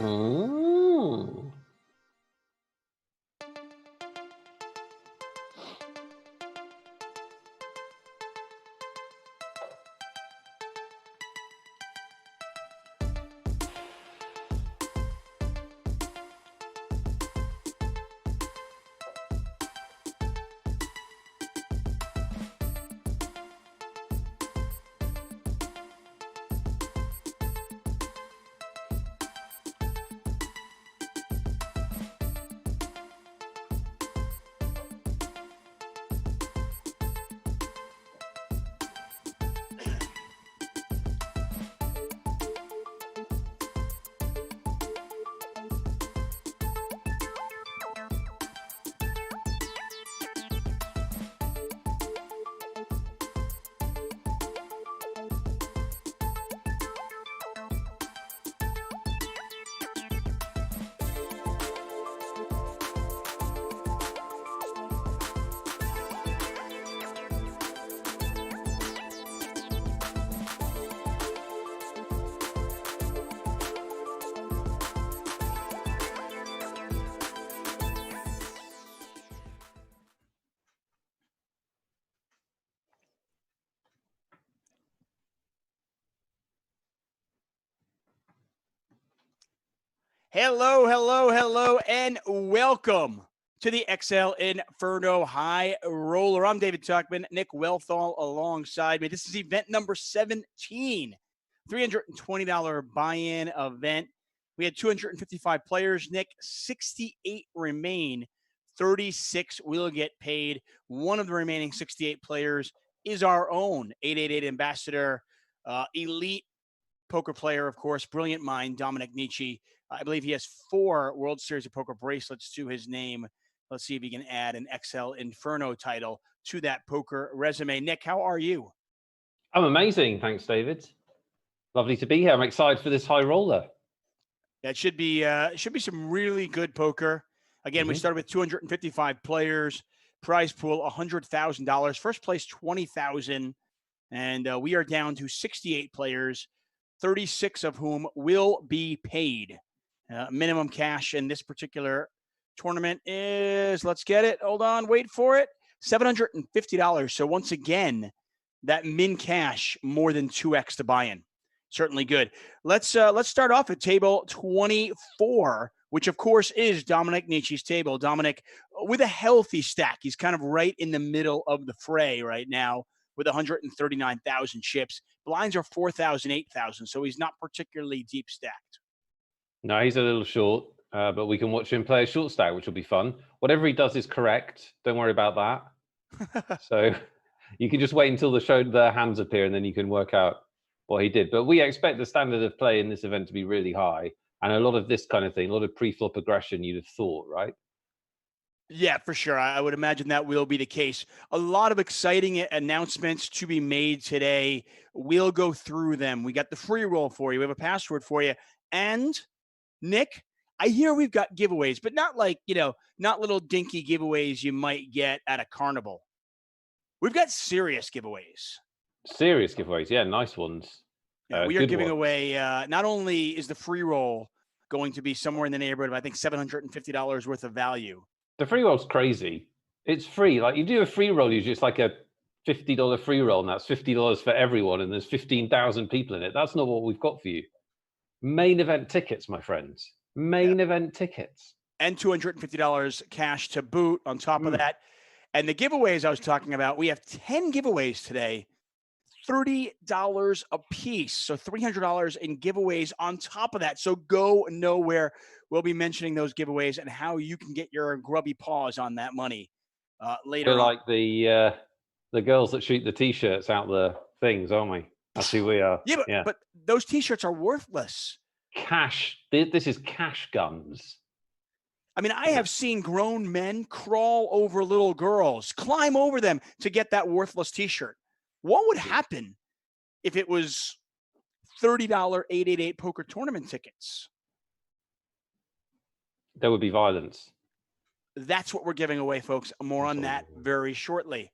Mm. Hello, hello, hello, and welcome to the XL Inferno High Roller. I'm David Tuchman, Nick Wealthall alongside me. This is event number 17, $320 buy-in event. We had 255 players, Nick, 68 remain, 36 will get paid. One of the remaining 68 players is our own 888 Ambassador, elite poker player, of course, brilliant mind, Dominic Nietzsche. I believe he has 4 World Series of Poker bracelets to his name. Let's see if he can add an XL Inferno title to that poker resume. Nick, how are you? I'm amazing. Thanks, David. Lovely to be here. I'm excited for this high roller. That should be some really good poker. Again, we started with 255 players, prize pool $100,000, first place $20,000, and we are down to 68 players, 36 of whom will be paid. Minimum cash in this particular tournament is, let's get it, hold on, wait for it, $750. So once again, that min cash more than 2x to buy-in. Certainly good. Let's start off at table 24, which of course is Dominic Nietzsche's table. Dominic with a healthy stack. He's kind of right in the middle of the fray right now with 139,000 chips. Blinds are 4,000, 8,000, so he's not particularly deep stacked. No, he's a little short, but we can watch him play a short stack, which will be fun. Whatever he does is correct. Don't worry about that. So you can just wait until the hands appear, and then you can work out what he did. But we expect the standard of play in this event to be really high, and a lot of this kind of thing, a lot of pre-flop aggression, you'd have thought, right? Yeah, for sure. I would imagine that will be the case. A lot of exciting announcements to be made today. We'll go through them. We got the free roll for you. We have a password for you. And Nick, I hear we've got giveaways, but not like, not little dinky giveaways you might get at a carnival. We've got serious giveaways. Serious giveaways. Yeah, nice ones. Yeah, we are giving away, not only is the free roll going to be somewhere in the neighborhood of, I think, $750 worth of value. The free roll's crazy. It's free. Like, you do a free roll, usually it's like a $50 free roll, and that's $50 for everyone, and there's 15,000 people in it. That's not what we've got for you. Main event tickets, my friends. Main event tickets. And $250 cash to boot on top of that. And the giveaways I was talking about, we have 10 giveaways today, $30 a piece. So $300 in giveaways on top of that. So go nowhere. We'll be mentioning those giveaways and how you can get your grubby paws on that money later on. We're like the girls that shoot the T-shirts out the things, aren't we? That's who we are. Yeah, but those T-shirts are worthless. Cash. This is cash guns. I mean, I have seen grown men crawl over little girls, climb over them to get that worthless T-shirt. What would happen if it was $30 888 poker tournament tickets? There would be violence. That's what we're giving away, folks. More on that very shortly.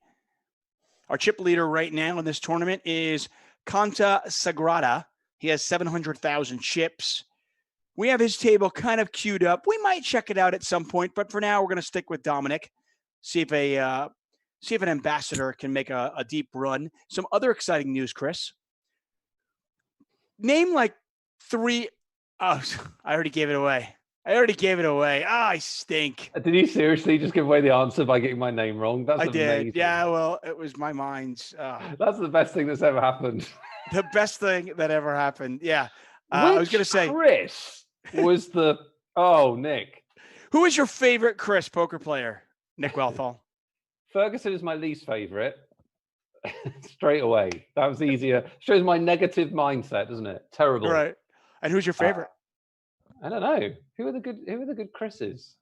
Our chip leader right now in this tournament is Conta Sagrada. He has 700,000 chips. We have his table kind of queued up. We might check it out at some point, but for now, we're going to stick with Dominic. See if an ambassador can make a deep run. Some other exciting news, Chris. Name like 3. Oh, I already gave it away. I stink. Did you seriously just give away the answer by getting my name wrong? That's amazing. Did. Yeah, well, it was my mind's. That's the best thing that's ever happened. The best thing that ever happened. Yeah. I was going to say. Chris was the. Oh, Nick. Who is your favorite Chris poker player? Nick Wealthall. Ferguson is my least favorite. Straight away. That was easier. Shows my negative mindset, doesn't it? Terrible. Right. And who's your favorite? I don't know. Who are the good Chris's?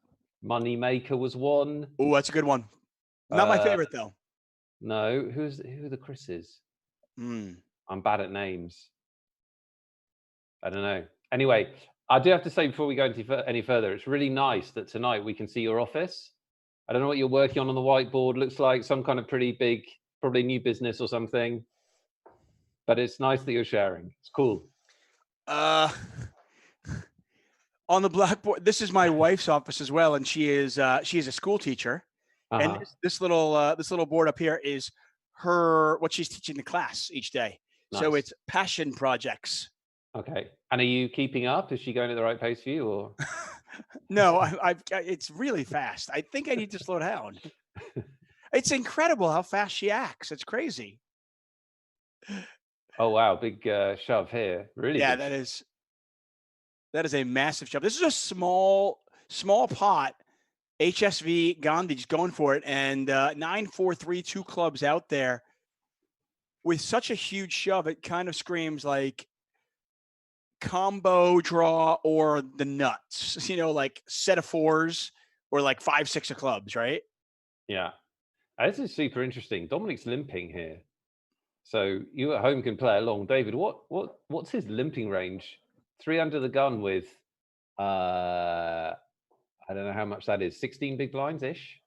Moneymaker was one. Oh, that's a good one. Not my favorite though. No. Who are the Chris's? I'm bad at names. I don't know. Anyway, I do have to say before we go any further, it's really nice that tonight we can see your office. I don't know what you're working on the whiteboard. Looks like some kind of pretty big, probably new business or something. But it's nice that you're sharing. It's cool. On the blackboard, this is my wife's office as well, and she is a school teacher. And this little board up here is what she's teaching the class each day. Nice. So it's passion projects. Okay. And are you keeping up? Is she going at the right pace for you, or? No, it's really fast. I think I need to slow down. It's incredible how fast she acts. It's crazy. Oh wow, big shove here. Really? Yeah, that is a massive shove. This is a small pot. HSV Gandhi just going for it, and 9-4-3, 2 clubs out there with such a huge shove. It kind of screams like combo draw or the nuts, like set of 4s or like 5-6 of clubs, right? Yeah, this is super interesting. Dominic's limping here, so you at home can play along. David, what's his limping range? 3 under the gun with I don't know how much that is. 16 big blinds ish.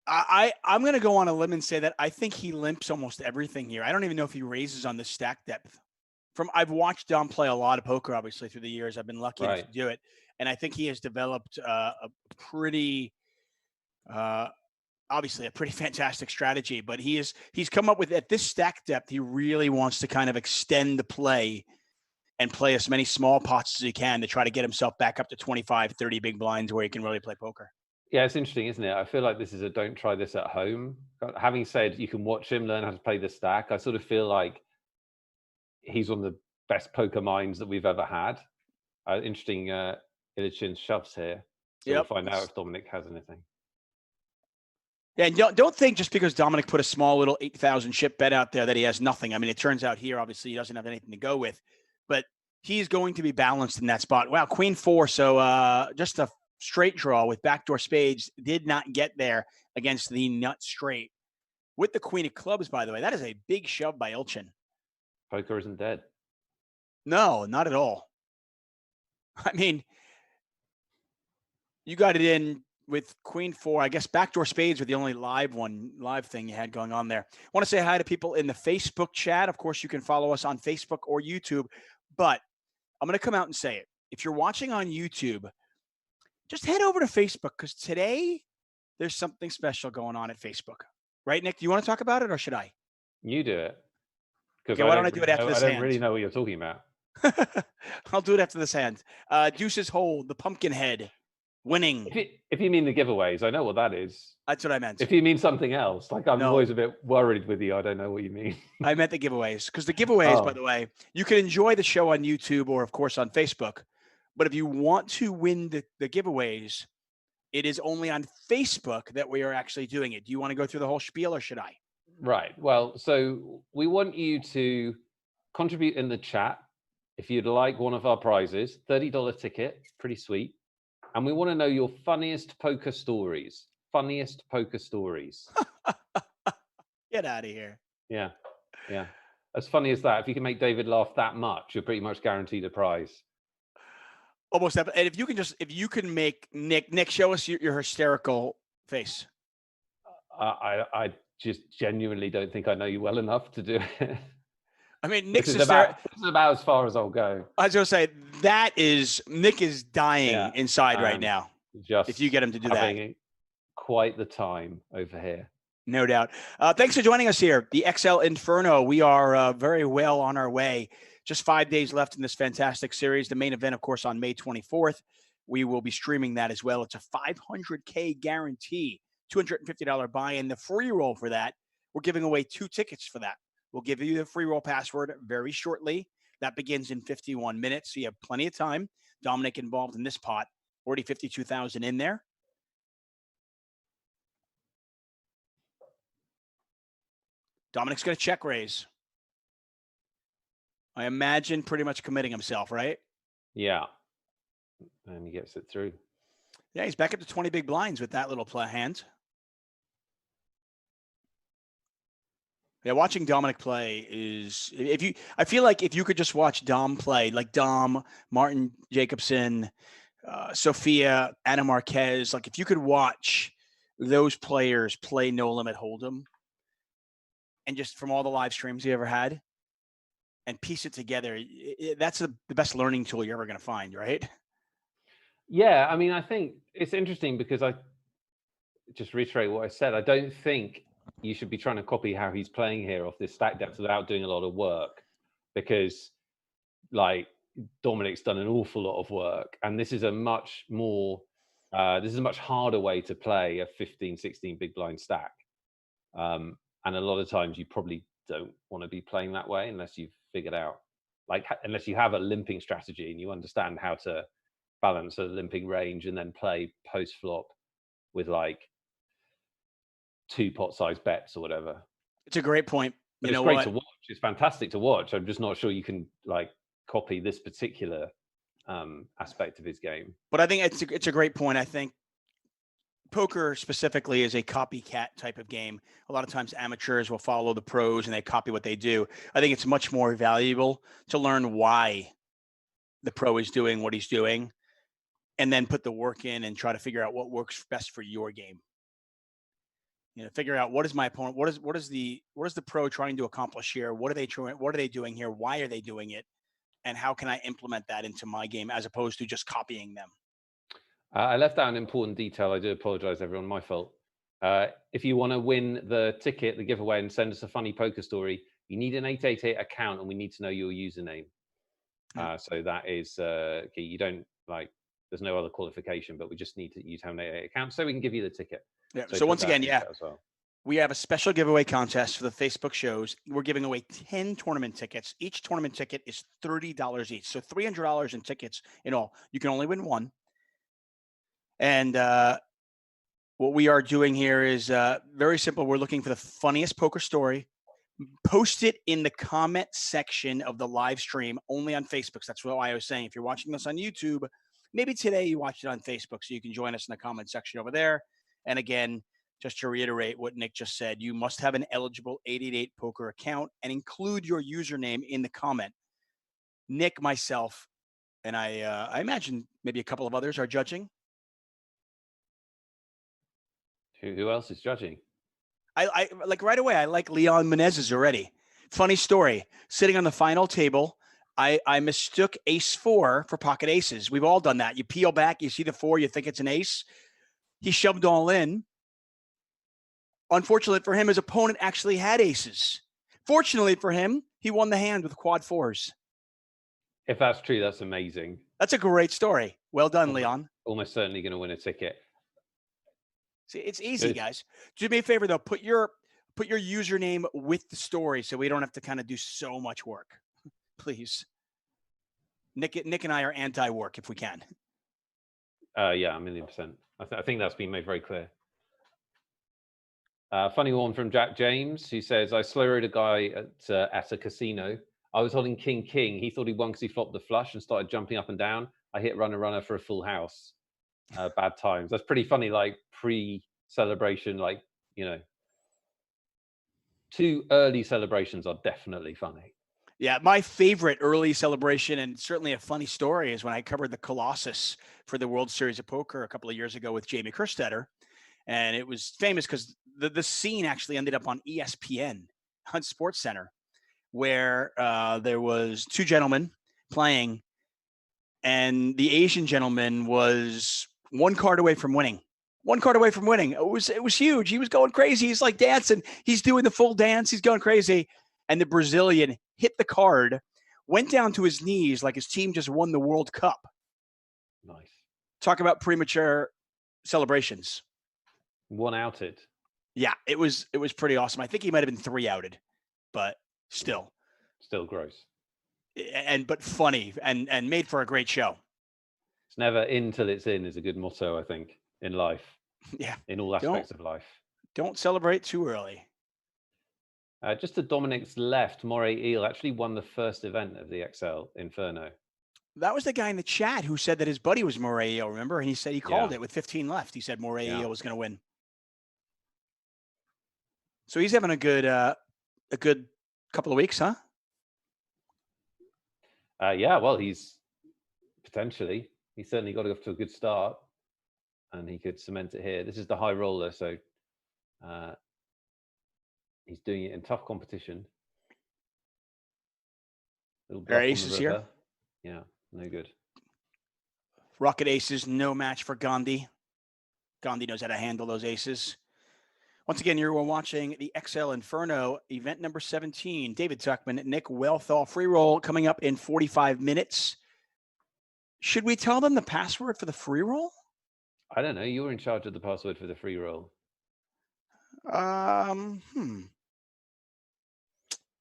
I'm going to go on a limb and say that I think he limps almost everything here. I don't even know if he raises on the stack depth. I've watched Dom play a lot of poker, obviously, through the years. I've been lucky enough to do it, and I think he has developed a pretty, obviously, a pretty fantastic strategy. But he's come up with, at this stack depth, he really wants to kind of extend the play and play as many small pots as he can to try to get himself back up to 25, 30 big blinds where he can really play poker. Yeah, it's interesting, isn't it? I feel like this is don't try this at home. Having said you can watch him learn how to play the stack, I sort of feel like he's one of the best poker minds that we've ever had. Interesting Ilichin shoves here. So we'll find out if Dominic has anything. Yeah, and don't think just because Dominic put a small little 8,000 chip bet out there that he has nothing. I mean, it turns out here, obviously, he doesn't have anything to go with. But he's going to be balanced in that spot. Wow, Queen 4. So just a straight draw with backdoor spades. Did not get there against the nut straight. With the Queen of Clubs, by the way, that is a big shove by Ilchin. Poker isn't dead. No, not at all. I mean, you got it in with Queen 4. I guess backdoor spades were the only live thing you had going on there. I want to say hi to people in the Facebook chat. Of course, you can follow us on Facebook or YouTube. But I'm going to come out and say it. If you're watching on YouTube, just head over to Facebook, because today there's something special going on at Facebook. Right, Nick? Do you want to talk about it, or should I? You do it. Okay, why don't I do it after this hand? I don't really know what you're talking about. I'll do it after this hand. Deuces hold, the pumpkin head, winning. If you mean the giveaways, I know what that is. That's what I meant. If you mean something else, like I'm always a bit worried with you. I don't know what you mean. I meant the giveaways, because the giveaways, by the way, you can enjoy the show on YouTube or, of course, on Facebook. But if you want to win the giveaways, it is only on Facebook that we are actually doing it. Do you want to go through the whole spiel, or should I? Right. Well, so we want you to contribute in the chat if you'd like one of our prizes. $30 ticket, pretty sweet. And we want to know your funniest poker stories. Funniest poker stories. Get out of here. Yeah. As funny as that. If you can make David laugh that much, you're pretty much guaranteed a prize. Almost. And if you can make Nick, show us your hysterical face. I just genuinely don't think I know you well enough to do it. I mean, Nick's This is about as far as I'll go. I was going to say, Nick is dying inside right now. Just if you get him to do that. Quite the time over here. No doubt. Thanks for joining us here. The XL Inferno. We are very well on our way. Just 5 days left in this fantastic series. The main event, of course, on May 24th. We will be streaming that as well. It's a $500K guarantee, $250 buy-in. The free roll for that, we're giving away 2 tickets for that. We'll give you the free roll password very shortly. That begins in 51 minutes, so you have plenty of time. Dominic involved in this pot, already 52,000 in there. Dominic's going to check raise. I imagine pretty much committing himself, right? Yeah. And he gets it through. Yeah, he's back up to 20 big blinds with that little hand. Yeah, watching Dominic play is I feel like if you could just watch Dom play, like Dom, Martin Jacobson, Sophia, Anna Marquez, like if you could watch those players play No Limit Hold'em, and just from all the live streams you ever had, and piece it together, that's the best learning tool you're ever going to find, right? Yeah, I mean, I think it's interesting because I just reiterate what I said. I don't think you should be trying to copy how he's playing here off this stack depth without doing a lot of work, because like Dominic's done an awful lot of work, and this is a much more, this is a much harder way to play a 15, 16 big blind stack. And a lot of times you probably don't want to be playing that way unless you've figured out, like, unless you have a limping strategy and you understand how to balance a limping range and then play post flop with like 2 pot size bets or whatever. It's a great point. But it's great to watch. It's fantastic to watch. I'm just not sure you can like copy this particular aspect of his game. But I think it's a great point. I think poker specifically is a copycat type of game. A lot of times amateurs will follow the pros and they copy what they do. I think it's much more valuable to learn why the pro is doing what he's doing, and then put the work in and try to figure out what works best for your game. You know, figure out what is my opponent, what is the pro trying to accomplish here? What are they doing here? Why are they doing it? And how can I implement that into my game as opposed to just copying them? I left out an important detail. I do apologize, everyone. My fault. If you want to win the ticket, the giveaway, and send us a funny poker story, you need an 888 account, and we need to know your username. So that is key. You don't like. There's no other qualification, but we just need you to have an 888 account so we can give you the ticket. Yeah. So once again, we have a special giveaway contest for the Facebook shows. We're giving away 10 tournament tickets. Each tournament ticket is $30 each, so $300 in tickets in all. You can only win one. And what we are doing here is very simple. We're looking for the funniest poker story. Post it in the comment section of the live stream only on Facebook. That's what I was saying. If you're watching this on YouTube, maybe today you watch it on Facebook, so you can join us in the comment section over there. And again, just to reiterate what Nick just said, you must have an eligible 888 poker account and include your username in the comment. Nick, myself, and I imagine maybe a couple of others are judging. Who else is judging? I like right away. I like Leon Menezes already. Funny story. Sitting on the final table, I mistook ace 4 for pocket aces. We've all done that. You peel back, you see the 4, you think it's an ace. He shoved all in. Unfortunately for him, his opponent actually had aces. Fortunately for him, he won the hand with quad 4s. If that's true, that's amazing. That's a great story. Well done, Leon. Almost certainly going to win a ticket. See, it's easy, guys. Do me a favor though. Put your username with the story so we don't have to kind of do so much work. Please. Nick and I are anti-work if we can. Yeah, 1,000,000%. I think that's been made very clear. Funny one from Jack James, who says, I slowed a guy at a casino. I was holding king. He thought he won because he flopped the flush and started jumping up and down. I hit runner for a full house. Bad times. That's pretty funny, like pre-celebration, like, you know. 2 early celebrations are definitely funny. Yeah, my favorite early celebration, and certainly a funny story, is when I covered the Colossus for the World Series of Poker a couple of years ago with Jamie Kerstetter. And it was famous because the scene actually ended up on ESPN, on SportsCenter. where there was two gentlemen playing, and the Asian gentleman was one card away from winning. One card away from winning. It was huge. He was going crazy. He's like dancing. He's doing the full dance. He's going crazy. And the Brazilian hit the card, went down to his knees like his team just won the World Cup. Nice. Talk about premature celebrations. One outed. Yeah, it was pretty awesome. I think he might have been 3 outed, but still gross. But funny and made for a great show. It's never in till it's in is a good motto, I think, in life. Yeah. In all aspects of life. Don't celebrate too early. Just to Dominic's left, Moray Eel actually won the first event of the XL Inferno. That was the guy in the chat who said that his buddy was Moray Eel, remember? And he said he called it with 15 left. He said Moray Eel was going to win. So he's having a good couple of weeks, huh? Yeah, well, he's certainly got off to a good start, and he could cement it here. This is the high roller, so he's doing it in tough competition. There are aces here. Yeah, no good. Rocket aces, no match for Gandhi. Gandhi knows how to handle those aces. Once again, you're watching the XL Inferno event number 17. David Tuchman, Nick Wealthall, free roll coming up in 45 minutes. Should we tell them the password for the free roll? I don't know. You're in charge of the password for the free roll. You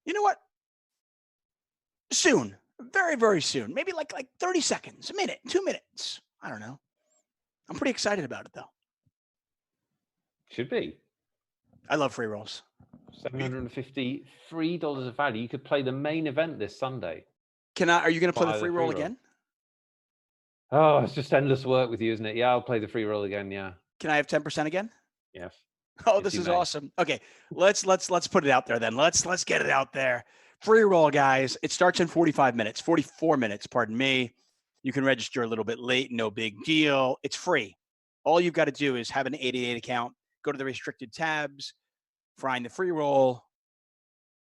know what? Soon. Very, very soon. Maybe like 30 seconds, a minute, 2 minutes. I don't know. I'm pretty excited about it, though. Should be. I love free rolls. $753 of value. You could play the main event this Sunday. Are you going to play the free roll again? Oh, it's just endless work with you, isn't it? Yeah, I'll play the free roll again. Yeah. Can I have 10% again? Yes. Oh, this is awesome. Okay, let's put it out there then. Let's get it out there. Free roll, guys. It starts in 44 minutes, pardon me. You can register a little bit late, no big deal. It's free. All you've got to do is have an 888 account, go to the restricted tabs, find the free roll,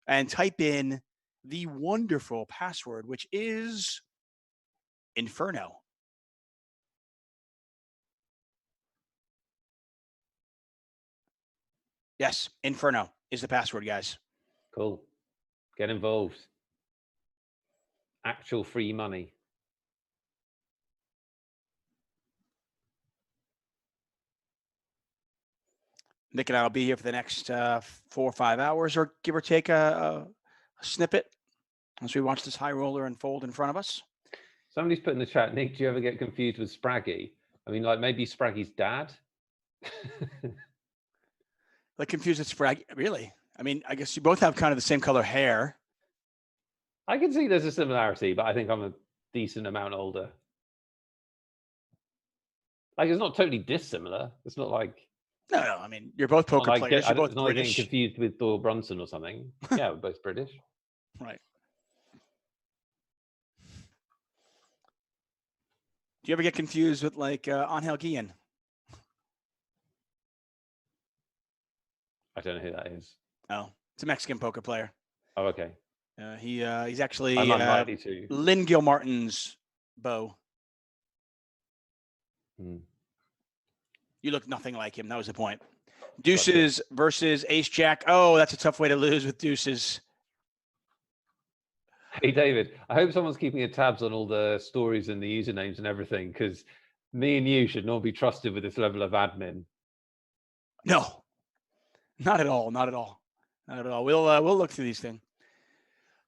and type in the wonderful password, which is Inferno. Yes, Inferno is the password, guys. Cool. Get involved. Actual free money. Nick and I will be here for the next 4 or 5 hours, or give or take a snippet as we watch this high roller unfold in front of us. Somebody's put in the chat, Nick, do you ever get confused with Spraggy? I mean, like maybe Spraggy's dad? Like confused with Spraggy? Really? I mean, I guess you both have kind of the same color hair. I can see there's a similarity, but I think I'm a decent amount older. Like, it's not totally dissimilar. It's not like... No. I mean, you're both poker players. You're both British. Getting confused with Doyle Brunson or something. Yeah, we're both British. Right. Do you ever get confused with like Angel Guillen? I don't know who that is. Oh, it's a Mexican poker player. Oh, okay. He's actually I'm unlikely to. Lynn Gilmartin's beau. You look nothing like him. That was the point. Deuces versus Ace Jack. Oh, that's a tough way to lose with deuces. Hey, David, I hope someone's keeping a tabs on all the stories and the usernames and everything, because me and you should not be trusted with this level of admin. No, not at all. Not at all. Not at all. We'll look through these things.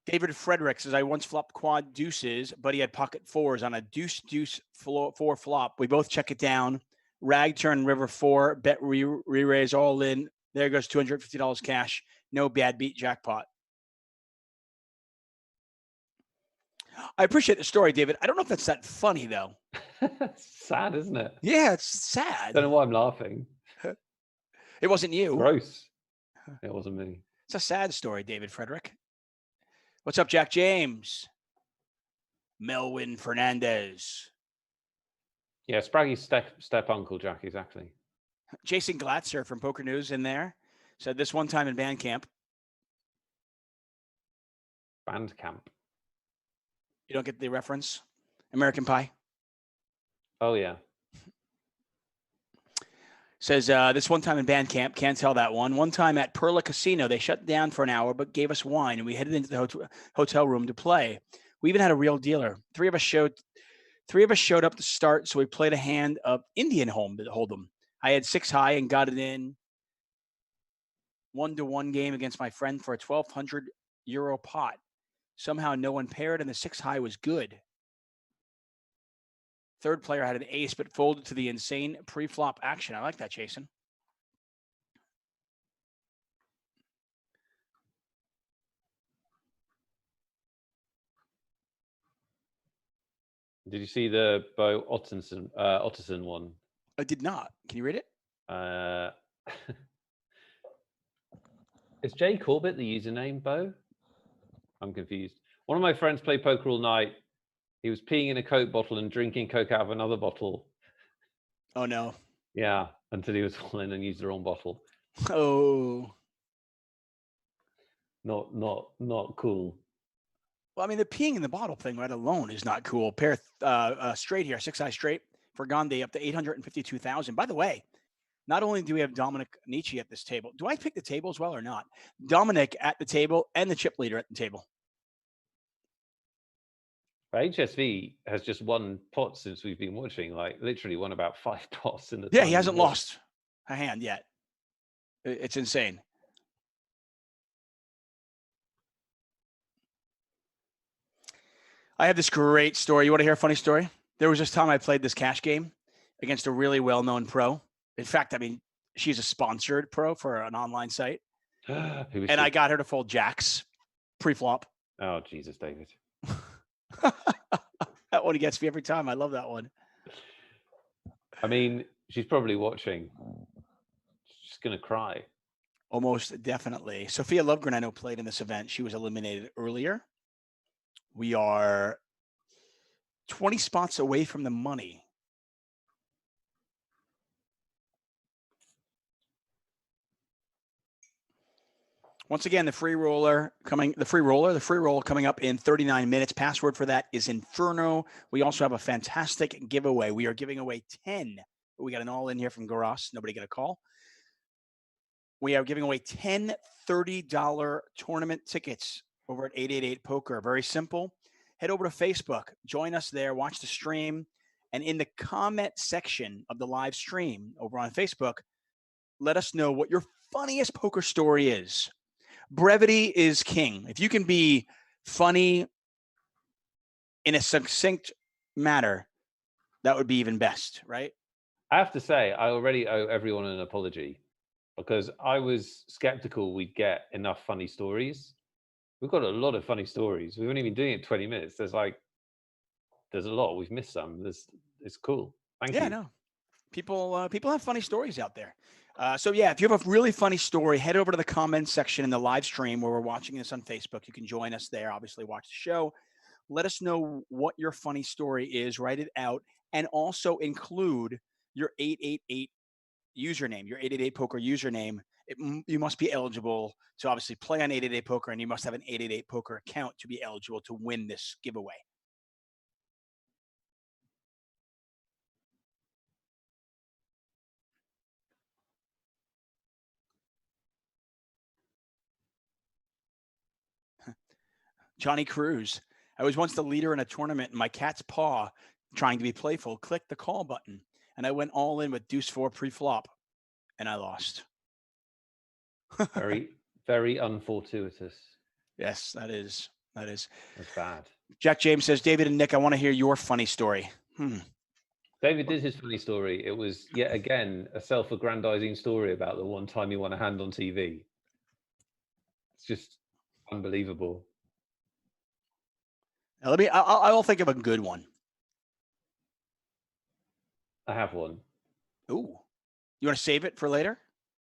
David Frederick says, I once flopped quad deuces, but he had pocket fours on a deuce four flop. We both check it down. Rag turn river 4, bet re-raise all in. There goes $250 cash. No bad beat jackpot. I appreciate the story, David. I don't know if that's that funny, though. Sad, isn't it? Yeah, it's sad. I don't know why I'm laughing. It wasn't you. Gross. It wasn't me. It's a sad story, David Frederick. What's up, Jack James? Melwin Fernandez. Yeah, Spraggy's step uncle, Jack, exactly. Jason Glatzer from Poker News in there said this one time in band camp. Bandcamp. You don't get the reference? American Pie? Oh, yeah. Says, this one time in Bandcamp, can't tell that one. One time at Perla Casino, they shut down for an hour, but gave us wine, and we headed into the hotel room to play. We even had a real dealer. Three of us showed up to start, so we played a hand of Indian Hold'em. I had 6 high and got it in 1-1 game against my friend for a €1,200 pot. Somehow no one paired, and the 6 high was good. Third player had an ace, but folded to the insane pre-flop action. I like that, Jason. Did you see the Bo Otterson one? I did not. Can you read it? Is Jay Corbett the username, Bo? I'm confused. One of my friends played poker all night. He was peeing in a Coke bottle and drinking Coke out of another bottle. Oh, no. Yeah, until he was falling and used the wrong bottle. Oh. Not cool. Well, I mean, the peeing in the bottle thing right alone is not cool. Pair straight here, 6 high straight for Gandhi up to 852,000. By the way, not only do we have Dominic Nietzsche at this table, do I pick the table as well or not? Dominic at the table and the chip leader at the table. HSV has just won pots since we've been watching, like literally won about 5 pots in the Yeah, he hasn't lost a hand yet. It's insane. I have this great story. You want to hear a funny story? There was this time I played this cash game against a really well-known pro. In fact, I mean, she's a sponsored pro for an online site. And I got her to fold jacks pre-flop. Oh, Jesus, David. That one gets me every time. I love that one. I mean, she's probably watching. She's going to cry. Almost definitely. Sophia Lovegren, I know, played in this event. She was eliminated earlier. We are 20 spots away from the money. Once again, the free roll coming up in 39 minutes. Password for that is Inferno. We also have a fantastic giveaway. We are giving away 10. We got an all in here from Garas. Nobody get a call. We are giving away 10 $30 tournament tickets over at 888 Poker. Very simple. Head over to Facebook. Join us there. Watch the stream. And in the comment section of the live stream over on Facebook, let us know what your funniest poker story is. Brevity is king. If you can be funny in a succinct manner, that would be even best, right? I have to say, I already owe everyone an apology because I was skeptical we'd get enough funny stories. We've got a lot of funny stories. We've only been doing it 20 minutes. There's a lot. We've missed some. It's cool. Thank you. Yeah, no. People have funny stories out there. So yeah, if you have a really funny story, head over to the comments section in the live stream where we're watching this on Facebook. You can join us there. Obviously, watch the show. Let us know what your funny story is. Write it out, and also include your 888 username, your 888 Poker username. You must be eligible to obviously play on 888 Poker, and you must have an 888 Poker account to be eligible to win this giveaway. Johnny Cruz. I was once the leader in a tournament, and my cat's paw, trying to be playful, clicked the call button, and I went all in with deuce 4 pre-flop, and I lost. Very, very unfortuitous. Yes, that is. That's bad. Jack James says, David and Nick, I want to hear your funny story. David did his funny story. It was yet again a self-aggrandizing story about the one time he won a hand on TV. It's just unbelievable. Now, I'll think of a good one. I have one. Ooh. You want to save it for later?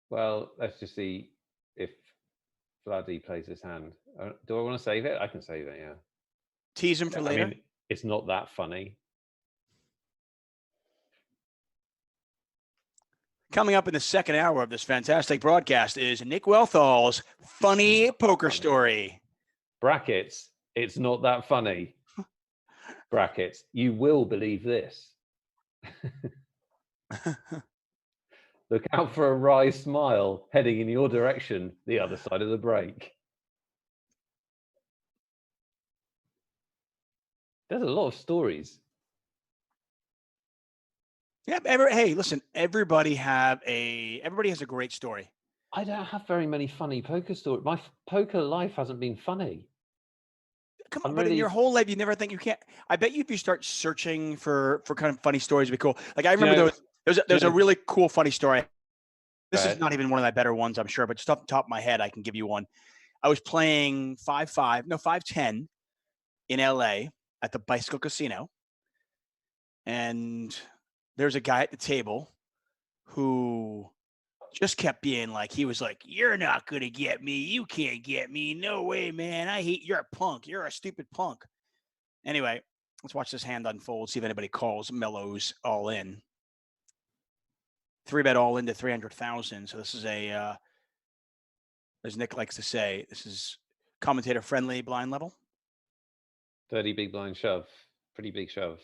Well, let's just see if Vladdy plays his hand. Do I want to save it? I can save it, yeah. Tease him for later? I mean, it's not that funny. Coming up in the second hour of this fantastic broadcast is Nick Wealthall's funny poker story. Brackets. It's not that funny. Brackets. You will believe this. Look out for a wry smile heading in your direction, the other side of the break. There's a lot of stories. Yeah. Hey, listen, everybody has a great story. I don't have very many funny poker stories. My poker life hasn't been funny. Come on, but in your whole life, you never think you can't. I bet you if you start searching for kind of funny stories, it'd be cool. Like I remember there's a really cool funny story. This is not even one of my better ones, I'm sure, but just off the top of my head, I can give you one. I was playing 5-10 in LA at the Bicycle Casino. And there's a guy at the table who just kept being like, he was like, "You're not going to get me. You can't get me. No way, man. I hate, you're a punk. You're a stupid punk." Anyway, let's watch this hand unfold, see if anybody calls Mellows all in. 3-bet all into 300,000. So this is as Nick likes to say, this is commentator friendly blind level. 30 big blind shove, pretty big shove.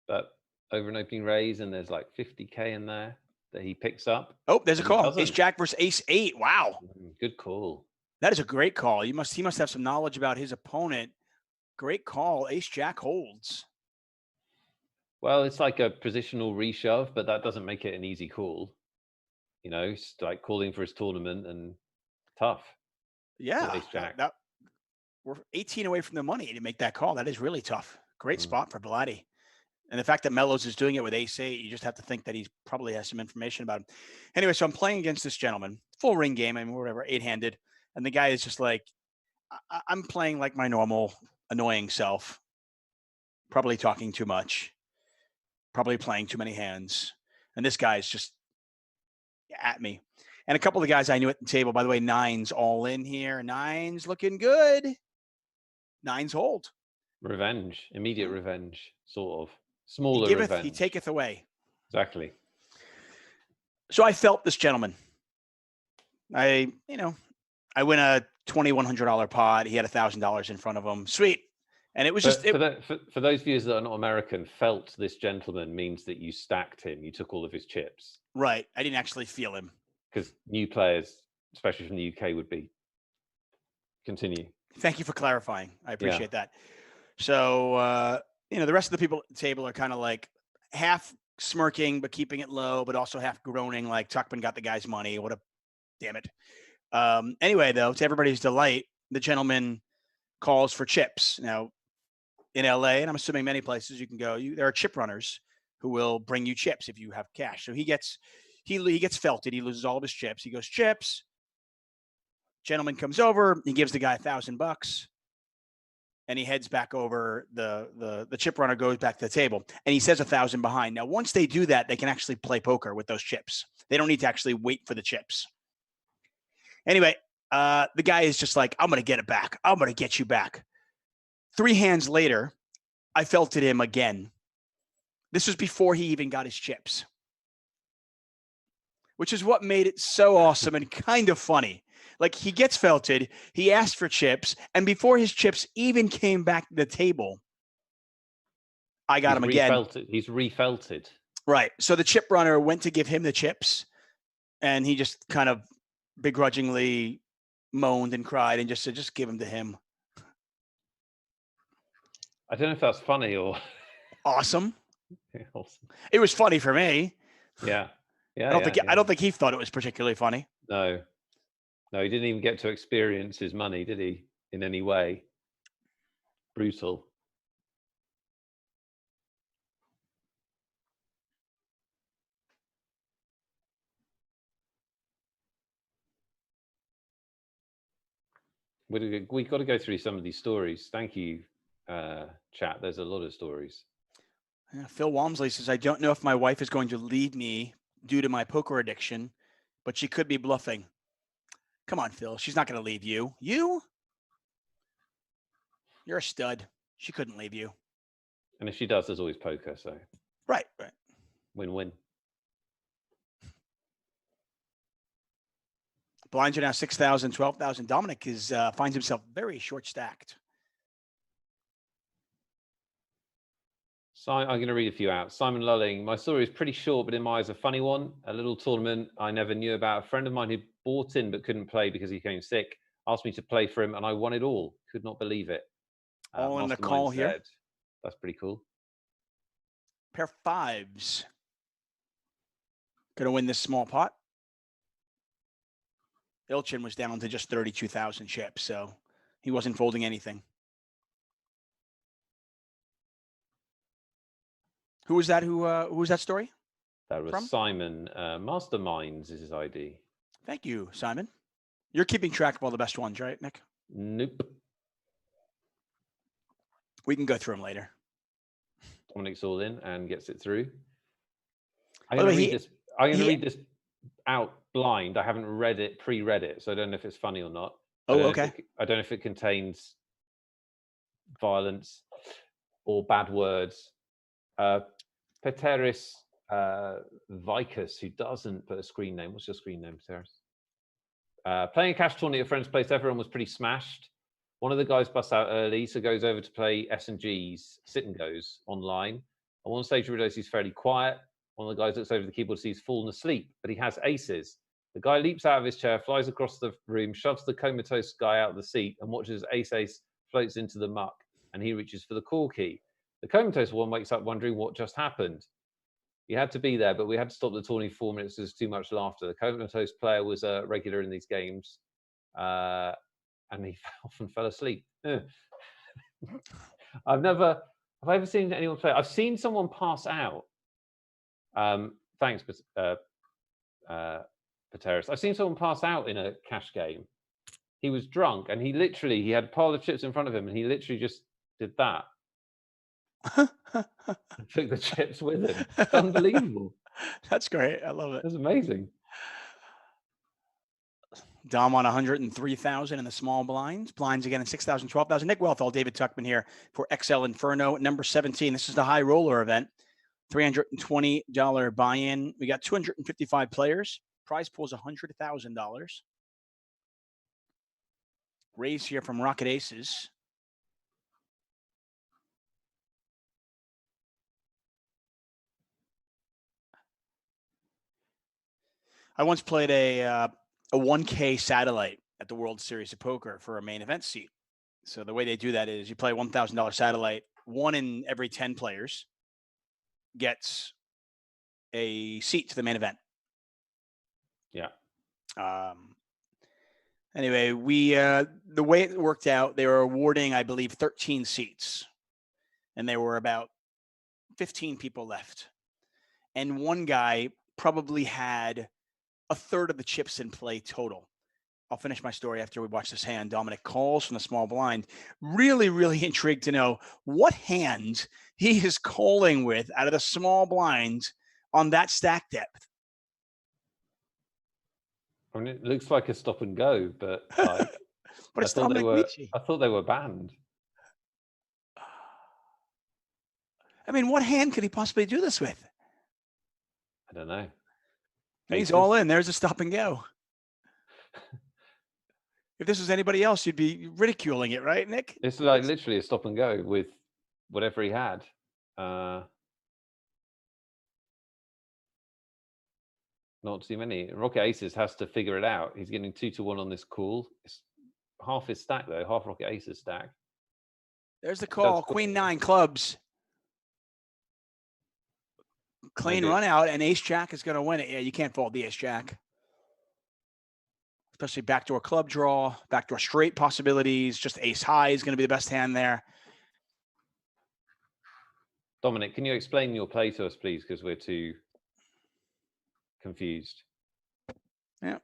But over an opening raise, and there's like 50K in there that he picks up. Oh, there's a call. Ace Jack versus Ace 8. Wow. Good call. That is a great call. He must have some knowledge about his opponent. Great call. Ace Jack holds. Well, it's like a positional reshove, but that doesn't make it an easy call. You know, it's like calling for his tournament and tough. Yeah. Ace Jack. We're 18 away from the money to make that call. That is really tough. Great spot for Blatty. And the fact that Mellows is doing it with Ace 8, you just have to think that he probably has some information about him. Anyway, so I'm playing against this gentleman, full ring game, I mean, whatever, 8-handed. And the guy is just like, I'm playing like my normal annoying self, probably talking too much, probably playing too many hands. And this guy is just at me. And a couple of the guys I knew at the table, by the way, nines all in here. Nines looking good. Nines hold. Revenge, immediate revenge, sort of. Smaller he giveth, revenge. he taketh away. Exactly. So I felt this gentleman. I win a $2,100 pot. He had $1,000 in front of him. Sweet. And it was for those viewers that are not American, felt this gentleman means that you stacked him. You took all of his chips. Right. I didn't actually feel him. Because new players, especially from the UK, would be. Continue. Thank you for clarifying. I appreciate that. So, the rest of the people at the table are kind of like half smirking, but keeping it low, but also half groaning like Tuchman got the guy's money. What a damn it. Anyway, though, to everybody's delight, the gentleman calls for chips. Now, in LA, and I'm assuming many places you can go, there are chip runners who will bring you chips if you have cash. So he gets felted. He loses all of his chips. He goes, chips. Gentleman comes over. He gives the guy $1,000. And he heads back over. The chip runner goes back to the table, and he says 1,000 behind. Now, once they do that, they can actually play poker with those chips. They don't need to actually wait for the chips. Anyway, the guy is just like, I'm going to get it back. I'm going to get you back. 3 hands later, I felted him again. This was before he even got his chips, which is what made it so awesome and kind of funny. Like, he gets felted, he asked for chips, and before his chips even came back to the table, I got him again. He's refelted. Right. So the chip runner went to give him the chips, and he just kind of begrudgingly moaned and cried and just said, just give them to him. I don't know if that's funny or... Awesome. Awesome. It was funny for me. Yeah. I don't think he thought it was particularly funny. No, he didn't even get to experience his money, did he? In any way. Brutal. We got to go through some of these stories. Thank you, chat. There's a lot of stories. Yeah, Phil Walmsley says, I don't know if my wife is going to leave me due to my poker addiction, but she could be bluffing. Come on, Phil. She's not going to leave you. You? You're a stud. She couldn't leave you. And if she does, there's always poker. So right. Win-win. Blinds are now 6,000, 12,000. Dominic finds himself very short stacked. So I'm going to read a few out. Simon Lulling. My story is pretty short, but in my eyes, a funny one. A little tournament I never knew about. A friend of mine who bought in but couldn't play because he became sick asked me to play for him, and I won it all. Could not believe it. All in the Mastermind call here. said. That's pretty cool. Pair fives. Going to win this small pot. Ilchin was down to just 32,000 chips, so he wasn't folding anything. Who was that? Who was that story? That was from? Simon. Masterminds is his ID. Thank you, Simon. You're keeping track of all the best ones, right, Nick? Nope. We can go through them later. Dominic's all in and gets it through. By I'm the going way, to read this. I'm going to read this out blind. I haven't read it, pre-read it, so I don't know if it's funny or not. Oh, okay. I don't know if it contains violence or bad words. Peteris Vicus, who doesn't put a screen name. What's your screen name, Peteris? Playing a cash tournament at a friend's place, everyone was pretty smashed. One of the guys busts out early, so goes over to play S&Gs, sit and goes online. On one stage, he realizes he's fairly quiet. One of the guys looks over the keyboard, sees he's fallen asleep, but he has aces. The guy leaps out of his chair, flies across the room, shoves the comatose guy out of the seat, and watches ace floats into the muck, and he reaches for the call key. The comatose one wakes up wondering what just happened. He had to be there, but we had to stop the tourney 4 minutes. There's too much laughter. The comatose player was a regular in these games, and he often fell asleep. Have I ever seen anyone play? I've seen someone pass out. Thanks, Pateris. I've seen someone pass out in a cash game. He was drunk, and he had a pile of chips in front of him, and he literally just did that. Took the chips with him. It's unbelievable. That's great. I love it. That's amazing. Dom on 103,000 in the small blinds. Blinds again in 6,000, 12,000. Nick Wealthall, David Tuchman here for XL Inferno number 17. This is the high roller event. $320 buy-in. We got 255 players. Prize pool is $100,000. Raise here from Rocket Aces. I once played a 1K satellite at the World Series of Poker for a main event seat. So the way they do that is you play $1,000 satellite. 1 in every 10 players gets a seat to the main event. Yeah. Anyway, the way it worked out, they were awarding, I believe, 13 seats, and there were about 15 people left. And one guy probably had a third of the chips in play total. I'll finish my story after we watch this hand. Dominic calls from the small blind. Really, really intrigued to know what hand he is calling with out of the small blind on that stack depth. I mean, it looks like a stop and go, but like, but it's Dominic Michi. I thought they were banned. I mean, what hand could he possibly do this with? I don't know. He's all in. There's a stop and go. If this was anybody else, you'd be ridiculing it, right, Nick? It's like literally a stop and go with whatever he had. Not too many. Rocket Aces has to figure it out. He's getting 2-1 on this call. It's half his stack though, half Rocket Aces stack. There's the call. Queen 9 clubs. Clean run out, and Ace Jack is going to win it. Yeah, you can't fold the Ace Jack. Especially backdoor club draw, backdoor straight possibilities. Just Ace High is going to be the best hand there. Dominic, can you explain your play to us, please? Because we're too confused. Yeah,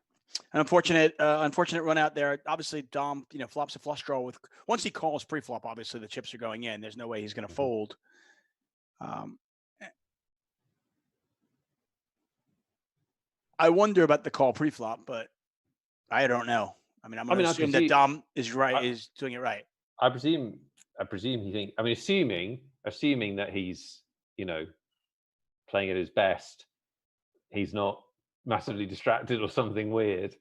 an unfortunate run out there. Obviously, Dom, flops a flush draw with. Once he calls pre-flop, obviously the chips are going in. There's no way he's going to fold. I wonder about the call pre-flop, but I don't know. I mean, I'm going to assume that Dom is right, is doing it right. I presume he thinks. I mean, assuming that he's, playing at his best, he's not massively distracted or something weird.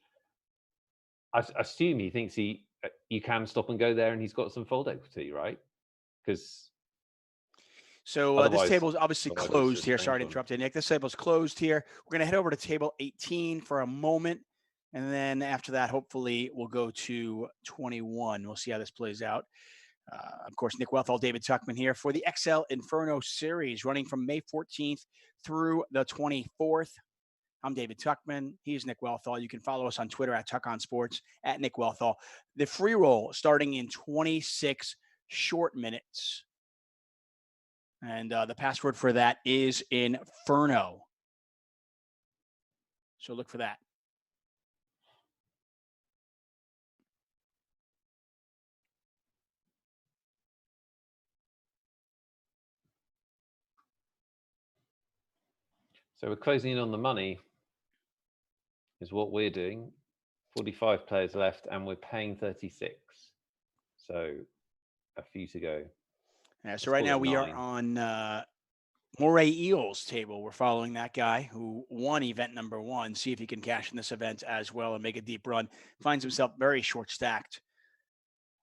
I assume he thinks you can stop and go there, and he's got some fold equity, right? Because So this table is obviously otherwise it's closed just here. Sorry to painful. interrupt you, Nick. This table is closed here. We're going to head over to table 18 for a moment. And then after that, hopefully, we'll go to 21. We'll see how this plays out. Of course, Nick Wealthall, David Tuchman here for the XL Inferno series running from May 14th through the 24th. I'm David Tuchman. He's Nick Wealthall. You can follow us on Twitter at Tuck on Sports, at Nick Wealthall. The free roll starting in 26 short minutes. And the password for that is Inferno. So look for that. So we're closing in on the money is what we're doing. 45 players left and we're paying 36. So a few to go. Yeah, so right now we are on Moray Eels table. We're following that guy who won event number 1. See if he can cash in this event as well and make a deep run. Finds himself very short stacked.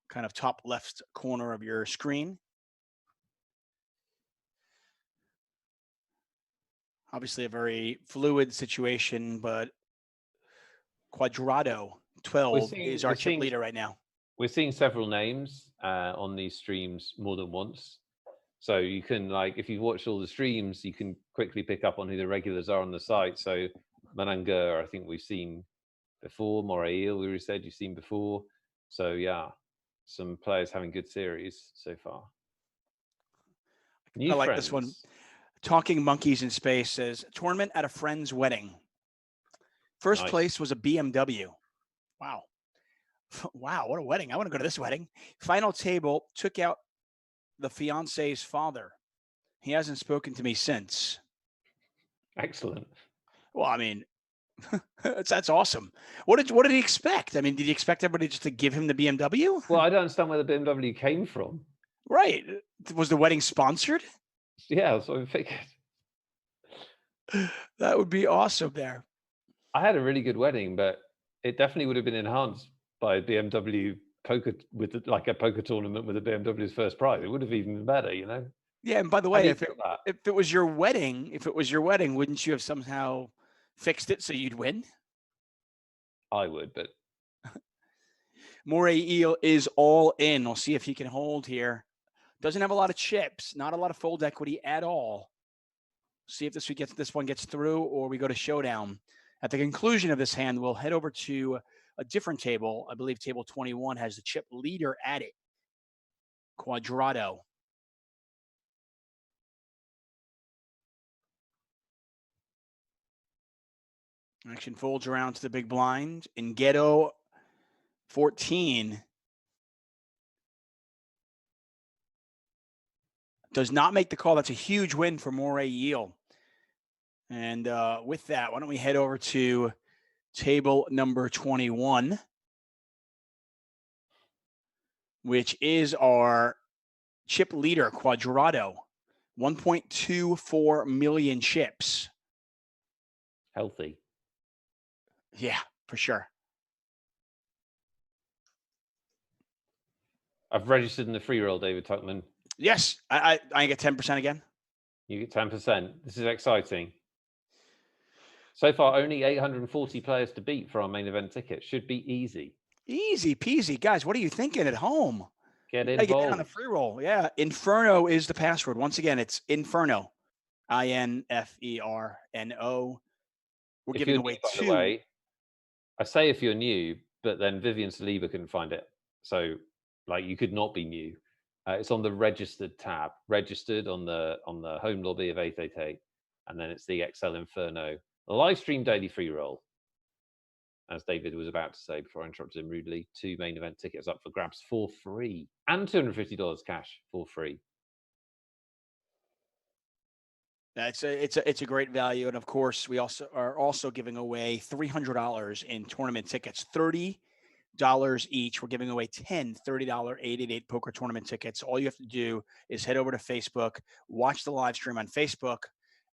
Kind of top left corner of your screen. Obviously a very fluid situation, but Quadrado 12 is our chip leader right now. We're seeing several names on these streams more than once. So you can, like, if you've watched all the streams, you can quickly pick up on who the regulars are on the site. So Mananga, I think we've seen before. Morail, we already said you've seen before. So yeah, some players having good series so far. I like this one. Talking Monkeys in Space says, tournament at a friend's wedding. First place was a BMW. Wow. Wow, what a wedding. I want to go to this wedding. Final table took out the fiance's father. He hasn't spoken to me since. Excellent. Well, I mean, that's awesome. What did he expect? I mean, did he expect everybody just to give him the BMW? Well, I don't understand where the BMW came from. Right. Was the wedding sponsored? Yeah, that's what I figured. That would be awesome there. I had a really good wedding, but it definitely would have been enhanced by a BMW poker with like a poker tournament with a BMW's first prize. It would have even been better, you know? Yeah, and by the way, if it was your wedding, wouldn't you have somehow fixed it so you'd win? I would, but Moray Eel is all in. We'll see if he can hold here. Doesn't have a lot of chips, not a lot of fold equity at all. See if this one gets through, or we go to showdown. At the conclusion of this hand, we'll head over to a different table. I believe table 21 has the chip leader at it. Quadrado. Action folds around to the big blind. In Ghetto 14 does not make the call. That's a huge win for Moray Eel. And with that, why don't we head over to table number 21, which is our chip leader, Quadrado. 1.24 million chips. Healthy. Yeah, for sure. I've registered in the free roll, David Tuchman. Yes, I get 10% again. You get 10%. This is exciting. So far, only 840 players to beat for our main event ticket. Should be easy. Easy peasy. Guys, what are you thinking at home? Get involved. Get in on the free roll. Yeah, Inferno is the password. Once again, it's Inferno. INFERNO. We're giving away 2. By the way, I say if you're new, but then Vivian Saliba couldn't find it. So, like, you could not be new. It's on the registered tab. Registered on the home lobby of 888. And then it's the XL Inferno live stream daily free roll. As David was about to say before I interrupted him rudely, 2 main event tickets up for grabs for free and $250 cash for free. It's a great value, and of course, we are also giving away $300 in tournament tickets, $30 each. We're giving away 10 $30 888 poker tournament tickets. All you have to do is head over to Facebook, watch the live stream on Facebook,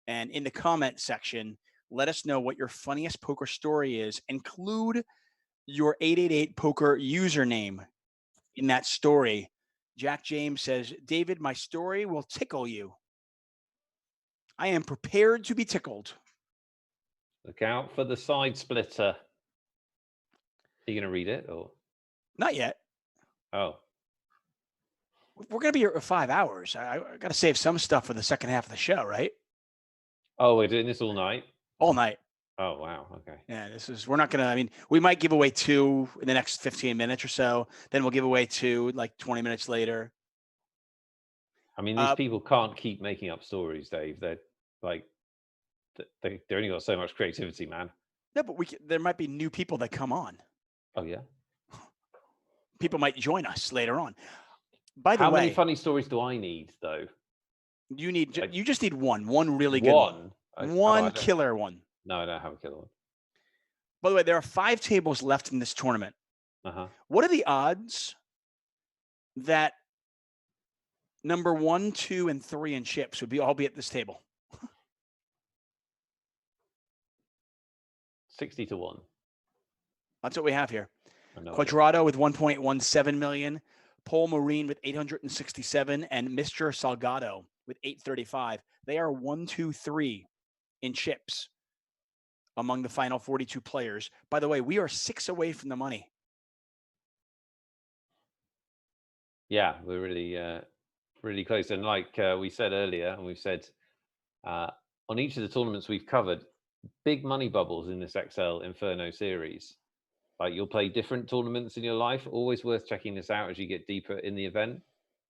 and in the comment section, let us know what your funniest poker story is. Include your 888 poker username in that story. Jack James says, David, my story will tickle you. I am prepared to be tickled. Look out for the side splitter. Are you going to read it or? Not yet. Oh. We're going to be here for 5 hours. I got to save some stuff for the second half of the show, right? Oh, we're doing this all night? All night. Oh, wow. Okay. Yeah, we're not going to, I mean, we might give away 2 in the next 15 minutes or so. Then we'll give away 2 like 20 minutes later. I mean, these people can't keep making up stories, Dave. They're like, they only got so much creativity, man. No, but there might be new people that come on. Oh, yeah? People might join us later on. By the way, how many funny stories do I need, though? You just need one really good one. One killer one. No, I don't have a killer one. By the way, there are 5 tables left in this tournament. What are the odds that number 1, 2, and 3 in chips would all be at this table? 60 to 1. That's what we have here. Quadrado with 1.17 million, Paul Marine with 867, and Mr. Salgado with 835. They are 1, 2, 3 in chips among the final 42 players. By the way, we are 6 away from the money. Yeah, we're really close. And like we said earlier, and we've said on each of the tournaments we've covered, big money bubbles in this XL Inferno series. Like, you'll play different tournaments in your life. Always worth checking this out as you get deeper in the event.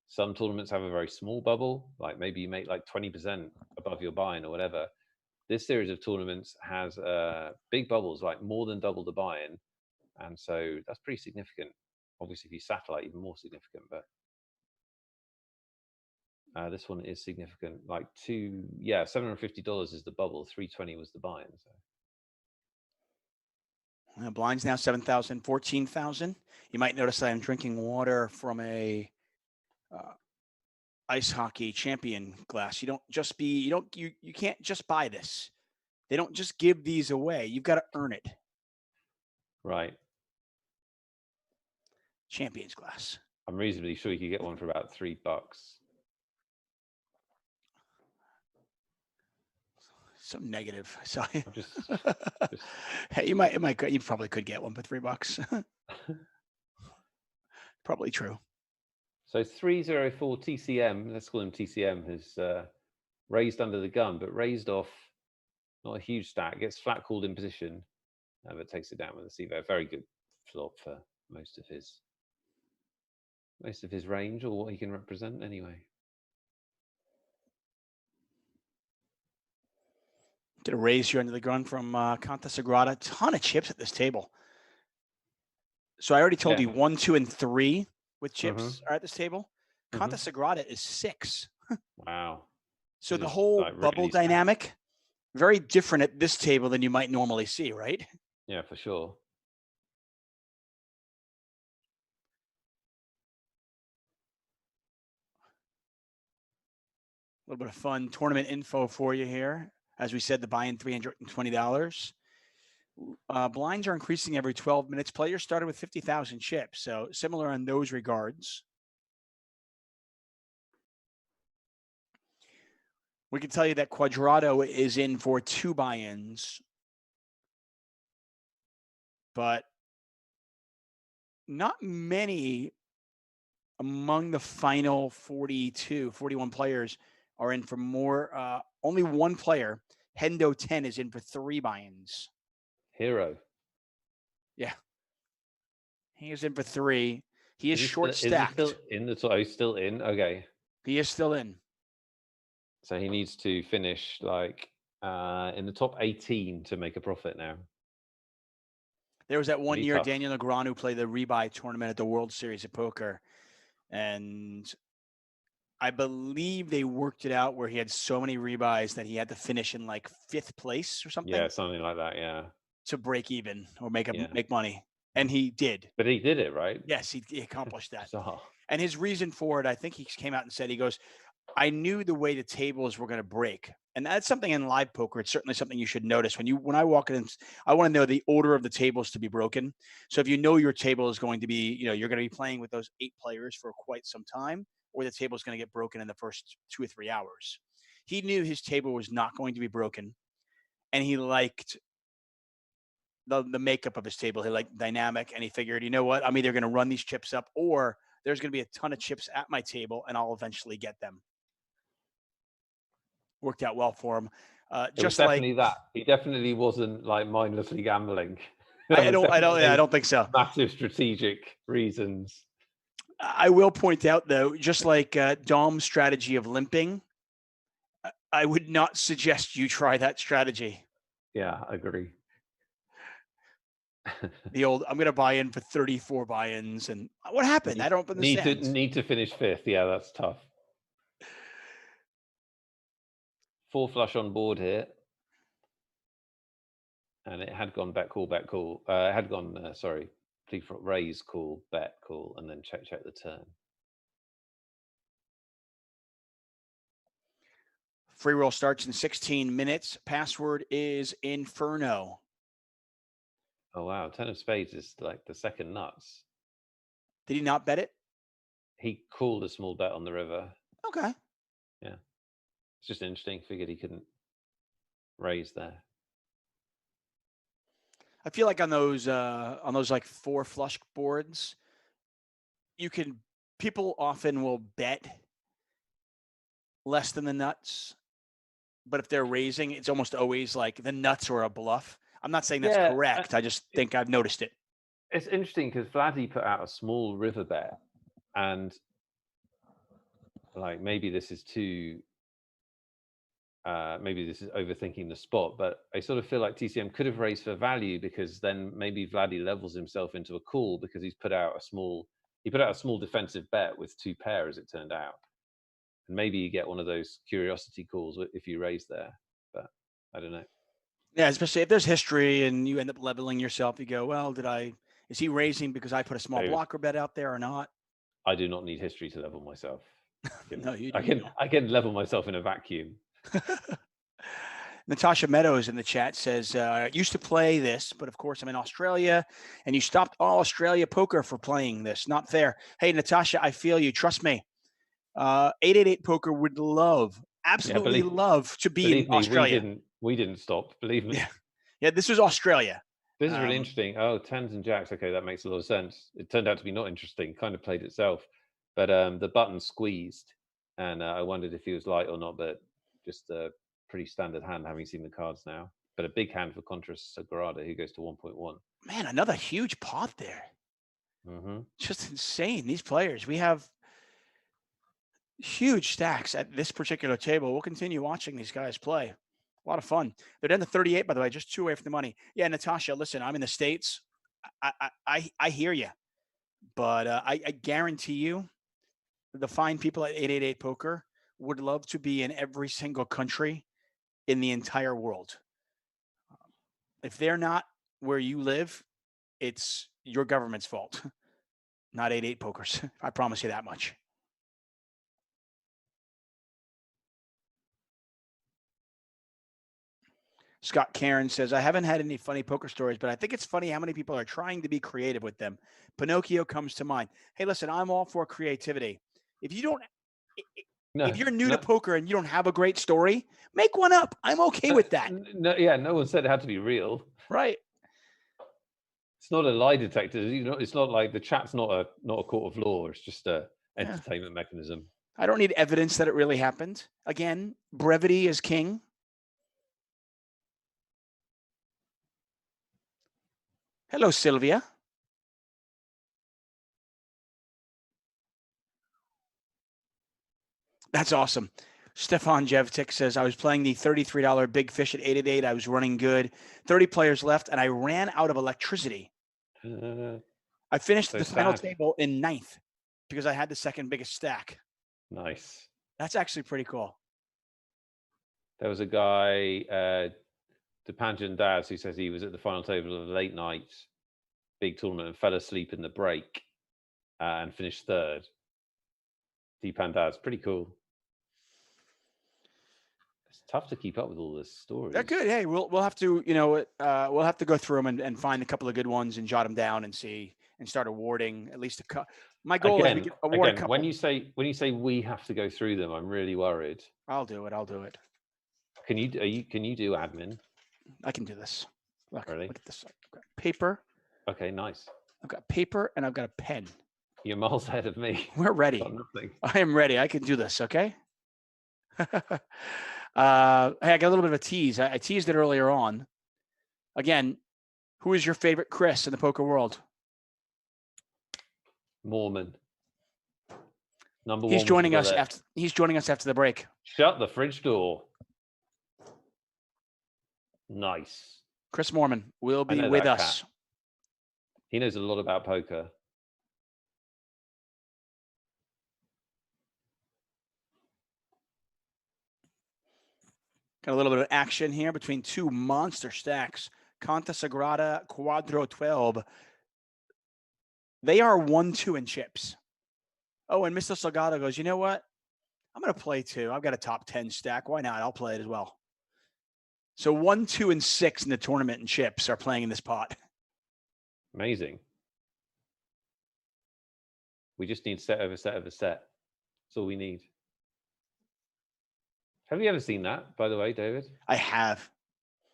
Some tournaments have a very small bubble, like maybe you make like 20% above your buy-in or whatever. This series of tournaments has big bubbles, like more than double the buy-in. And so that's pretty significant. Obviously, if you satellite, even more significant. But this one is significant. Like $750 is the bubble. $320 was the buy-in. So. Blinds now 7,000, 14,000. You might notice I am drinking water from a ice hockey champion glass. You can't just buy this. They don't just give these away. You've got to earn it. Right. Champions glass. I'm reasonably sure you could get one for about $3. Some negative. So hey, you probably could get one for $3. Probably true. So 304 TCM, let's call him TCM, has raised under the gun, but raised off not a huge stack. Gets flat called in position, but takes it down with a C-bet. Very good flop for most of his range, or what he can represent anyway. Get a raise here under the gun from Conta Sagrada. Ton of chips at this table. So I already told you 1, 2, and 3 with chips are at this table. Conta Sagrada is 6. Wow. So the whole bubble dynamic, very different at this table than you might normally see, right? Yeah, for sure. A little bit of fun tournament info for you here. As we said, the buy-in $320. Blinds are increasing every 12 minutes. Players started with 50,000 chips, so similar in those regards. We can tell you that Quadrado is in for 2 buy-ins, but not many among the final 41 players are in for more. Only one player, Hendo 10, is in for 3 buy-ins. Hero. Yeah. He is in for 3. He is short stacked. Is he still in the top? He's still in? Okay. He is still in. So he needs to finish like in the top 18 to make a profit now. There was that one year Daniel Negreanu played the rebuy tournament at the World Series of Poker. And I believe they worked it out where he had so many rebuys that he had to finish in like 5th place or something. Yeah, something like that, yeah. To break even or make money. And he did. But he did it, right? Yes, he accomplished that. And his reason for it, I think he came out and said, he goes, I knew the way the tables were going to break. And that's something in live poker. It's certainly something you should notice. When I walk in, I want to know the order of the tables to be broken. So if you know your table is going to be, you're going to be playing with those 8 players for quite some time, or the table is going to get broken in the first 2 or 3 hours. He knew his table was not going to be broken, and he liked the makeup of his table. He liked dynamic, and he figured, you know what? I'm either going to run these chips up, or there's going to be a ton of chips at my table, and I'll eventually get them. Worked out well for him. It was definitely that. He definitely wasn't like mindlessly gambling. I don't think so. Massive strategic reasons. I will point out, though, just like Dom's strategy of limping, I would not suggest you try that strategy. Yeah, I agree. The old, I'm going to buy in for 34 buy-ins, and what happened? I don't understand. Need to finish fifth. Yeah, that's tough. 4 flush on board here. And it had gone bet, call, bet, call. It had gone, please raise, call, bet, call, and then check the turn. Free roll starts in 16 minutes. Password is Inferno. Oh, wow. 10 of spades is like the second nuts. Did he not bet it? He called a small bet on the river. Okay. Yeah. It's just interesting. Figured he couldn't raise there. I feel like on those like 4 flush boards, people often will bet less than the nuts, but if they're raising, it's almost always like the nuts or a bluff. I'm not saying that's correct. I just think I've noticed it. It's interesting because Vladdy put out a small river bet, and like maybe this is overthinking the spot, but I sort of feel like TCM could have raised for value, because then maybe Vladdy levels himself into a call because he's put out a small defensive bet with 2 pair, as it turned out. And maybe you get one of those curiosity calls if you raise there, but I don't know. Yeah, especially if there's history and you end up leveling yourself, you go, well, is he raising because I put a small blocker bet out there or not? I do not need history to level myself. No, you do. I can level myself in a vacuum. Natasha Meadows in the chat says, I used to play this, but of course I'm in Australia, and you stopped all Australia poker for playing this. Not fair. Hey, Natasha, I feel you. Trust me. 888 Poker would absolutely love to be in Australia. We didn't stop, believe me. Yeah, this was Australia. This is really interesting. Oh, 10s and jacks. Okay, that makes a lot of sense. It turned out to be not interesting. Kind of played itself. But the button squeezed, and I wondered if he was light or not, but just a pretty standard hand, having seen the cards now. But a big hand for Contra Sagrada, who goes to 1.1. Man, another huge pot there. Mm-hmm. Just insane. These players. We have huge stacks at this particular table. We'll continue watching these guys play. A lot of fun. They're down to 38, by the way, just 2 away from the money. Yeah, Natasha, listen, I'm in the States. I hear you. But I guarantee you the fine people at 888 Poker would love to be in every single country in the entire world. If they're not where you live, it's your government's fault, not 888 Pokers. I promise you that much. Scott Cairn says, I haven't had any funny poker stories, but I think it's funny how many people are trying to be creative with them. Pinocchio comes to mind. Hey, listen, I'm all for creativity. If you're new to poker and you don't have a great story, make one up. I'm okay with that. No one said it had to be real. Right. It's not a lie detector. It's not like the chat's not a court of law. It's just a entertainment mechanism. I don't need evidence that it really happened. Again, brevity is king. Hello, Sylvia. That's awesome. Stefan Jevtik says, I was playing the $33 big fish at 888. I was running good. 30 players left, and I ran out of electricity. I finished the final table in 9th because I had the second biggest stack. Nice. That's actually pretty cool. There was a guy, Tuchman Daz, who says he was at the final table of a late night big tournament and fell asleep in the break and finished 3rd. Tuchman Daz, pretty cool. It's tough to keep up with all this stories. They're good. Hey, we'll have to, we'll have to go through them and find a couple of good ones and jot them down and see and start awarding at least My goal is we can award a couple. When you say we have to go through them, I'm really worried. I'll do it. Can you do admin? I can do this. Look Really? at this. I've got paper. Okay, nice. I've got paper and I've got a pen. You're miles ahead of me. We're ready. I am ready. I can do this. Okay. Hey, I got a little bit of a tease. I teased it earlier on. Again, who is your favorite Chris in the poker world? Moorman. Number one. He's joining us after the break. Shut the fridge door. Nice. Chris Moorman will be with us. Cat. He knows a lot about poker. Got a little bit of action here between two monster stacks. Conta Sagrada, Cuadro 12. They are 1-2 in chips. Oh, and Mr. Salgado goes, you know what? I'm going to play too. I've got a top 10 stack. Why not? I'll play it as well. So 1, 2, and 6 in the tournament and chips are playing in this pot. Amazing. We just need set over set over set. That's all we need. Have you ever seen that, by the way, David? I have.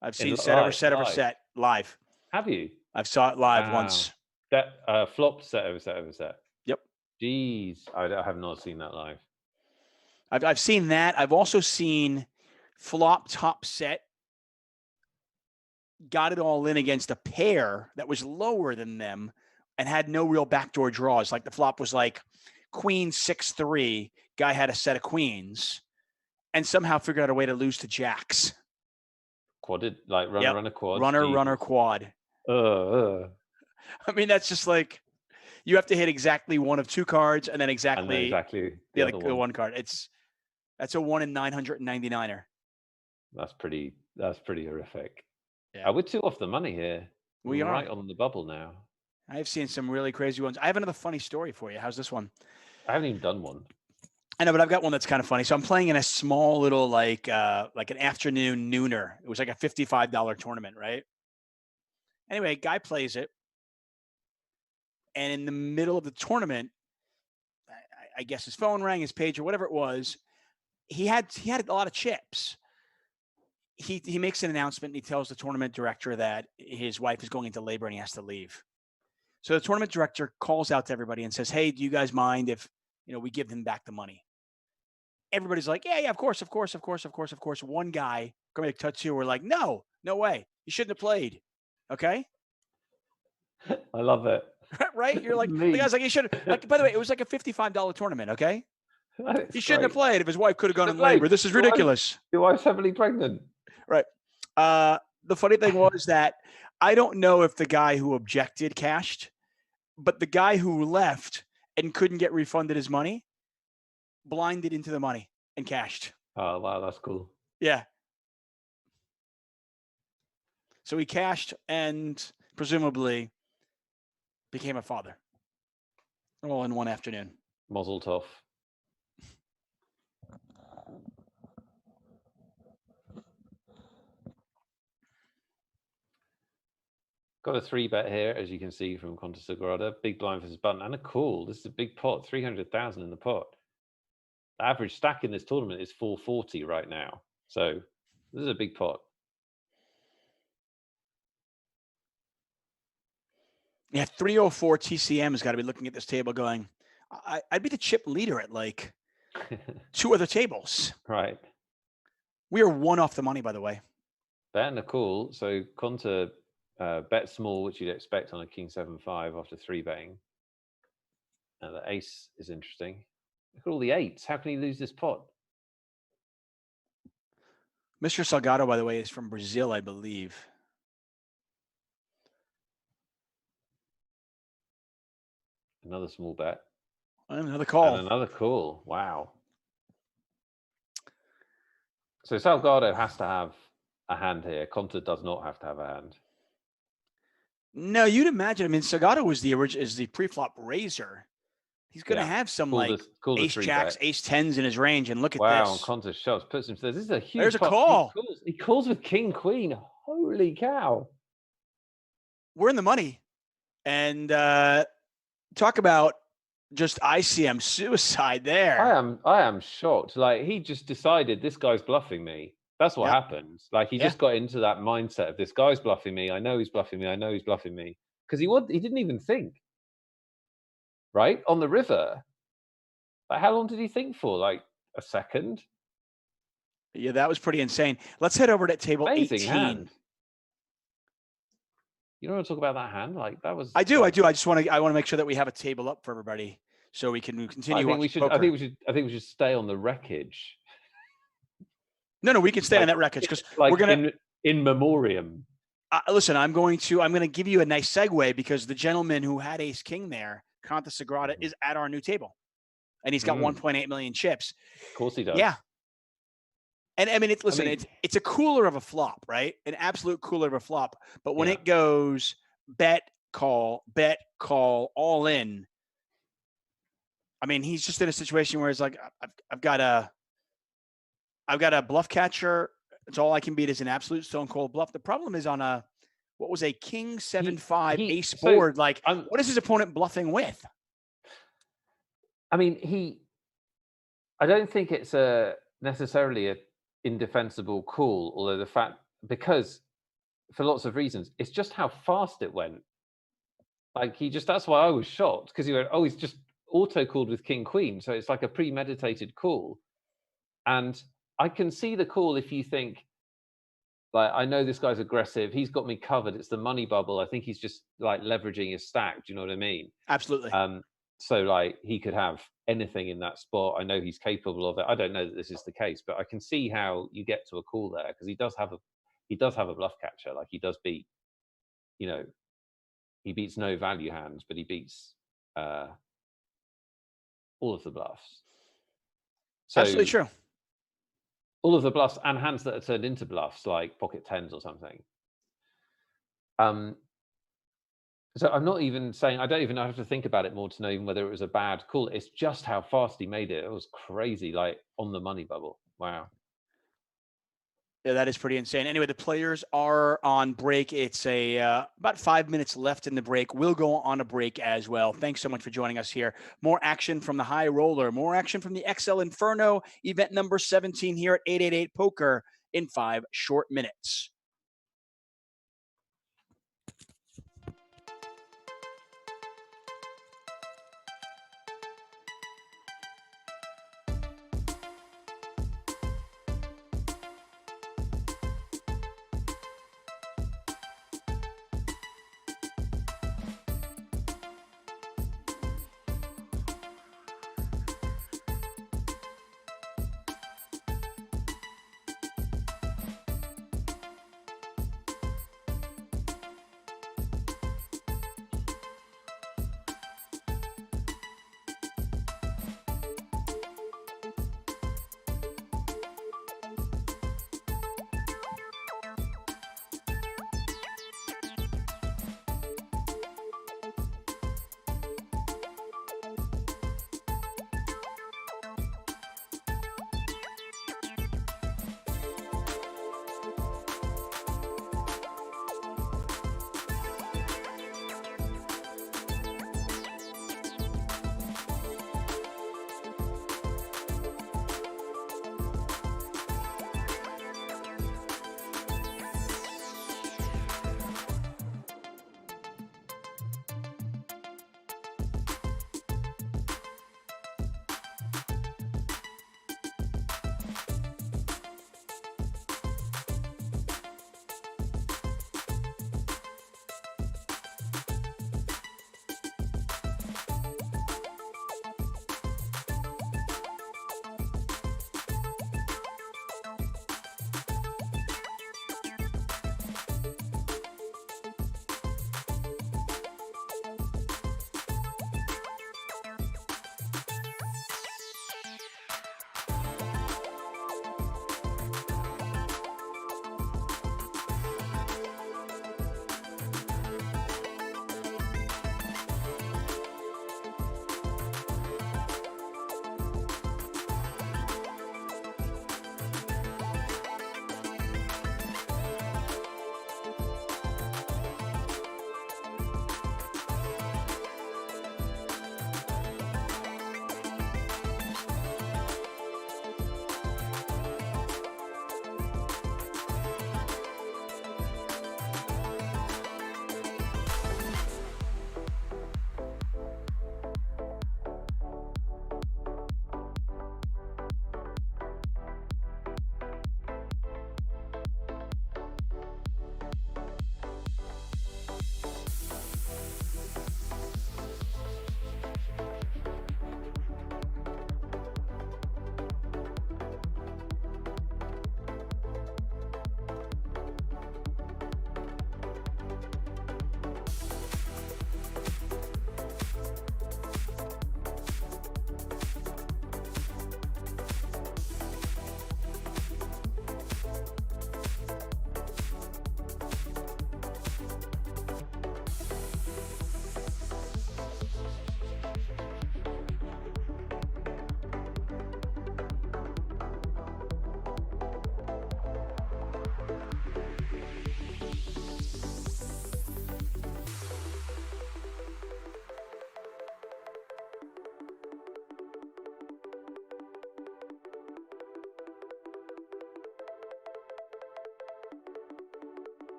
I've seen set over set live. Have you? I've saw it live once. That flopped set over set over set. Yep. Jeez, I have not seen that live. I've seen that. I've also seen flop top set. Got it all in against a pair that was lower than them and had no real backdoor draws. Like the flop was like queen 6-3. Guy had a set of queens and somehow figured out a way to lose to jacks. Quadded, like runner quad. Runner quad. I mean, that's just like you have to hit exactly one of two cards and then exactly the other one card. That's a 1 in 999er. That's pretty horrific. Yeah. We're 2 off the money here. We are right on the bubble now. I've seen some really crazy ones. I have another funny story for you. How's this one? I haven't even done one. I know, but I've got one that's kind of funny. So I'm playing in a small little like an afternoon nooner. It was like a $55 tournament, right? Anyway, guy plays it. And in the middle of the tournament, I guess his phone rang, his page or whatever it was. He had a lot of chips. He makes an announcement and he tells the tournament director that his wife is going into labor and he has to leave. So the tournament director calls out to everybody and says, hey, do you guys mind if, we give him back the money? Everybody's like, yeah, of course. One guy, going to touch 2, were like, no way. You shouldn't have played. Okay. I love it. Right? You're like, the guy's like, you should have, by the way, it was like a $55 tournament. Okay. He shouldn't have played if his wife could have gone in labor. This is ridiculous. Your wife's heavily pregnant. Right. The funny thing was that I don't know if the guy who objected cashed, but the guy who left and couldn't get refunded his money blinded into the money and cashed. Oh, wow. That's cool. Yeah. So he cashed and presumably became a father all in one afternoon. Mazel tov. Got a 3-bet here, as you can see from Conta Sagrada. Big blind versus button and a call. This is a big pot, 300,000 in the pot. The average stack in this tournament is 440 right now. So this is a big pot. Yeah, 304 TCM has got to be looking at this table going, I'd be the chip leader at like 2 other tables. Right. We are 1 off the money, by the way. Bet and a call. So Conta bet small, which you'd expect on a king 7-5 after 3-betting. And the ace is interesting. Look at all the 8s. How can he lose this pot? Mr. Salgado, by the way, is from Brazil, I believe. Another small bet. Another call. And another call. Wow. So Salgado has to have a hand here. Conta does not have to have a hand. No, you'd imagine. I mean, Salgado is the pre-flop raiser. He's going to have some ace jacks, ace 10s in his range. And look at this. Wow, Conta shoves, puts him. This is a huge. There's a call. He calls with king queen. Holy cow! We're in the money, and talk about just ICM suicide there. I am shocked. Like, he just decided this guy's bluffing me. That's what happened. Like, he just got into that mindset of this guy's bluffing me. I know he's bluffing me. I know he's bluffing me. Because he didn't even think. Right? On the river. Like, how long did he think for? Like a second? Yeah, that was pretty insane. Let's head over to table Amazing 18. Hand. You don't want to talk about that hand? Like, that was. I do. Like, I just want to make sure that we have a table up for everybody so we can continue. I think we should stay on the wreckage. No, we can stay on that wreckage because like we're gonna in memoriam. Listen, I'm going to give you a nice segue because the gentleman who had Ace King there, Conta Sagrada, is at our new table, and he's got 1.8 million chips. Of course he does. Yeah. And I mean, it's a cooler of a flop, right? An absolute cooler of a flop. But when it goes bet, call, all in, I mean, he's just in a situation where he's like, I've got a bluff catcher. It's all I can beat is an absolute stone cold bluff. The problem is on a king 7-5 ace board. Like, what is his opponent bluffing with? I mean, I don't think it's necessarily a indefensible call, although because for lots of reasons, it's just how fast it went. Like, that's why I was shocked, because he went, oh, he's just auto called with king queen, so it's like a premeditated call. And I can see the call if you think, like, I know this guy's aggressive, he's got me covered, it's the money bubble, I think he's just like leveraging his stack. Do you know what I mean? Absolutely. So like, he could have anything in that spot. I know he's capable of it. I don't know that this is the case, but I can see how you get to a call there, because he does have a bluff catcher. Like, he does beat, he beats no value hands, but he beats all of the bluffs. So, absolutely true. All of the bluffs and hands that are turned into bluffs, like pocket tens or something. So I'm not even saying, I don't even have to think about it more to know even whether it was a bad call. It's just how fast he made it. It was crazy, like on the money bubble. Wow. Yeah, that is pretty insane. Anyway, the players are on break. It's about 5 minutes left in the break. We'll go on a break as well. Thanks so much for joining us here. More action from the High Roller. More action from the XL Inferno event number 17 here at 888 Poker in 5 short minutes.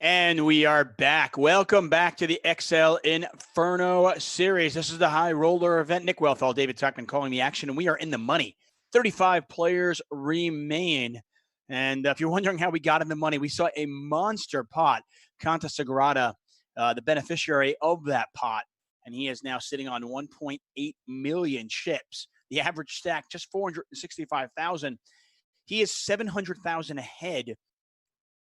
And we are back. Welcome back to the XL Inferno series. This is the high roller event. Nick Wealthall, David Tuchman calling the action, and we are in the money. 35 players remain. And if you're wondering how we got in the money, we saw a monster pot. Conta Sagrada, the beneficiary of that pot, and he is now sitting on 1.8 million chips. The average stack, just 465,000. He is 700,000 ahead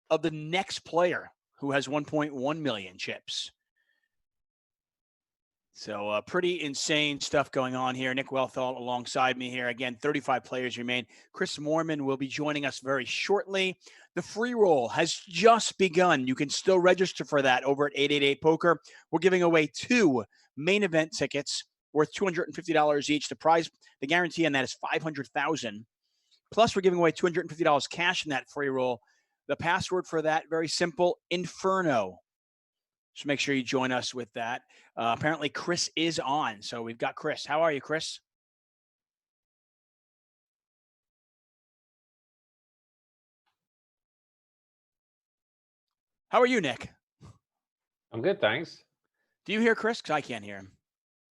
of the next player, who has 1.1 million chips. So pretty insane stuff going on here. Nick Wealthall alongside me here. Again, 35 players remain. Chris Moorman will be joining us very shortly. The free roll has just begun. You can still register for that over at 888 Poker. We're giving away 2 main event tickets worth $250 each. The guarantee on that is $500,000. Plus, we're giving away $250 cash in that free roll. The password for that, very simple, Inferno. So make sure you join us with that. Apparently, Chris is on. So we've got Chris. How are you, Chris? How are you, Nick? I'm good, thanks. Do you hear Chris? Because I can't hear him.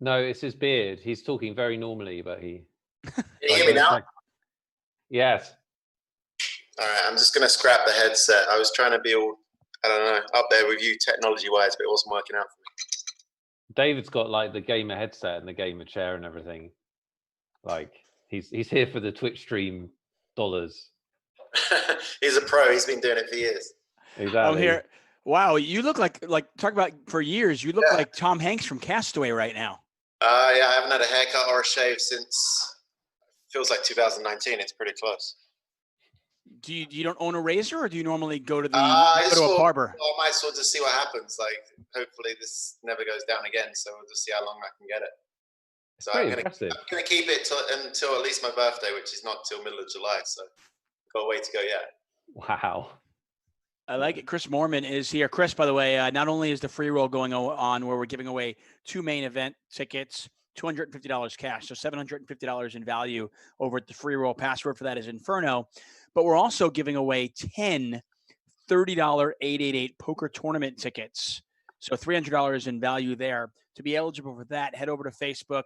No, it's his beard. He's talking very normally, but he... Can you hear me now? Yes. All right, I'm just going to scrap the headset. I was trying to be all, I don't know, up there with you technology-wise, but it wasn't working out for me. David's got like the gamer headset and the gamer chair and everything. Like he's here for the Twitch stream dollars. He's a pro. He's been doing it for years. Exactly. I'm here. Wow, you look like talk about for years. You look like Tom Hanks from Castaway right now. Yeah, I haven't had a haircut or a shave since feels like 2019. It's pretty close. Do you don't own a razor, or do you normally go to a barber? I might as well just see what happens. Like, hopefully this never goes down again. So we'll just see how long I can get it. So I'm gonna keep it until at least my birthday, which is not till middle of July. So got a way to go yet. Wow. I like it. Chris Moorman is here. Chris, by the way, not only is the free roll going on where we're giving away 2 main event tickets, $250 cash, so $750 in value over at the free roll. Password for that is Inferno. But we're also giving away 10 $30 888 poker tournament tickets. So $300 in value there. To be eligible for that, head over to Facebook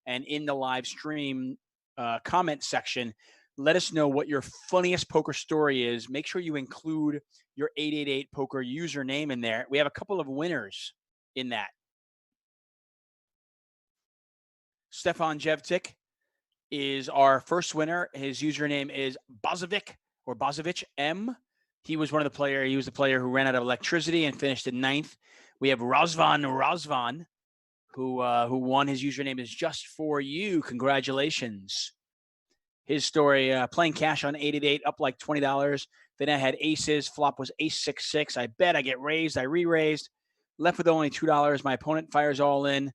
and in the live stream comment section, let us know what your funniest poker story is. Make sure you include your 888 poker username in there. We have a couple of winners in that. Stefan Jevtik is our first winner. His username is Bozovic M. He was the player who ran out of electricity and finished in 9th. We have Razvan, who won. His username is Just For You. Congratulations. His story, playing cash on 888, up like $20. Then I had aces. Flop was ace 6-6. I bet I get raised. I re-raised. Left with only $2. My opponent fires all in.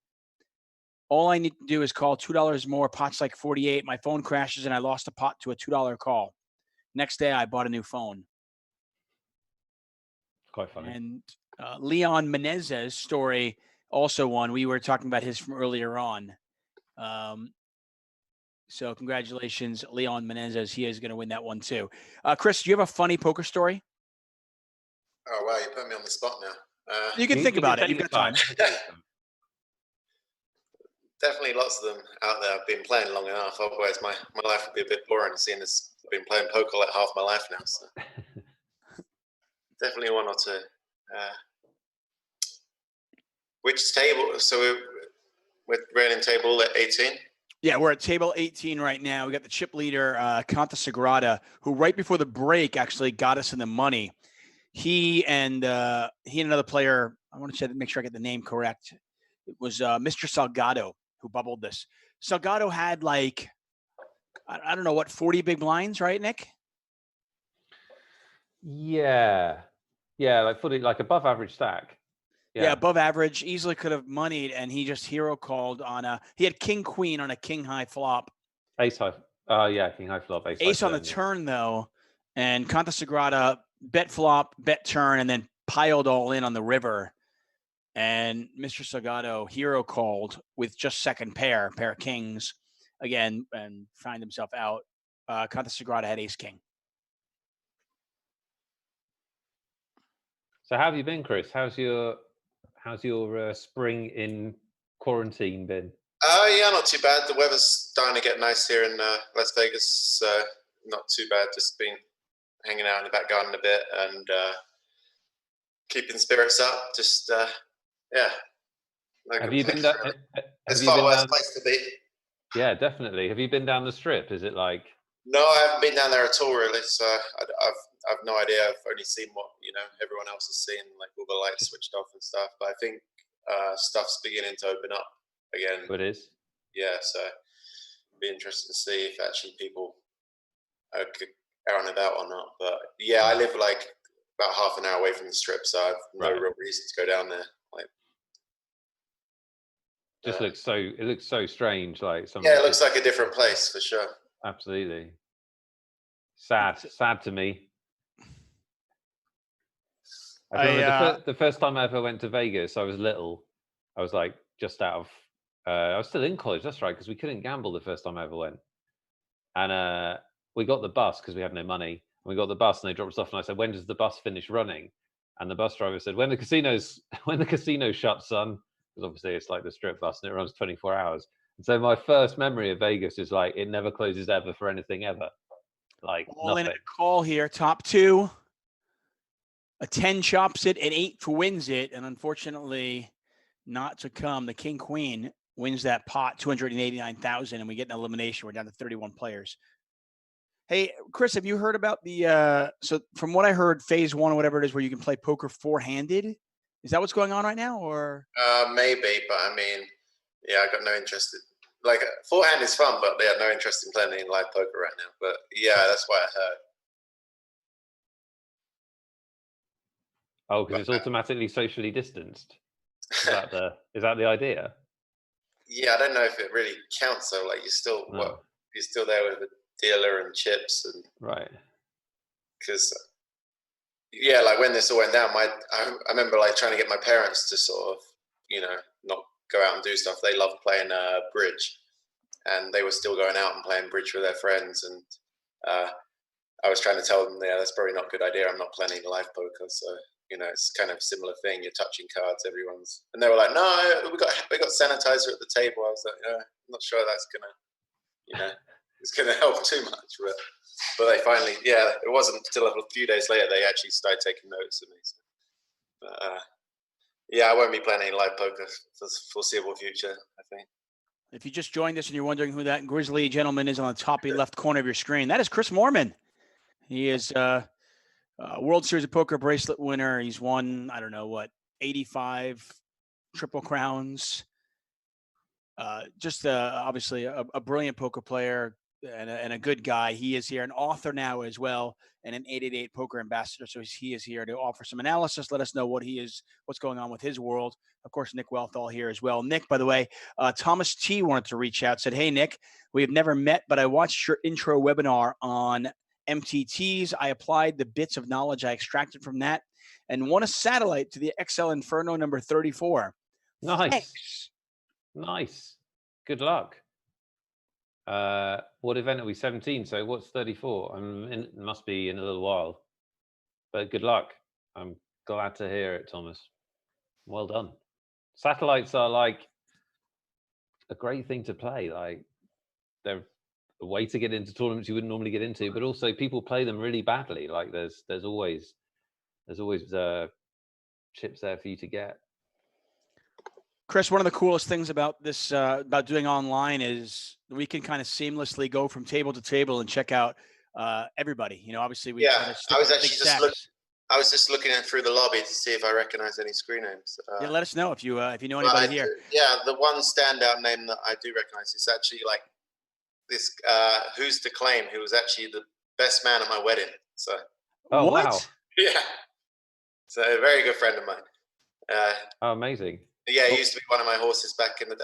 All I need to do is call $2 more. Pot's like 48. My phone crashes and I lost a pot to a $2 call. Next day, I bought a new phone. Quite funny. And Leon Menezes' story also won. We were talking about his from earlier on. So congratulations, Leon Menezes. He is going to win that one too. Chris, do you have a funny poker story? Oh, wow. You put me on the spot now. You can think about it. You've got time. Definitely lots of them out there. I've been playing long enough. Otherwise, my life would be a bit boring seeing this. I've been playing poker like half my life now. So definitely one or two. Which table? So we're running table at 18? Yeah, we're at table 18 right now. We got the chip leader, Conta Sagrada, who right before the break actually got us in the money. He and another player, I want to make sure I get the name correct. It was Mr. Salgado who bubbled this. Salgado had like, I don't know, 40 big blinds, right, Nick? Yeah, like 40, like above average stack. Yeah, above average, easily could have moneyed, and he just hero called on he had king queen on a king high flop. Ace high. King high flop. Ace on the turn though, and Conta Sagrada bet flop, bet turn, and then piled all in on the river. And Mr. Salgado hero called with just second pair of kings again, and find himself out. Conta Sagrada had ace king. So how have you been, Chris? How's your spring in quarantine been? Yeah, not too bad. The weather's starting to get nice here in Las Vegas. Not too bad. Just been hanging out in the back garden a bit and keeping spirits up. Just yeah. No have you been down? It's far worse place to be. Yeah, definitely. Have you been down the strip? Is it like? No, I haven't been down there at all, really. So I've no idea. I've only seen what everyone else has seen, like all the lights switched off and stuff. But I think stuff's beginning to open up again. It is. Yeah, so it'd be interesting to see if actually people are out and about or not. But yeah, I live like about half an hour away from the strip, so I've no real reason to go down there. Like, just looks so strange. Like it looks like a different place for sure. Absolutely. Sad to me. I remember the first time I ever went to Vegas, I was little. I was like just out of, I was still in college. That's right, because we couldn't gamble the first time I ever went. And we got the bus because we had no money. And we got the bus and they dropped us off. And I said, "When does the bus finish running?" And the bus driver said, when the casino shuts, son. Because obviously it's like the strip bus and it runs 24 hours. And so my first memory of Vegas is like, it never closes ever for anything ever. Like all nothing. In a call here, top two. A 10 chops it, an 8 wins it, and unfortunately not to come. The King Queen wins that pot, 289,000, and we get an elimination. We're down to 31 players. Hey, Chris, have you heard about the so from what I heard, phase 1 or whatever it is, where you can play poker four-handed? Is that what's going on right now, or? Maybe, but I mean, yeah, I got no interest in, like, forehand is fun, but they have no interest in playing in live poker right now. But yeah, that's what I heard. Oh, because it's automatically socially distanced. Is that the idea? Yeah, I don't know if it really counts though. Like you're still there with a dealer and chips and right. Because yeah, like when this all went down, I remember like trying to get my parents to sort of not go out and do stuff. They loved playing bridge, and they were still going out and playing bridge with their friends. And I was trying to tell them, yeah, that's probably not a good idea. I'm not playing live poker, so. It's kind of a similar thing. You're touching cards, and they were like, "No, we got sanitizer at the table." I was like, "Yeah, I'm not sure that's gonna, it's gonna help too much." But they finally, it wasn't until a few days later they actually started taking notice of me. So, but I won't be playing any live poker for the foreseeable future, I think. If you just joined us and you're wondering who that grizzly gentleman is on the top left corner of your screen, that is Chris Moorman. He is. World Series of Poker bracelet winner. He's won, 85 Triple Crowns. Just obviously a brilliant poker player and a good guy. He is here, an author now as well, and an 888 poker ambassador. So he is here to offer some analysis. Let us know what's going on with his world. Of course, Nick Wealthall here as well. Nick, by the way, Thomas T wanted to reach out, said, "Hey, Nick, we have never met, but I watched your intro webinar on MTTs. I applied the bits of knowledge I extracted from that and won a satellite to the XL Inferno number 34. Nice. Thanks. Nice. Good luck. What event are we? 17. So what's 34? It must be in a little while. But good luck. I'm glad to hear it, Thomas. Well done. Satellites are like a great thing to play. Like they're a way to get into tournaments you wouldn't normally get into, but also people play them really badly. Like there's always chips there for you to get. Chris, one of the coolest things about this about doing online is we can kind of seamlessly go from table to table and check out everybody. Obviously we. Yeah, I was just looking in through the lobby to see if I recognize any screen names. Let us know if you know anybody here. Yeah, the one standout name that I do recognize is actually like this who's to claim, who was actually the best man at my wedding. So what? Wow. Yeah. So a very good friend of mine. Oh, amazing. Yeah, he used to be one of my horses back in the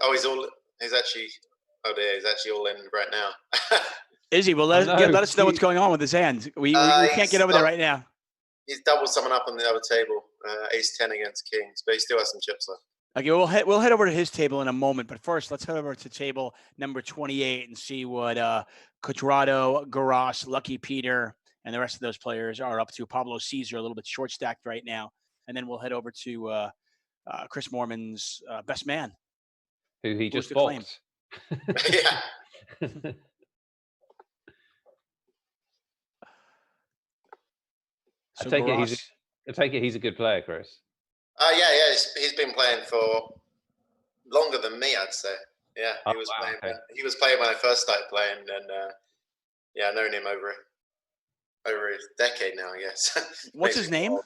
he's actually all in right now. Is he? Well, let us know what's going on with his hand. We can't get over there right now. He's doubled someone up on the other table, ace 10 against kings, but he still has some chips left. Okay, we'll head over to his table in a moment, but first let's head over to table number 28 and see what Cuadrado, Garas, Lucky Peter, and the rest of those players are up to. Pablo Caesar a little bit short stacked right now. and then we'll head over to Chris Moorman's Best Man, who he just boxed. Yeah. I take it he's a good player, Chris. Yeah. He's been playing for longer than me, I'd say. Yeah, he was playing. Okay. He was playing when I first started playing, and yeah, I've known him over a decade now, I guess. What's his name?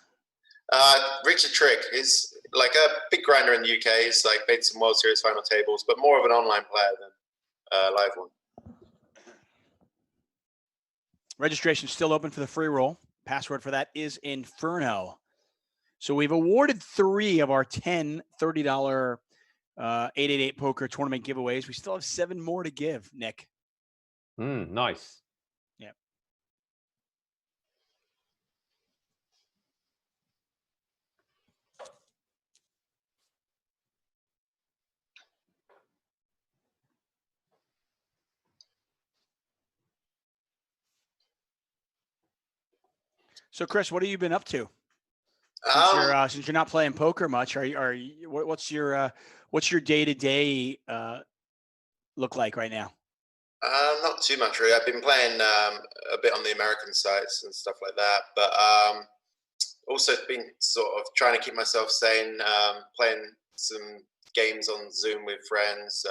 Richard Trigg. He's like a big grinder in the UK. He's like made some World Series final tables, but more of an online player than a live one. Registration still open for the free roll. Password for that is Inferno. So we've awarded 3 of our 10 $30 888 poker tournament giveaways. We still have 7 more to give, Nick. Nice. Yeah. So, Chris, what have you been up to? Since you're not playing poker much, what's your day-to-day look like right now? Not too much really. I've been playing a bit on the American sites and stuff like that, but also been sort of trying to keep myself sane, playing some games on Zoom with friends,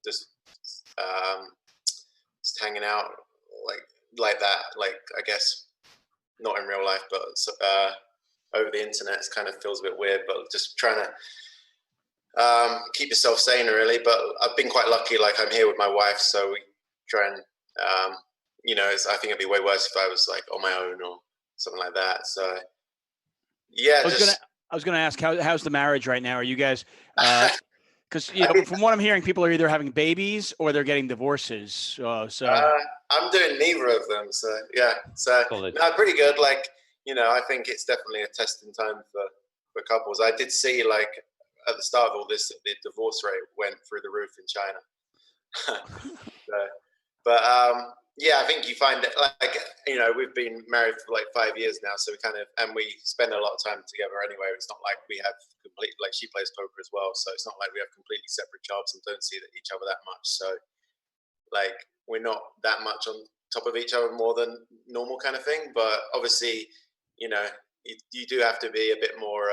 just hanging out like that. Like, I guess not in real life, but over the internet, it kind of feels a bit weird. But just trying to keep yourself sane, really. But I've been quite lucky. Like, I'm here with my wife, so we try and I think it'd be way worse if I was like on my own or something like that. So yeah, I was gonna ask how's the marriage right now? Are you guys? Because from what I'm hearing, people are either having babies or they're getting divorces. I'm doing neither of them. So yeah, no, pretty good. Like, I think it's definitely a testing time for couples. I did see, like, at the start of all this, that the divorce rate went through the roof in China. Yeah, I think you find it, like, we've been married for like 5 years now, so we spend a lot of time together anyway. It's not like we have like, she plays poker as well, so it's not like we have completely separate jobs and don't see each other that much. So, like, we're not that much on top of each other more than normal kind of thing. But obviously, you do have to be a bit more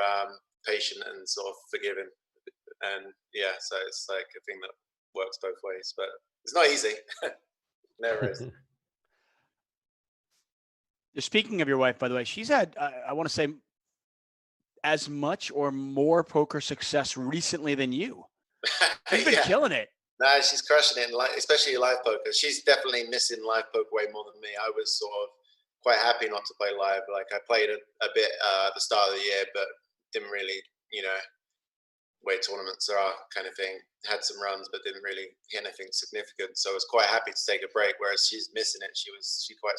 patient and sort of forgiving. And yeah, so it's like a thing that works both ways, but it's not easy. Never is. Speaking of your wife, by the way, she's had, I want to say, as much or more poker success recently than you. She's been killing it. No, she's crushing it, especially live poker. She's definitely missing live poker way more than me. I was sort of quite happy not to play live. Like, I played a bit at the start of the year, but didn't really, way tournaments are kind of thing. Had some runs, but didn't really hit anything significant. So I was quite happy to take a break. Whereas she's missing it. She quite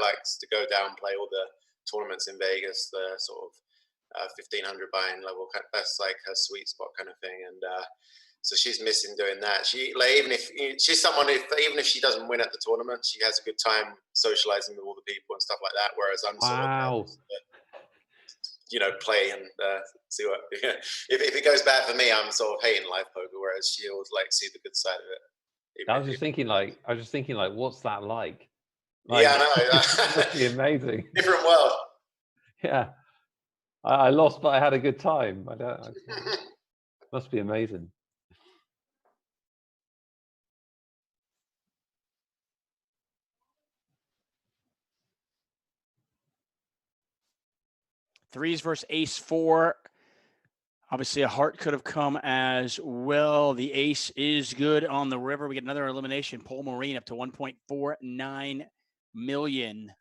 likes to go down, play all the tournaments in Vegas, the sort of 1500 buy-in level. That's like her sweet spot kind of thing. And so she's missing doing that. She, like, even if she doesn't win at the tournament, she has a good time socializing with all the people and stuff like that. Whereas I'm sort of play and see what. If it goes bad for me, I'm sort of hating live poker, whereas she'll like see the good side of it. I was just thinking, what's that like? Yeah, I know. It must be amazing. Different world. Yeah, I lost, but I had a good time. Must be amazing. Threes versus ace 4. Obviously, a heart could have come as well. The ace is good on the river. We get another elimination. Paul Marine up to 1.49 million.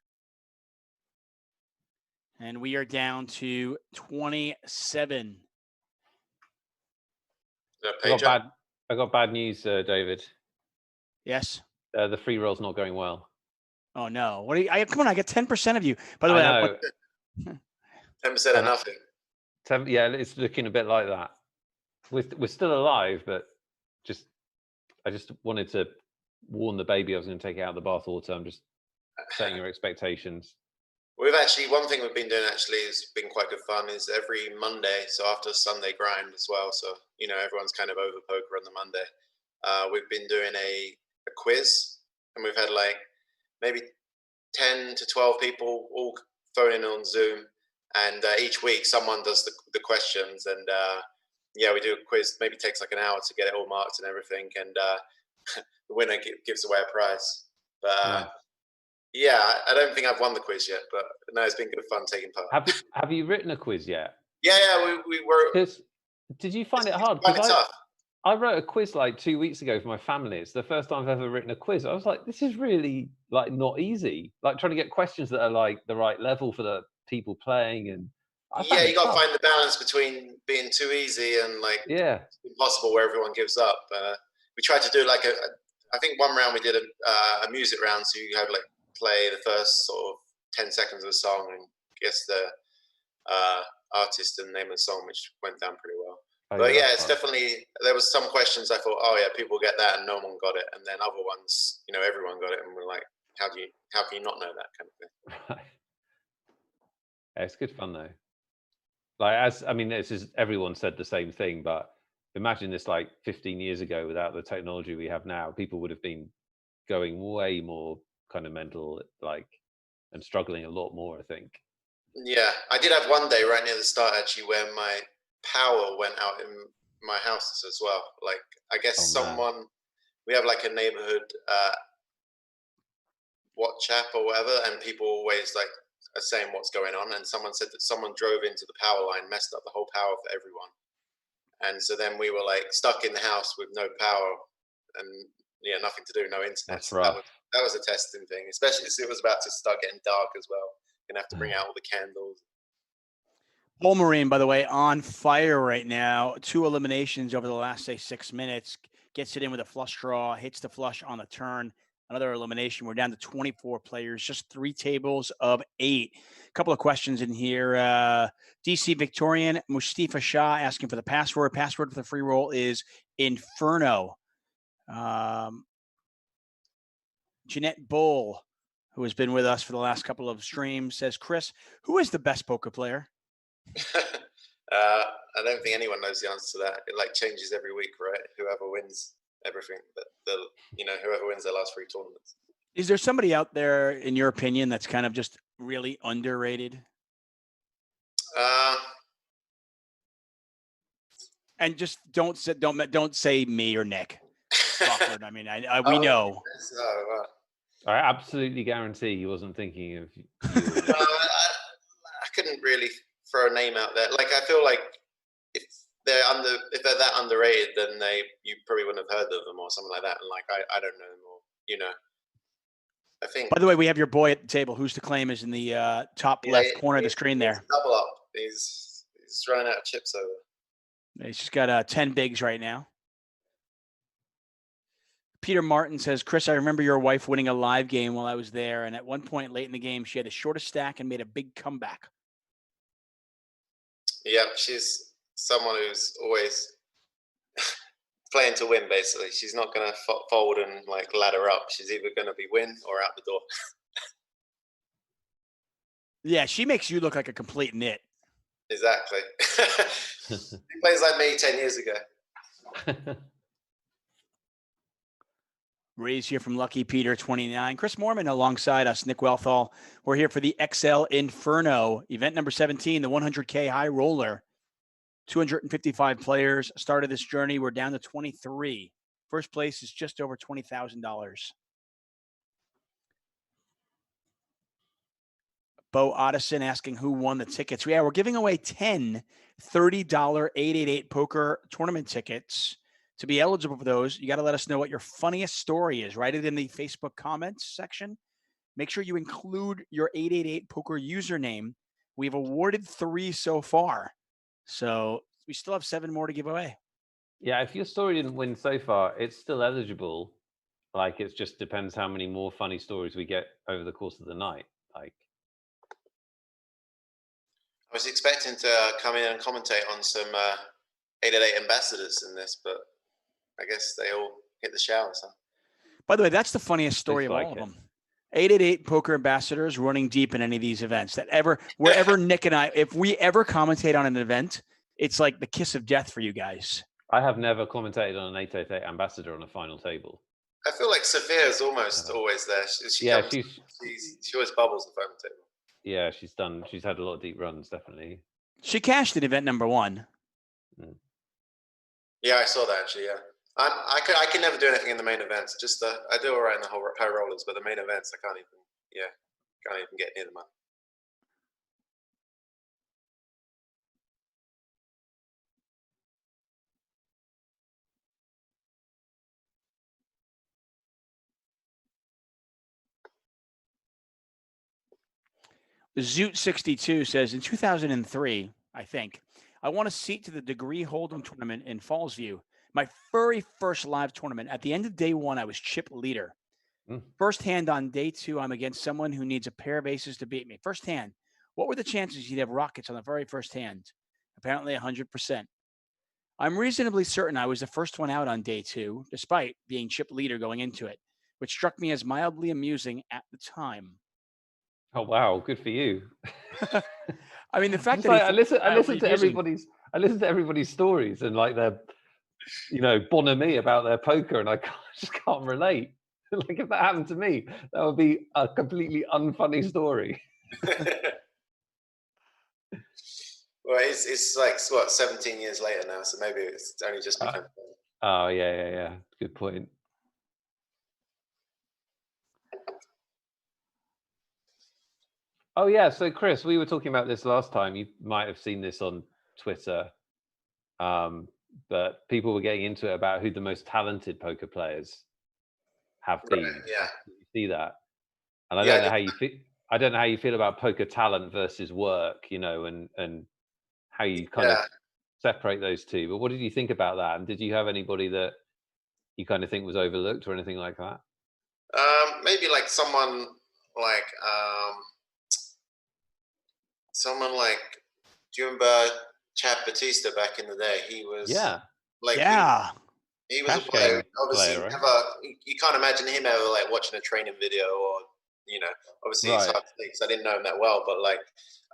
And we are down to 27. I got bad news, David. Yes. The free roll's not going well. Oh no! What? Come on! I get 10% of you. By the way, 10% of nothing. Yeah, it's looking a bit like that. We're still alive, but I just wanted to warn the baby I was going to take it out of the bathwater. I'm just setting your expectations. We've actually, one thing we've been doing actually has been quite good fun is every Monday, so after Sunday grind as well, so, you know, everyone's kind of over poker on the Monday. We've been doing a quiz, and we've had like maybe 10 to 12 people all phoning in on Zoom, and each week someone does the questions, and yeah, we do a quiz, maybe takes like an hour to get it all marked and everything, and the winner gives away a prize. But yeah, I don't think I've won the quiz yet, but no, it's been good fun taking part. Have you written a quiz yet? Yeah, we were. Did you find it hard? Quite tough. I wrote a quiz like 2 weeks ago for my family. It's the first time I've ever written a quiz. I was like, this is really like not easy. Like trying to get questions that are like the right level for the people playing, and yeah, you got to find the balance between being too easy and like impossible where everyone gives up. We tried to do like I think one round we did a music round, so you had like play the first sort of 10 seconds of the song and guess the artist and name of the song, which went down pretty well. But yeah, it's definitely, there was some questions I thought, oh yeah, people get that, and no one got it, and then other ones, you know, everyone got it, and we're like, how can you not know that kind of thing? Right. Yeah, it's good fun though. Like this is, everyone said the same thing, but imagine this like 15 years ago without the technology we have now, people would have been going way more kind of mental, like, and struggling a lot more, I think. Yeah, I did have one day right near the start actually where my power went out in my house as well. Like, I guess we have like a neighborhood WhatsApp or whatever, and people always like are saying what's going on, and someone said that someone drove into the power line, messed up the whole power for everyone, and so then we were like stuck in the house with no power and nothing to do, no internet. That's so rough. that was a testing thing, especially as it was about to start getting dark as well. Gonna have to bring out all the candles. Paul Marine, by the way, on fire right now. 2 eliminations over the last, say, 6 minutes. Gets it in with a flush draw, hits the flush on the turn. Another elimination. We're down to 24 players, just 3 tables of 8. A couple of questions in here. DC Victorian, Mustafa Shah asking for the password. Password for the free roll is Inferno. Jeanette Bull, who has been with us for the last couple of streams, says, Chris, who is the best poker player? I don't think anyone knows the answer to that. It like changes every week, right? Whoever wins everything, whoever wins their last 3 tournaments. Is there somebody out there, in your opinion, that's kind of just really underrated? And just don't say me or Nick. I mean, we know. I absolutely guarantee he wasn't thinking of you. I couldn't really throw a name out there. Like, I feel like if they're that underrated, then you probably wouldn't have heard of them or something like that. And like, I don't know them, or I think. By the way, we have your boy at the table. Who's to claim is in the top left corner of the screen there. Double up. He's running out of chips over. He's just got 10 bigs right now. Peter Martin says, Chris, I remember your wife winning a live game while I was there, and at one point late in the game, she had the shortest stack and made a big comeback. Yeah, she's someone who's always playing to win, basically. She's not going to fold and like ladder up. She's either going to be win or out the door. Yeah, she makes you look like a complete nit. Exactly. She plays like me 10 years ago. Ray's here from Lucky Peter 29. Chris Moorman alongside us, Nick Wealthall. We're here for the XL Inferno event number 17, the 100K High Roller. 255 players started this journey. We're down to 23. First place is just over $20,000. Bo Ottison asking who won the tickets. Yeah, we're giving away 10 $30 888 poker tournament tickets. To be eligible for those, you got to let us know what your funniest story is. Write it in the Facebook comments section. Make sure you include your 888 poker username. We've awarded 3 so far, so we still have 7 more to give away. Yeah, if your story didn't win so far, it's still eligible. Like, it just depends how many more funny stories we get over the course of the night. Like, I was expecting to come in and commentate on some 888 ambassadors in this, but I guess they all hit the showers. Huh? By the way, that's the funniest story of all of them. 888 Poker Ambassadors running deep in any of these events wherever Nick and I, if we ever commentate on an event, it's like the kiss of death for you guys. I have never commentated on an 888 Ambassador on a final table. I feel like Sophia is almost always there. She always bubbles the final table. Yeah, she's had a lot of deep runs, definitely. She cashed at event number 1. Yeah, I saw that actually. Yeah, I can never do anything in the main events. Just I do all right in the whole high rollers, but the main events I can't even get near the money. Zoot62 says, in 2003, I think, I won a seat to the Degree Hold'em tournament in Fallsview. My very first live tournament. At the end of day 1, I was chip leader. First hand on day 2, I'm against someone who needs a pair of aces to beat me. First hand, what were the chances you'd have rockets on the very first hand? Apparently 100%. I'm reasonably certain I was the first one out on day 2, despite being chip leader going into it, which struck me as mildly amusing at the time. Oh wow, good for you. I mean, the fact that I listen to everybody's stories and like their, bonhomie about their poker, and I just can't relate. Like if that happened to me, that would be a completely unfunny story. Well, it's like 17 years later now, so maybe it's only just become. Oh yeah. Good point. Oh yeah, so Chris, we were talking about this last time. You might have seen this on Twitter, but people were getting into it about who the most talented poker players have been. Right, yeah, you see that, and I don't know how you feel. I don't know how you feel about poker talent versus work, and how you kind of separate those two. But what did you think about that? And did you have anybody that you kind of think was overlooked or anything like that? Maybe like someone like, do you remember Chad Batista back in the day? He was he was a player. Obviously, player, right? You can't imagine him ever like watching a training video or obviously it's hard to think because I didn't know him that well, but like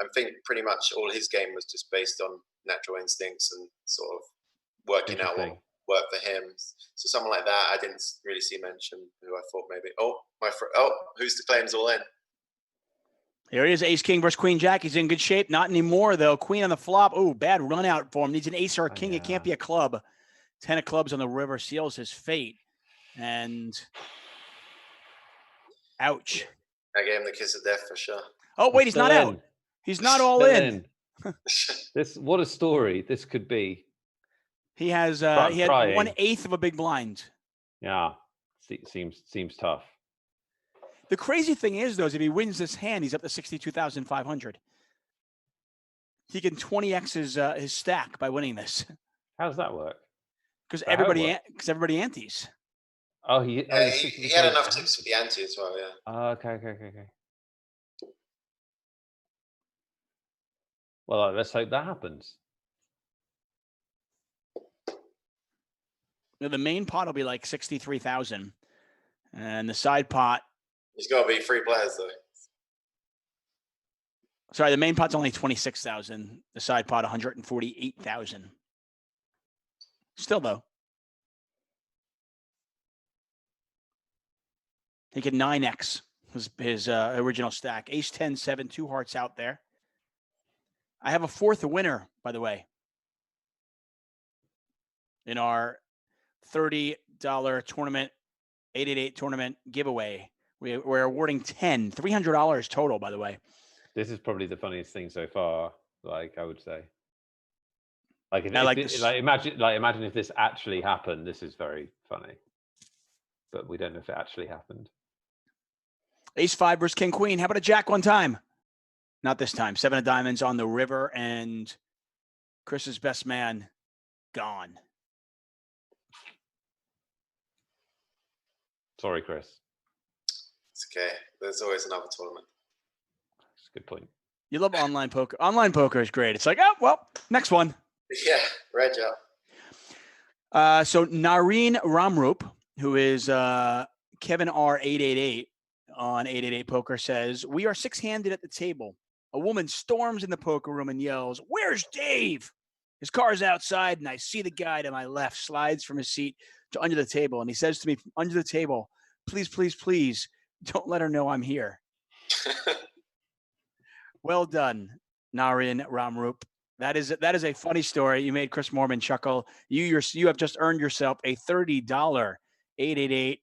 I think pretty much all his game was just based on natural instincts and sort of working out what worked for him. So someone like that, I didn't really see mentioned. Who I thought maybe who's to claims all in. Here he is, ace king versus queen jack. He's in good shape. Not anymore though. Queen on the flop. Oh, bad run out for him. Needs an ace or a king. It can't be a club. 10 of clubs on the river seals his fate. And ouch. I gave him the kiss of death for sure. Oh wait, he's not out. He's not all in. What a story this could be. He has he had 1/8 of a big blind. Yeah, seems tough. The crazy thing is, though, is if he wins this hand, he's up to 62,500. He can 20x his stack by winning this. How does that work? Because everybody antes. Oh, he had enough tips for the ante as well. Yeah. Okay. Well, let's hope that happens. The main pot will be like 63,000, and the side pot. There's got to be 3 players though. Sorry, the main pot's only 26,000. The side pot 148,000. Still though, he could 9x his original stack. Ace 10 7, 2 hearts out there. I have a 4th winner, by the way, in our $30 tournament, 888 tournament giveaway. We're awarding $300 total, by the way. This is probably the funniest thing so far. Like I would say, imagine if this actually happened. This is very funny, but we don't know if it actually happened. Ace 5 versus King Queen. How about a jack one time? Not this time. 7 of diamonds on the river, and Chris's best man gone. Sorry, Chris. It's okay. There's always another tournament. That's a good point. You love online poker. Online poker is great. It's like, oh, well, next one. Yeah, right, Joe. So Nareen Ramrup, who is Kevin R888, on 888 Poker says, we are six-handed at the table. A woman storms in the poker room and yells, "Where's Dave?" His car's outside, and I see the guy to my left slides from his seat to under the table, and he says to me from under the table, "Please, please, please, don't let her know I'm here." Well done, Narin Ramrup. That is a funny story. You made Chris Moorman chuckle. You have just earned yourself a $30 888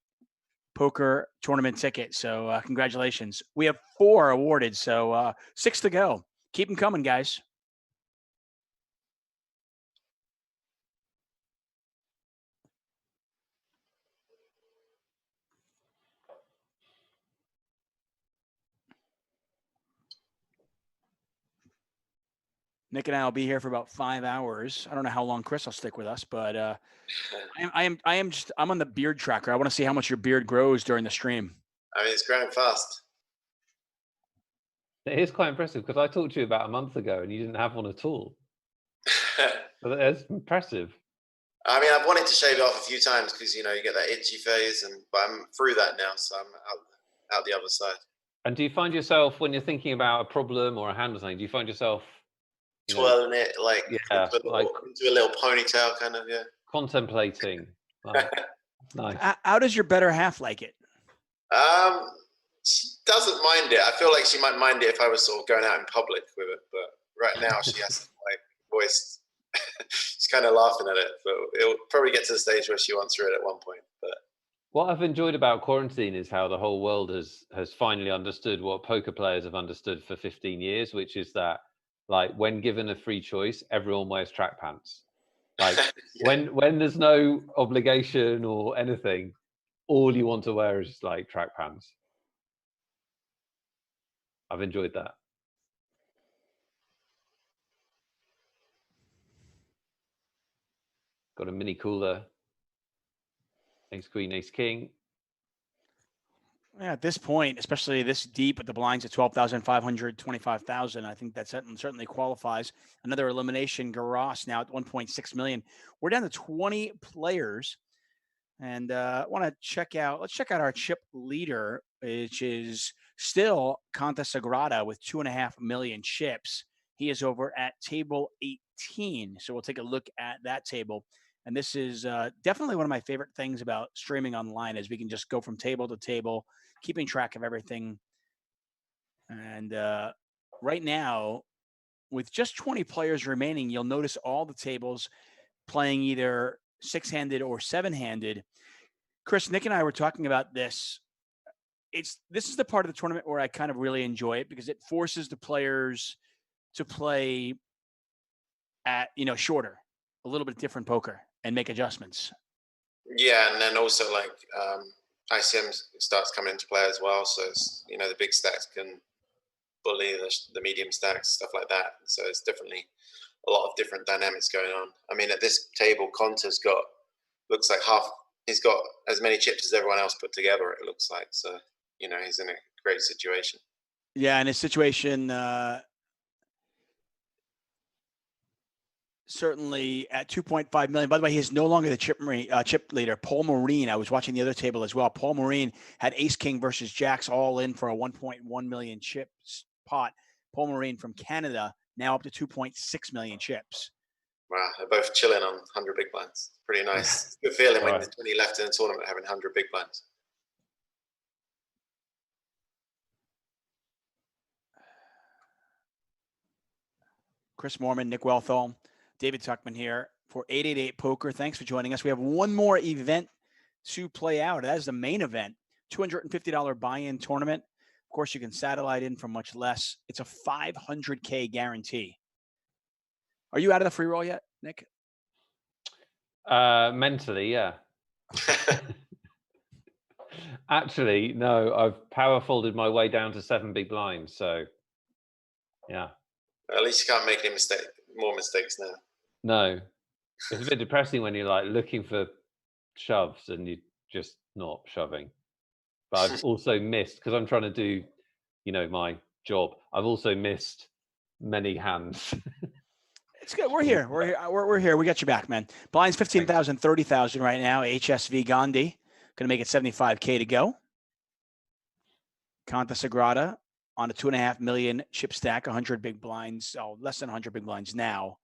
poker tournament ticket. So congratulations. We have 4 awarded, so 6 to go. Keep them coming, guys. Nick and I will be here for about 5 hours. I don't know how long Chris will stick with us, but I'm on the beard tracker. I want to see how much your beard grows during the stream. I mean, it's growing fast. It is quite impressive because I talked to you about a month ago and you didn't have one at all. So that's impressive. I mean, I've wanted to shave it off a few times because, you get that itchy phase, but I'm through that now, so I'm out the other side. And do you find yourself, when you're thinking about a problem or a hand or something, do you find yourself twirling it into a little ponytail kind of, yeah. Contemplating. Nice. How does your better half like it? She doesn't mind it. I feel like she might mind it if I was sort of going out in public with it, but right now she has voiced. She's kind of laughing at it, but it'll probably get to the stage where she wants rid at one point. But what I've enjoyed about quarantine is how the whole world has finally understood what poker players have understood for 15 years, which is that, when given a free choice, everyone wears track pants. Yeah. when there's no obligation or anything, all you want to wear is track pants. I've enjoyed that. Got a mini cooler. Ace Queen, Ace King. Yeah, at this point, especially this deep at the blinds at 12,500, 25,000, I think that certainly qualifies. Another elimination, Garas now at 1.6 million. We're down to 20 players, and let's check out our chip leader, which is still Conta Sagrada with 2.5 million chips. He is over at table 18, so we'll take a look at that table. And this is definitely one of my favorite things about streaming online, is we can just go from table to table, keeping track of everything. And right now, with just 20 players remaining, you'll notice all the tables playing either 6-handed or 7-handed. Chris, Nick and I were talking about this. This is the part of the tournament where I kind of really enjoy it, because it forces the players to play at, shorter, a little bit different poker, and make adjustments. Yeah, and then also ICM starts coming into play as well. So it's, the big stacks can bully the medium stacks, stuff like that. So it's definitely a lot of different dynamics going on. I mean, at this table, Conta's looks like he's got as many chips as everyone else put together, it looks like. So, he's in a great situation. Yeah, and his situation certainly at 2.5 million. By the way, he's no longer the chip leader. Paul Marine, I was watching the other table as well. Paul Marine had Ace King versus Jacks all in for a 1.1 million chips pot. Paul Marine from Canada now up to 2.6 million chips. Wow, they're both chilling on 100 big blinds. Pretty nice. Good feeling when there's 20 left in the tournament having 100 big blinds. Chris Moorman, Nick Wealthall, David Tuchman here for 888 Poker. Thanks for joining us. We have one more event to play out. That is the main event, $250 buy-in tournament. Of course, you can satellite in for much less. It's a $500K guarantee. Are you out of the free roll yet, Nick? Mentally, yeah. Actually, no, I've power folded my way down to 7 big blinds. So, yeah. At least you can't make any more mistakes now. No. It's a bit depressing when you're looking for shoves and you're just not shoving. But I've also missed, because I'm trying to do, my job. I've also missed many hands. It's good. We're here. We're here. We got you back, man. Blinds 15,000, 30,000 right now. HSV Gandhi going to make it 75K to go. Conta on a 2.5 million chip stack, 100 big blinds. Oh, less than 100 big blinds now.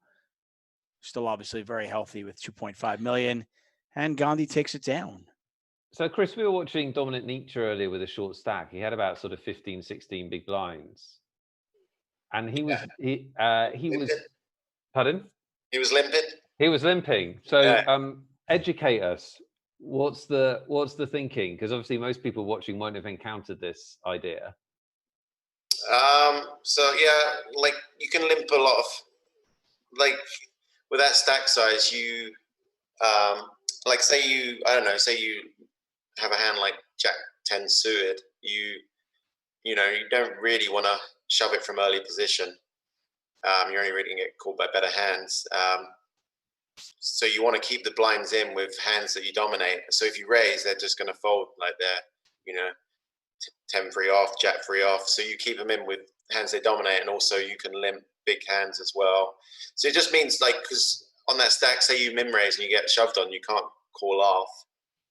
Still obviously very healthy with 2.5 million. And Gandhi takes it down. So, Chris, we were watching Dominic Nietzsche earlier with a short stack. He had about sort of 15, 16 big blinds. And he was, pardon? He was limping? He was limping. So educate us. What's the thinking? Because obviously most people watching won't have encountered this idea. So yeah, like you can limp a lot of, like with that stack size, you like say you have a hand like Jack 10 suited, you don't really want to shove it from early position. You're only really gonna get called by better hands. So you want to keep the blinds in with hands that you dominate. So if you raise, they're just going to fold like they're, 10 free off, Jack free off. So you keep them in with hands they dominate, and also you can limp big hands as well. So it just means like, because on that stack, say you min raise and you get shoved on, you can't call off.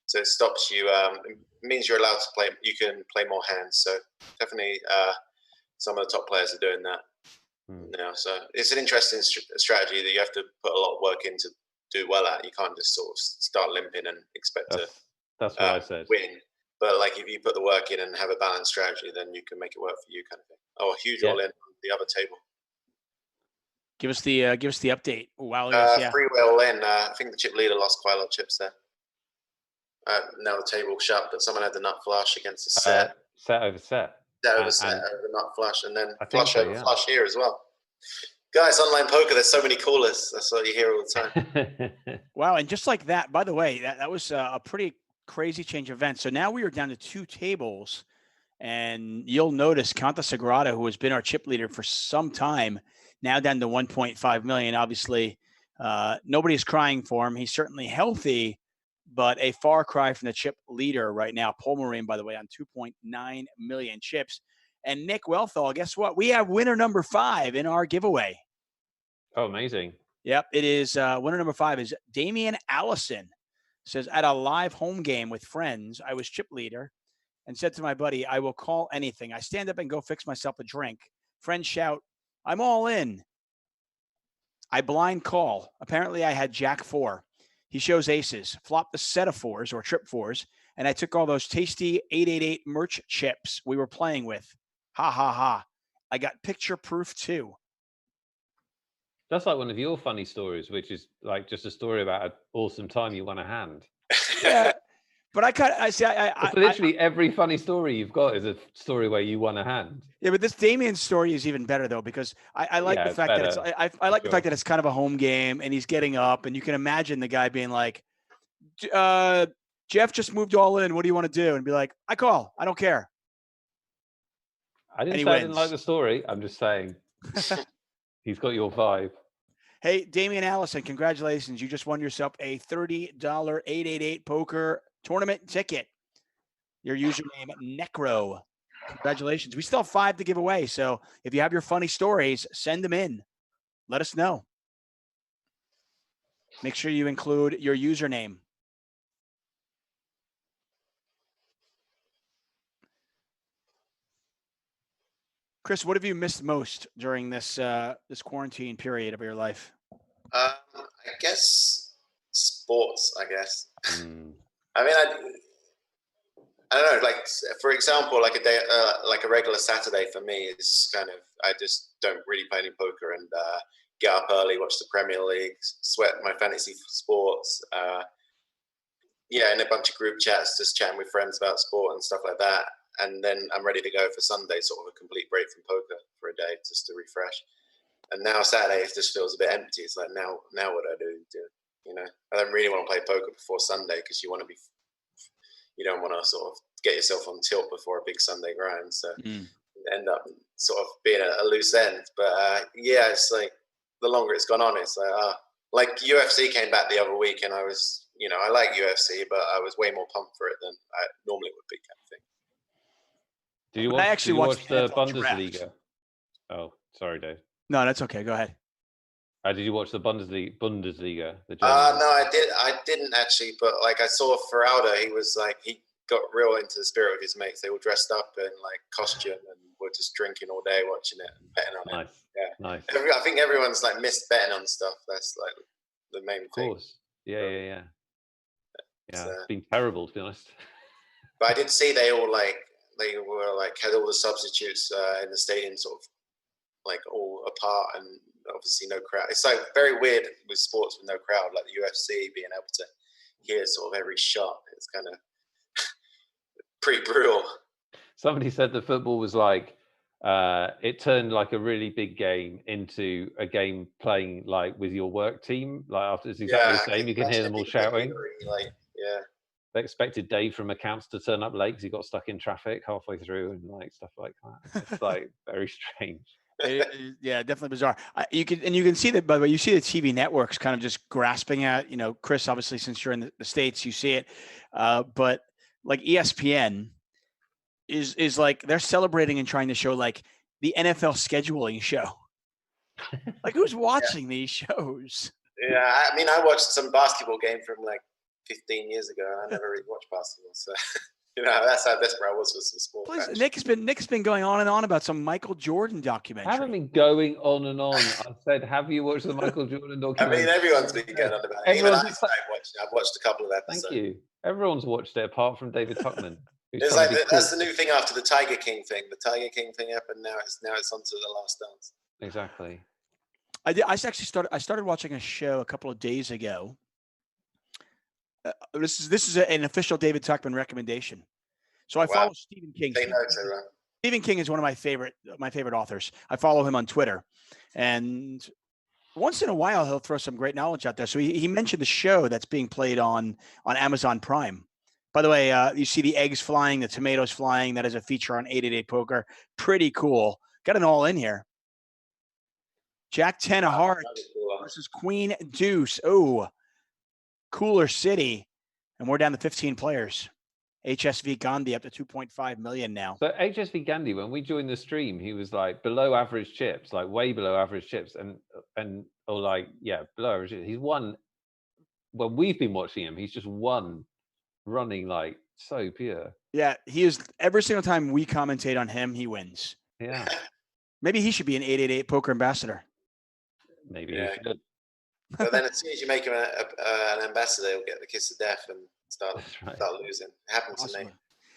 So it stops you. It means you're allowed to play. You can play more hands. So definitely, some of the top players are doing that. So it's an interesting strategy that you have to put a lot of work in to do well at. You can't just sort of start limping and expect that's what I said. Win. But like if you put the work in and have a balanced strategy, then you can make it work for you, kind of thing. Oh, a huge roll in on the other table. Give us the update. Wow, Freeroll in. I think the chip leader lost quite a lot of chips there. Now the table shut, but someone had the nut flush against the set. Set over set. Set over set over nut flush, and then flush over flush here as well. Guys, online poker, there's so many callers. That's what you hear all the time. Wow, and just like that, by the way, that was a pretty crazy change of events. So now we are down to 2 tables, and you'll notice Conta Sagrada, who has been our chip leader for some time, now down to 1.5 million. Obviously, nobody's crying for him. He's certainly healthy, but a far cry from the chip leader right now. Paul Marine, by the way, on 2.9 million chips. And Nick Wealthall, guess what? We have winner number 5 in our giveaway. Oh, amazing. Yep, it is. Winner number 5 is Damian Allison. Says, at a live home game with friends, I was chip leader and said to my buddy, I will call anything. I stand up and go fix myself a drink. Friends shout, I'm all in. I blind call. Apparently, I had Jack 4. He shows aces, flopped the set of 4s or trip 4s, and I took all those tasty 888 merch chips we were playing with. Ha, ha, ha. I got picture proof too. That's like one of your funny stories, which is like just a story about an awesome time you won a hand. Yeah, but literally every funny story you've got is a story where you won a hand. Yeah, but this Damien story is even better though, because I like the fact that I like the fact that it's kind of a home game and he's getting up, and you can imagine the guy being like, Jeff just moved all in. What do you want to do? And be like, I call. I don't care. I didn't say I didn't like the story. I'm just saying he's got your vibe. Hey, Damian Allison, congratulations. You just won yourself a $30 888 poker tournament ticket. Your username, Necro. Congratulations. We still have 5 to give away. So if you have your funny stories, send them in. Let us know. Make sure you include your username. Chris, what have you missed most during this this quarantine period of your life? I guess sports. I guess. I mean, I don't know. Like for example, like a day, like a regular Saturday for me is kind of. I just don't really play any poker and get up early, watch the Premier League, sweat my fantasy sports. In a bunch of group chats, just chatting with friends about sport and stuff like that. And then I'm ready to go for Sunday, sort of a complete break from poker for a day, just to refresh. And now Saturday, it just feels a bit empty. It's like, now what do I do? I don't really want to play poker before Sunday because you don't want to sort of get yourself on tilt before a big Sunday grind. So end up sort of being a loose end. But it's like the longer it's gone on, it's like UFC came back the other week, and I was, I like UFC, but I was way more pumped for it than I normally would be, kind of thing. Did you watch the Bundesliga? Draft. Oh, sorry, Dave. No, that's okay. Go ahead. Did you watch the Bundesliga? No, I didn't actually. But like I saw Feraldo, he got real into the spirit with his mates. They all dressed up in like costume and were just drinking all day, watching it and betting on it. Yeah, nice. I think everyone's like missed betting on stuff. That's like the main thing. Of course. Yeah. It's been terrible, to be honest. But I did see they were like had all the substitutes in the stadium sort of like all apart and obviously no crowd. It's like very weird with sports with no crowd, like the UFC being able to hear sort of every shot. It's kind of pretty brutal. Somebody said the football was like it turned like a really big game into a game playing like with your work team. Like after it's exactly the same. You can hear them all shouting. They expected Dave from accounts to turn up late because he got stuck in traffic halfway through and like stuff like that. It's like very strange. Yeah, definitely bizarre. You can see that, by the way, you see the TV networks kind of just grasping at, Chris, obviously, since you're in the States, you see it. But like ESPN is like, they're celebrating and trying to show like the NFL scheduling show. Like, who's watching these shows? Yeah, I mean, I watched some basketball game from like 15 years ago, and I never really watched basketball, so that's how desperate I was with some sport. Please, Nick's been going on and on about some Michael Jordan documentary. I haven't been going on and on. I said, have you watched the Michael Jordan documentary? I mean, everyone's been going on about it. Even I've watched a couple of episodes. Thank you. Everyone's watched it apart from David Tuchman. It's like that's the new thing after the Tiger King thing. The Tiger King thing happened. Now it's onto The Last Dance. Exactly. I started watching a show a couple of days ago. This is an official David Tuchman recommendation. So I follow Stephen King. Stephen King is one of my favorite authors. I follow him on Twitter, and once in a while he'll throw some great knowledge out there. So he mentioned the show that's being played on Amazon Prime. By the way, you see the eggs flying, the tomatoes flying. That is a feature on 888 Poker. Pretty cool. Got it all in here. Jack 10 of hearts versus Queen Deuce. Oh, Cooler City, and we're down to 15 players. HSV Gandhi up to 2.5 million now. So HSV Gandhi, when we joined the stream, he was like below average chips, like way below average chips, below average. He's won. When we've been watching him, he's just won, running like so pure. Yeah, he is. Every single time we commentate on him, he wins. Yeah. Maybe he should be an 888 Poker ambassador. Maybe he should. But then as soon as you make him an ambassador, he'll get the kiss of death and start losing. It happened to me.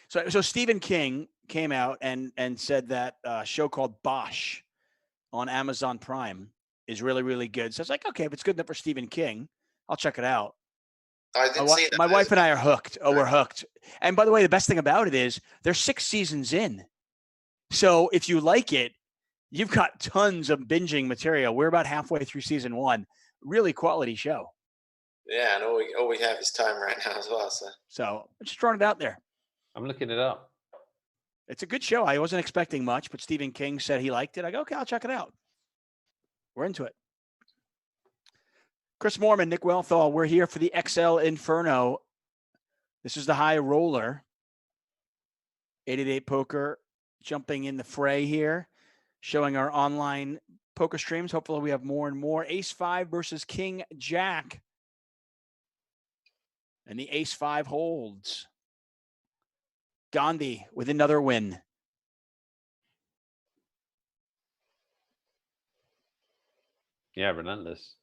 So Stephen King came out and said that a show called Bosch on Amazon Prime is really, really good. So it's like, okay, if it's good enough for Stephen King, I'll check it out. I didn't see that. My wife and I are hooked. Oh, we're hooked. And by the way, the best thing about it is there's 6 seasons in. So if you like it, you've got tons of binging material. We're about halfway through season 1. Really quality show. Yeah, and all we have is time right now as well. So I'm just throwing it out there. I'm looking it up. It's a good show. I wasn't expecting much, but Stephen King said he liked it. I go, okay, I'll check it out. We're into it. Chris Moorman, Nick Wealthall, we're here for the XL Inferno. This is the high roller. 888 Poker jumping in the fray here, showing our online poker streams. Hopefully we have more and more. Ace-5 versus King-Jack. And the Ace-5 holds. Gandhi with another win. Yeah, relentless.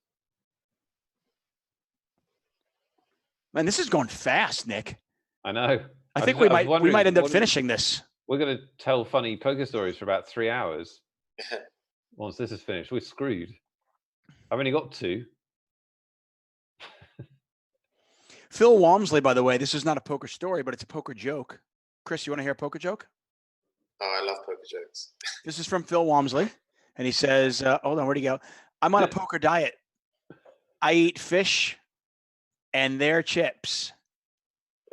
Man, this is going fast, Nick. I know. I think we might end up finishing this. We're going to tell funny poker stories for about 3 hours. Once this is finished, we're screwed. I've only got 2. Phil Walmsley, by the way, this is not a poker story, but it's a poker joke. Chris, you want to hear a poker joke? Oh, I love poker jokes. This is from Phil Walmsley, and he says, hold on, where'd he go? I'm on a poker diet. I eat fish and their chips.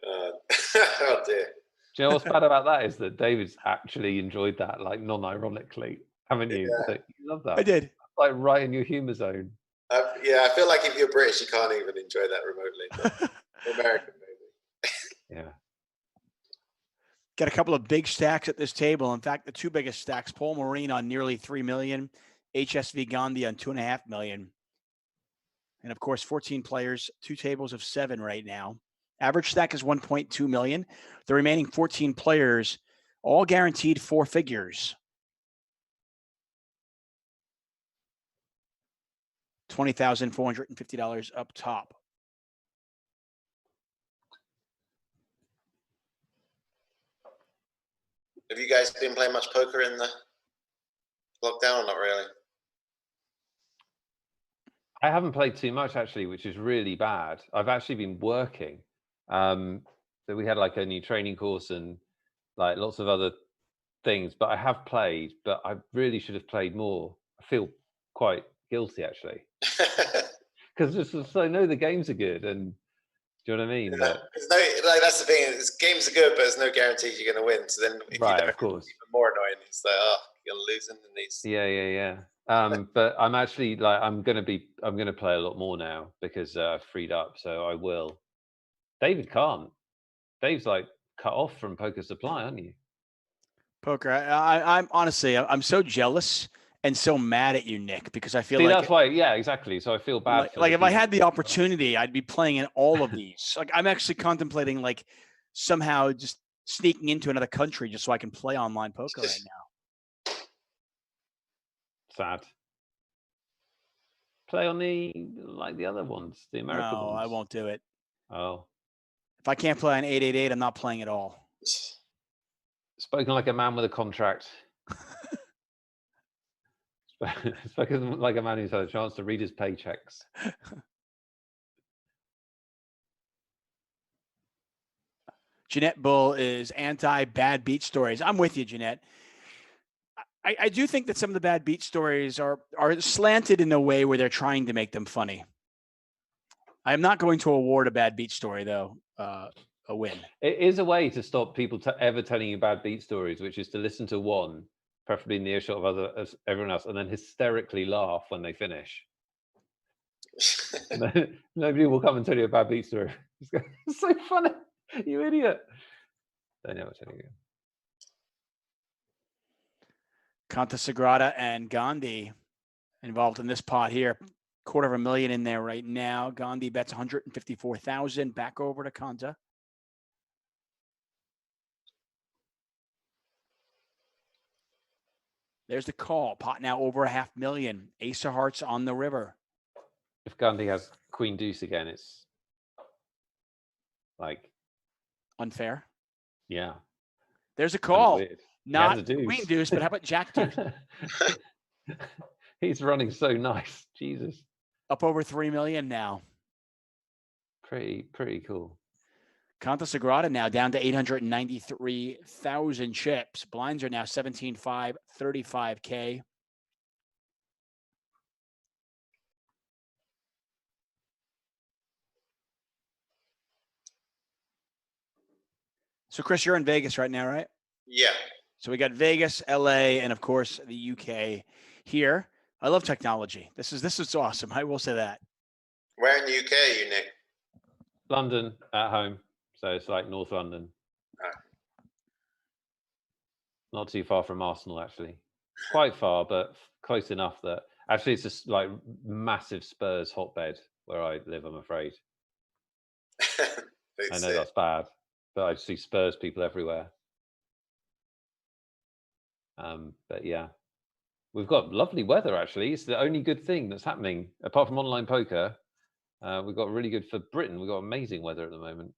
Oh, dear. Do you know what's bad about that is that David's actually enjoyed that, like non-ironically, haven't you? Yeah. So you love that. I did. It's like right in your humor zone. I feel like if you're British, you can't even enjoy that remotely. American, maybe. Yeah. Got a couple of big stacks at this table. In fact, the 2 biggest stacks, Paul Marine on nearly 3 million, HSV Gandhi on 2.5 million. And of course, 14 players, 2 tables of 7 right now. Average stack is 1.2 million. The remaining 14 players, all guaranteed 4 figures. $20,450 up top. Have you guys been playing much poker in the lockdown or not really? I haven't played too much actually, which is really bad. I've actually been working. So we had like a new training course and like lots of other things, but I have played, but I really should have played more. I feel quite guilty actually. Because I know the games are good, and do you know what I mean? Yeah, like that's the thing. Games are good, but there's no guarantees you're going to win. So then, if right, you don't, of course, it's even more annoying. It's like, oh, you're losing in these. Yeah. But I'm actually like I'm gonna play a lot more now because I've freed up, so I will. David can't. Dave's like cut off from Poker Supply, aren't you? Poker. I'm honestly, I'm so jealous and so mad at you, Nick, because I feel that's why. Yeah, exactly. So I feel bad. Like if I had the opportunity, I'd be playing in all of these. Like I'm actually contemplating like somehow just sneaking into another country just so I can play online poker right now. Sad. Play on the other ones, the American ones. No, I won't do it. Oh. If I can't play on 888, I'm not playing at all. Spoken like a man with a contract. Spoken like a man who's had a chance to read his paychecks. Jeanette Bull is anti-bad beat stories. I'm with you, Jeanette. I do think that some of the bad beat stories are slanted in a way where they're trying to make them funny. I am not going to award a bad beat story, though, a win. It is a way to stop people ever telling you bad beat stories, which is to listen to one, preferably in the earshot of everyone else, and then hysterically laugh when they finish. Nobody will come and tell you a bad beat story. It's so funny, you idiot. They never tell you. Contasagrada and Gandhi involved in this pot here. $250,000 in there right now. Gandhi bets 154,000 back over to Conta. There's the call. Pot now over $500,000. Ace of Hearts on the river. If Gandhi has Queen Deuce again, it's like unfair. Yeah. There's a call. Not a deuce. Queen Deuce, but how about Jack Deuce? He's running so nice. Jesus. Up over $3 million now. Pretty cool. Contasagrada now down to 893,000 chips. Blinds are now 17.5, 35K. So, Chris, you're in Vegas right now, right? Yeah. So we got Vegas, LA, and of course the UK here. I love technology. This is awesome. I will say that. Where in the UK are you, Nick? London at home. So it's like North London. Oh. Not too far from Arsenal, actually. Quite far, but close enough that actually it's just like massive Spurs hotbed where I live, I'm afraid. I know that's bad, but I see Spurs people everywhere. But yeah, we've got lovely weather, actually. It's the only good thing that's happening, apart from online poker. We've got really good for Britain. We've got amazing weather at the moment.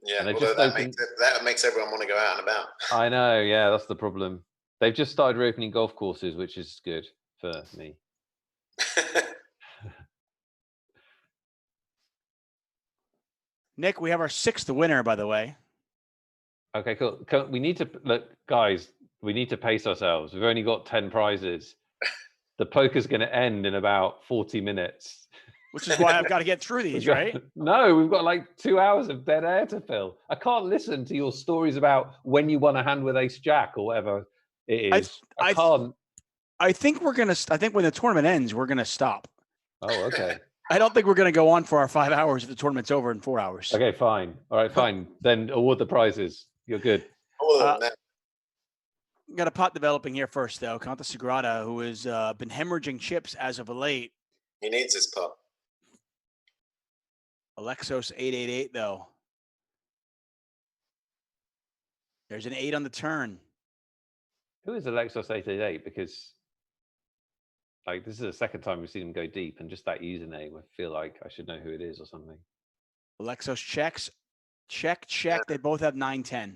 Yeah, although that makes everyone want to go out and about. I know, yeah, that's the problem. They've just started reopening golf courses, which is good for me. Nick, we have our 6th winner, by the way. Okay, cool. We need to, look, guys, we need to pace ourselves. We've only got 10 prizes. The poker's going to end in about 40 minutes. Which is why I've got to get through these, right? No, we've got like 2 hours of dead air to fill. I can't listen to your stories about when you won a hand with Ace Jack or whatever it is. I can't. I think we're going to, I think when the tournament ends, we're going to stop. Oh, okay. I don't think we're going to go on for our 5 hours if the tournament's over in 4 hours. Okay, fine. All right, fine. Then award the prizes. You're good. Got a pot developing here first, though. Contasagrada, who has been hemorrhaging chips as of late. He needs his pot. Alexos 888, though. There's an 8 on the turn. Who is Alexos 888? Because like this is the second time we've seen him go deep, and just that username, I feel like I should know who it is or something. Alexos checks. Check. They both have 9-10.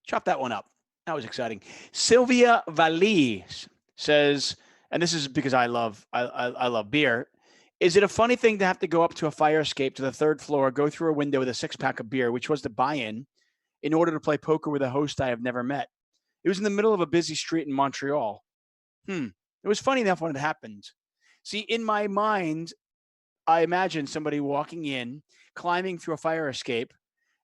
Chop that one up. That was exciting. Sylvia Valli says, and this is because I love beer. Is it a funny thing to have to go up to a fire escape to the 3rd floor, go through a window with a 6-pack of beer, which was the buy-in, in order to play poker with a host I have never met? It was in the middle of a busy street in Montreal. It was funny enough when it happened. See, in my mind, I imagine somebody walking in, climbing through a fire escape,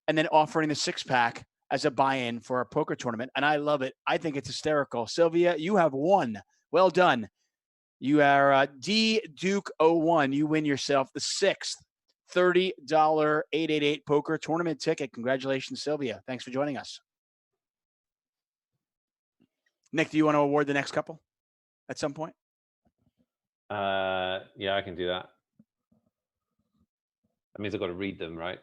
and then offering the 6-pack as a buy-in for a poker tournament. And I love it. I think it's hysterical. Sylvia, you have won. Well done. You are D Duke 01. You win yourself the 6th $30 888 poker tournament ticket. Congratulations, Sylvia. Thanks for joining us. Nick, do you want to award the next couple at some point? Yeah, I can do that. That means I've got to read them, right?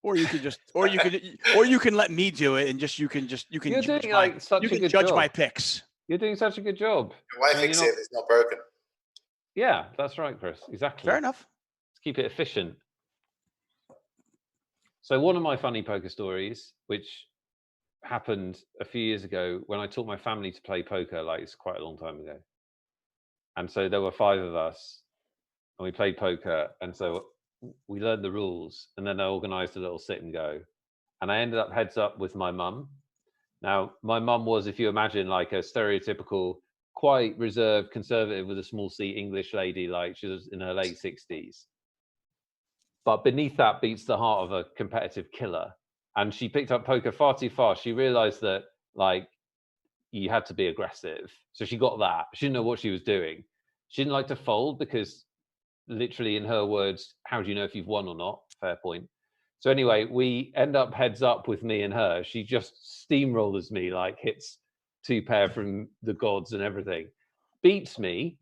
Or you could just, or you can let me do it, and you can judge my picks. You're doing such a good job. Why fix it if it's not broken? Yeah, that's right, Chris. Exactly. Fair enough. Let's keep it efficient. So one of my funny poker stories, which happened a few years ago when I taught my family to play poker, like it's quite a long time ago. And so there were 5 of us, and we played poker. And so we learned the rules, and then I organized a little sit and go. And I ended up heads up with my mum. Now, my mum was, if you imagine, like a stereotypical, quite reserved, conservative with a small C English lady, like she was in her late 60s. But beneath that beats the heart of a competitive killer. And she picked up poker far too fast. She realized that, like, you had to be aggressive. So she got that. She didn't know what she was doing. She didn't like to fold because, literally, in her words, how do you know if you've won or not? Fair point. So anyway, we end up heads up with me and her. She just steamrollers me, like hits 2 pair from the gods and everything, beats me.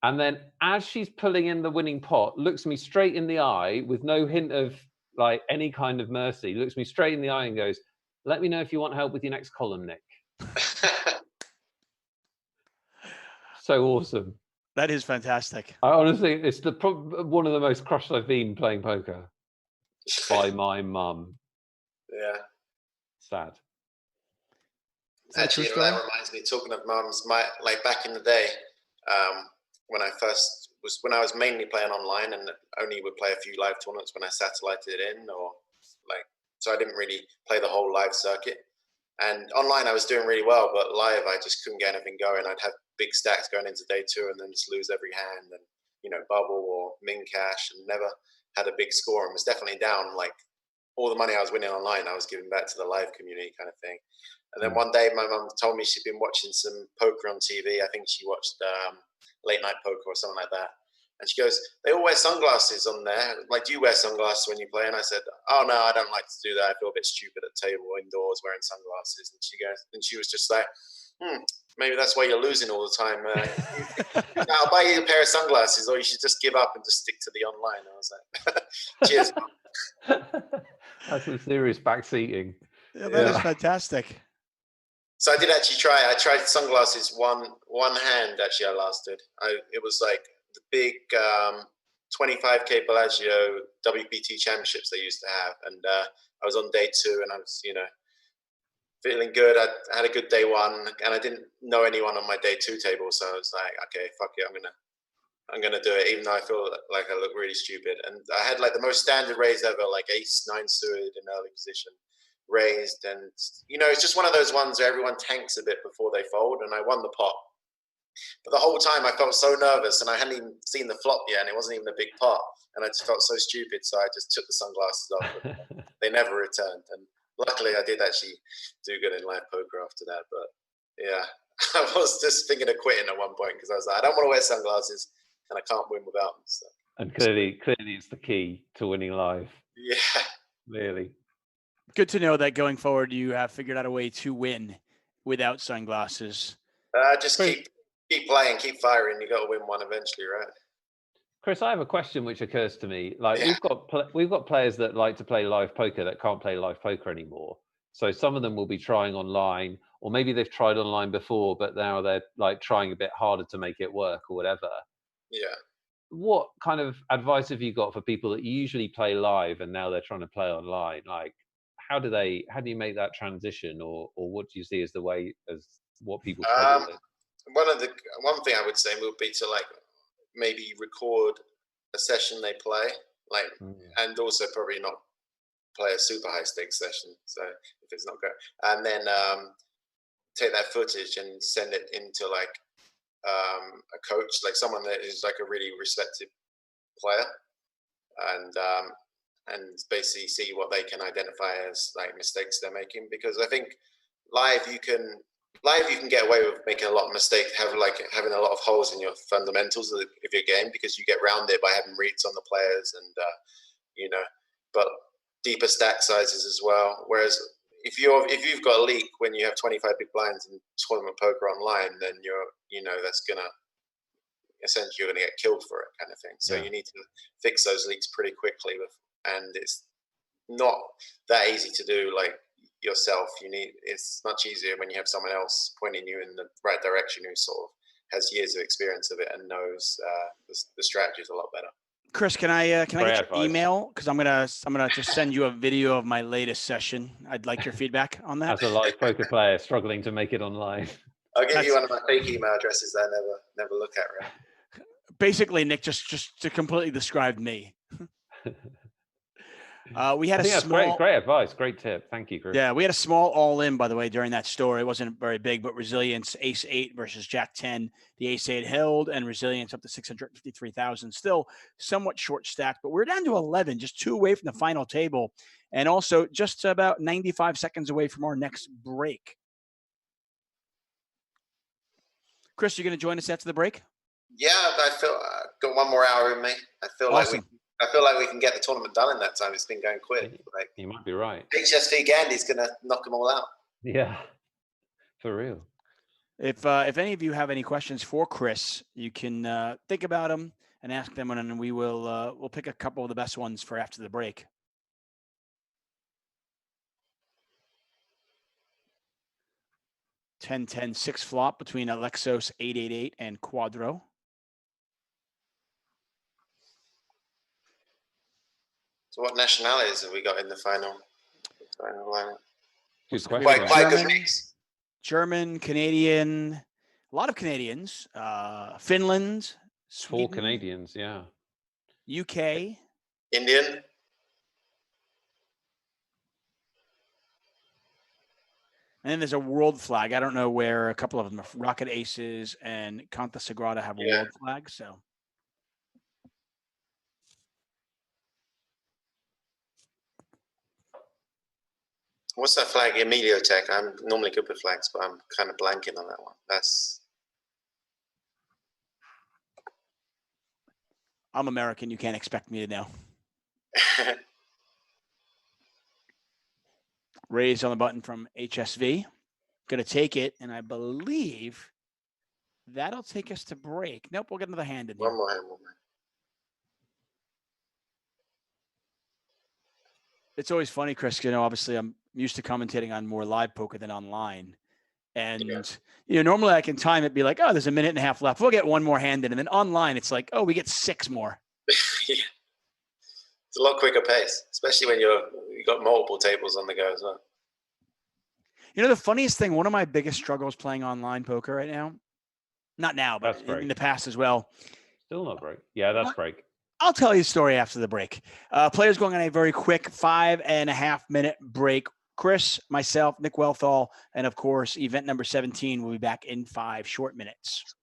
And then as she's pulling in the winning pot, looks me straight in the eye with no hint of like any kind of mercy, looks me straight in the eye and goes, "Let me know if you want help with your next column, Nick." So awesome. That is fantastic. I honestly, it's one of the most crushed I've been playing poker by my mum. Yeah. Sad. Actually, that reminds me, talking of mums, like back in the day, when I was mainly playing online and only would play a few live tournaments when I satellited in, so I didn't really play the whole live circuit. And online I was doing really well, but live I just couldn't get anything going. I'd have big stacks going into day 2 and then just lose every hand and, bubble or min cash, and never had a big score, and was definitely down. Like all the money I was winning online, I was giving back to the live community kind of thing. And then one day my mum told me she'd been watching some poker on TV. I think she watched Late Night Poker or something like that. And she goes, "They all wear sunglasses on there. Like, do you wear sunglasses when you play?" And I said, "Oh, no, I don't like to do that. I feel a bit stupid at the table indoors wearing sunglasses." And she was just like, "Maybe that's why you're losing all the time. I'll buy you a pair of sunglasses, or you should just give up and just stick to the online." I was like, "Cheers, Mum." That's some serious backseating. Yeah, that is fantastic. So I did actually try. I tried sunglasses one hand. Actually, I lasted. It was like the big 25K Bellagio WPT championships they used to have, and I was on day 2, and I was feeling good. I had a good day 1, and I didn't know anyone on my day 2 table, so I was like, okay, fuck it, I'm gonna do it, even though I feel like I look really stupid. And I had like the most standard raise ever, like ace 9 suited in early position, raised, and it's just one of those ones where everyone tanks a bit before they fold, and I won the pot. But the whole time I felt so nervous, and I hadn't even seen the flop yet, and it wasn't even a big pot, and I just felt so stupid, so I just took the sunglasses off, and they never returned. And luckily I did actually do good in live poker after that. But yeah, I was just thinking of quitting at one point because I was like, I don't want to wear sunglasses and I can't win without them. So. And clearly it's the key to winning live. Yeah. Really. Good to know that going forward you have figured out a way to win without sunglasses. Just keep playing, keep firing. You got to win one eventually, right? Chris, I have a question which occurs to me. Like we've got players that like to play live poker that can't play live poker anymore. So some of them will be trying online, or maybe they've tried online before, but now they're like trying a bit harder to make it work or whatever. Yeah. What kind of advice have you got for people that usually play live and now they're trying to play online? Like, how do you make that transition, or what do you see as the way as what people struggle with? One thing I would say would be to like maybe record a session they play, like, and also probably not play a super high stakes session. So if it's not good, and then take that footage and send it into like a coach, like someone that is like a really respected player, and basically see what they can identify as like mistakes they're making. Because I think live you can get away with making a lot of mistakes, having a lot of holes in your fundamentals of your game, because you get around it by having reads on the players and but deeper stack sizes as well. Whereas if you've got a leak when you have 25 big blinds in tournament poker online, then that's gonna essentially you're gonna get killed for it, kind of thing. So you need to fix those leaks pretty quickly, and it's not that easy to do like yourself. It's much easier when you have someone else pointing you in the right direction who sort of has years of experience of it and knows the strategies a lot better. Chris, can I get your email? Because I'm gonna just send you a video of my latest session. I'd like your feedback on that. As a live poker player struggling to make it online, I'll give you one of my fake email addresses that I never look at. Right? Basically, Nick just to completely describe me. We had great advice, great tip. Thank you, Chris. Yeah, we had a small all-in, by the way, during that story. It wasn't very big, but resilience, ace 8 versus jack 10. The ace 8 held, and resilience up to 653,000. Still somewhat short stacked, but we're down to 11, just 2 away from the final table, and also just about 95 seconds away from our next break. Chris, you going to join us after the break? Yeah, I feel I've got 1 more hour in me. I feel like we can get the tournament done in that time. It's been going quick. Like, you might be right. HSV Gandy's going to knock them all out. Yeah, for real. If any of you have any questions for Chris, you can think about them and ask them, and then we'll pick a couple of the best ones for after the break. $10-10 6 flop between Alexos 888 and Quadro. So what nationalities have we got in the final lineup? Good question. Quite good mix. German, Canadian, a lot of Canadians, Finland, Sweden, 4 Canadians, yeah. UK, Indian. and then there's a world flag. I don't know where a couple of them are. Rocket Aces and Conta Sagrada have a world flag, so. What's that flag? Emilio Tech. I'm normally good with flags, but I'm kind of blanking on that one. I'm American. You can't expect me to know. Raise on the button from HSV. Going to take it, and I believe that'll take us to break. Nope, we'll get another hand in here. One more hand. It's always funny, Chris. Obviously I'm used to commentating on more live poker than online. And, normally I can time it, be like, oh, there's a minute and a half left. We'll get one more hand in. And then online, it's like, oh, we get 6 more. Yeah. It's a lot quicker pace, especially when you got multiple tables on the go as well. The funniest thing, one of my biggest struggles playing online poker right now, not now, but in the past as well. Still not break. Yeah, that's break. I'll tell you a story after the break. Players going on a very quick 5.5-minute break. Chris, myself, Nick Wealthall, and of course, event number 17 will be back in 5 short minutes.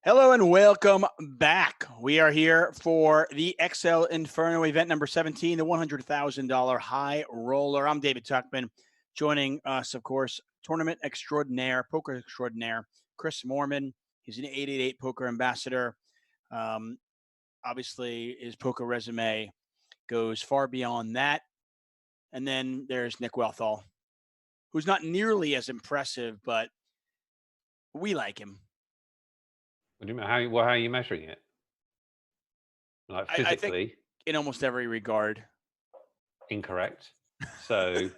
Hello and welcome back. We are here for the XL Inferno event number 17, the $100,000 high roller. I'm David Tuchman. Joining us, of course, tournament extraordinaire, poker extraordinaire, Chris Moorman. He's an 888 poker ambassador. Obviously, his poker resume goes far beyond that. And then there's Nick Wealthall, who's not nearly as impressive, but we like him. What do you mean? How are you measuring it? Like physically? I think in almost every regard. Incorrect. So,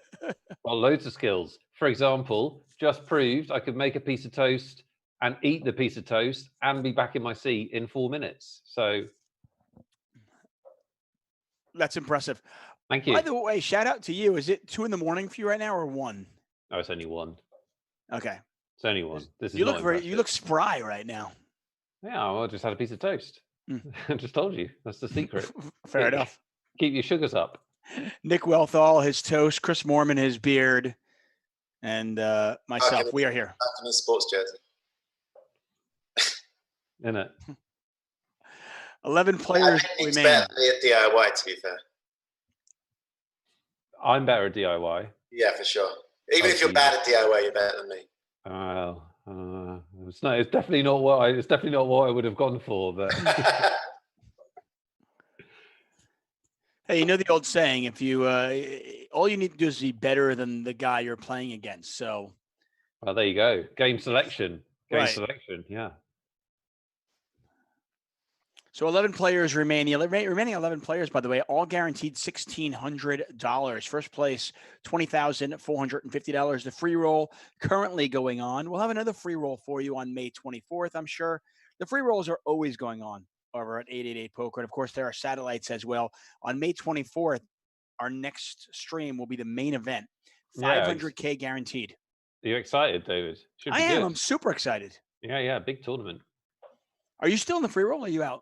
well, loads of skills. For example, just proved I could make a piece of toast and eat the piece of toast and be back in my seat in 4 minutes. So, that's impressive. Thank you. By the way, shout out to you. Is it 2 a.m. for you right now or 1? No, it's only 1. Okay. It's only 1. This is you look you look spry right now. Yeah, well, I just had a piece of toast. I just told you. That's the secret. Fair enough. Keep your sugars up. Nick Wealthall, his toast. Chris Moorman, his beard. And myself. We are here. Back in a sports jersey. Isn't it? 11 players It's remain. better than me at DIY, to be fair. I'm better at DIY. Yeah, for sure. Even if you're bad at DIY, you're better than me. It's definitely not what I would have gone for. But hey, you know the old saying: if you all you need to do is be better than the guy you're playing against. So, well, there you go. Game selection. Right. Selection. Yeah. So 11 players remain. The remaining 11 players, by the way, all guaranteed $1,600. First place, $20,450. The free roll currently going on. We'll have another free roll for you on May 24th, I'm sure. The free rolls are always going on over at 888 Poker. And, of course, there are satellites as well. On May 24th, our next stream will be the main event. $500K guaranteed. Are you excited, David? I am. I'm super excited. Yeah. Big tournament. Are you still in the free roll or are you out?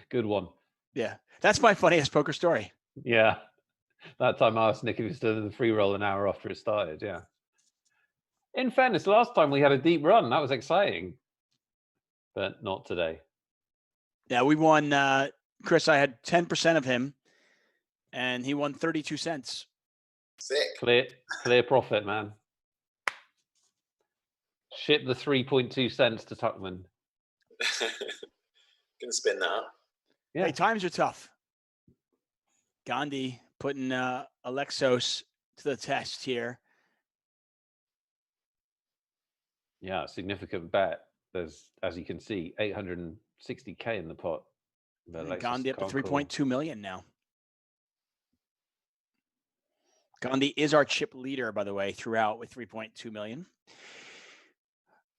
Good one. Yeah. That's my funniest poker story. Yeah. That time I asked Nick if he was still in the free roll an hour after it started. Yeah. In fairness, last time we had a deep run. That was exciting. But not today. Yeah, we won. Chris, I had 10% of him, and he won 32 cents. Sick. Clear profit, man. Ship the 3.2 cents to Tuchman. Gonna spin that up. Yeah. Hey, times are tough. Gandhi putting Alexos to the test here. Yeah, significant bet. There's, as you can see, 860K in the pot. Gandhi up to 3.2 million now. Gandhi is our chip leader, by the way, throughout with 3.2 million.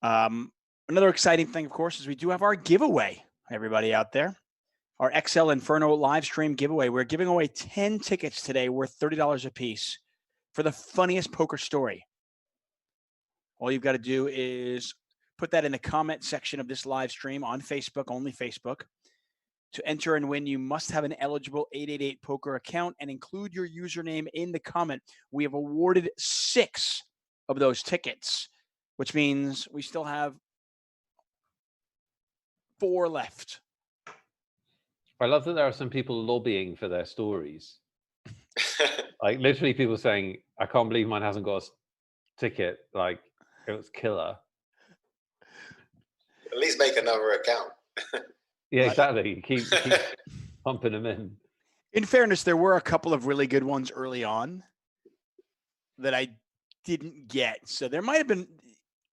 Another exciting thing, of course, is we do have our giveaway, everybody out there. Our XL Inferno live stream giveaway. We're giving away 10 tickets today worth $30 a piece for the funniest poker story. All you've got to do is put that in the comment section of this live stream on Facebook, only Facebook. To enter and win, you must have an eligible 888 Poker account and include your username in the comment. We have awarded 6 of those tickets, which means we still have 4 left. I love that there are some people lobbying for their stories. Like literally people saying, I can't believe mine hasn't got a ticket. Like it was killer. At least make another account. Yeah, exactly. Keep pumping them in. In fairness, there were a couple of really good ones early on that I didn't get. So there might have been,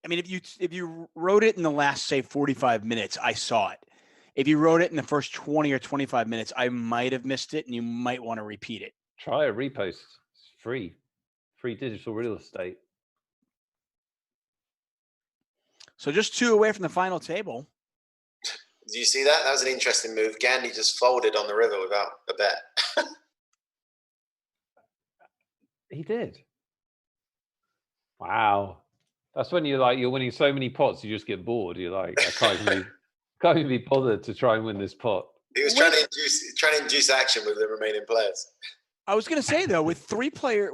I mean, if you wrote it in the last, say, 45 minutes, I saw it. If you wrote it in the first 20 or 25 minutes, I might have missed it and you might want to repeat it. Try a repost. It's free. Free digital real estate. So just 2 away from the final table. Did you see that? That was an interesting move. Gandhi just folded on the river without a bet. He did. Wow. That's when you're winning so many pots, you just get bored. You're like, I can't even be bothered to try and win this pot. He was trying to induce action with the remaining players. I was going to say though, with 3 player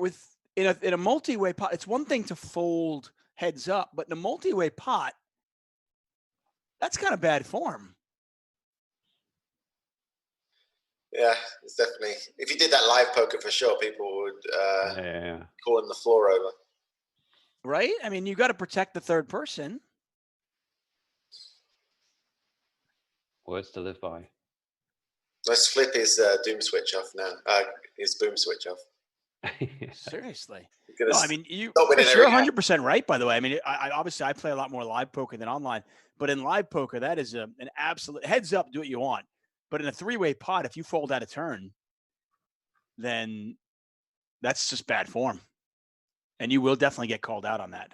in a multi-way pot, it's one thing to fold heads up, but in a multi-way pot, That's kind of bad form. Yeah, it's definitely. If you did that live poker, for sure, people would call him the floor over. Right? I mean, you got to protect the third person. Words to live by. Let's flip his doom switch off now. His boom switch off. Seriously. No, I mean, you're 100% right, by the way. I mean, I obviously I play a lot more live poker than online, but in live poker, that is an absolute heads up, do what you want. But in a three-way pot, if you fold out a turn, then that's just bad form. And you will definitely get called out on that.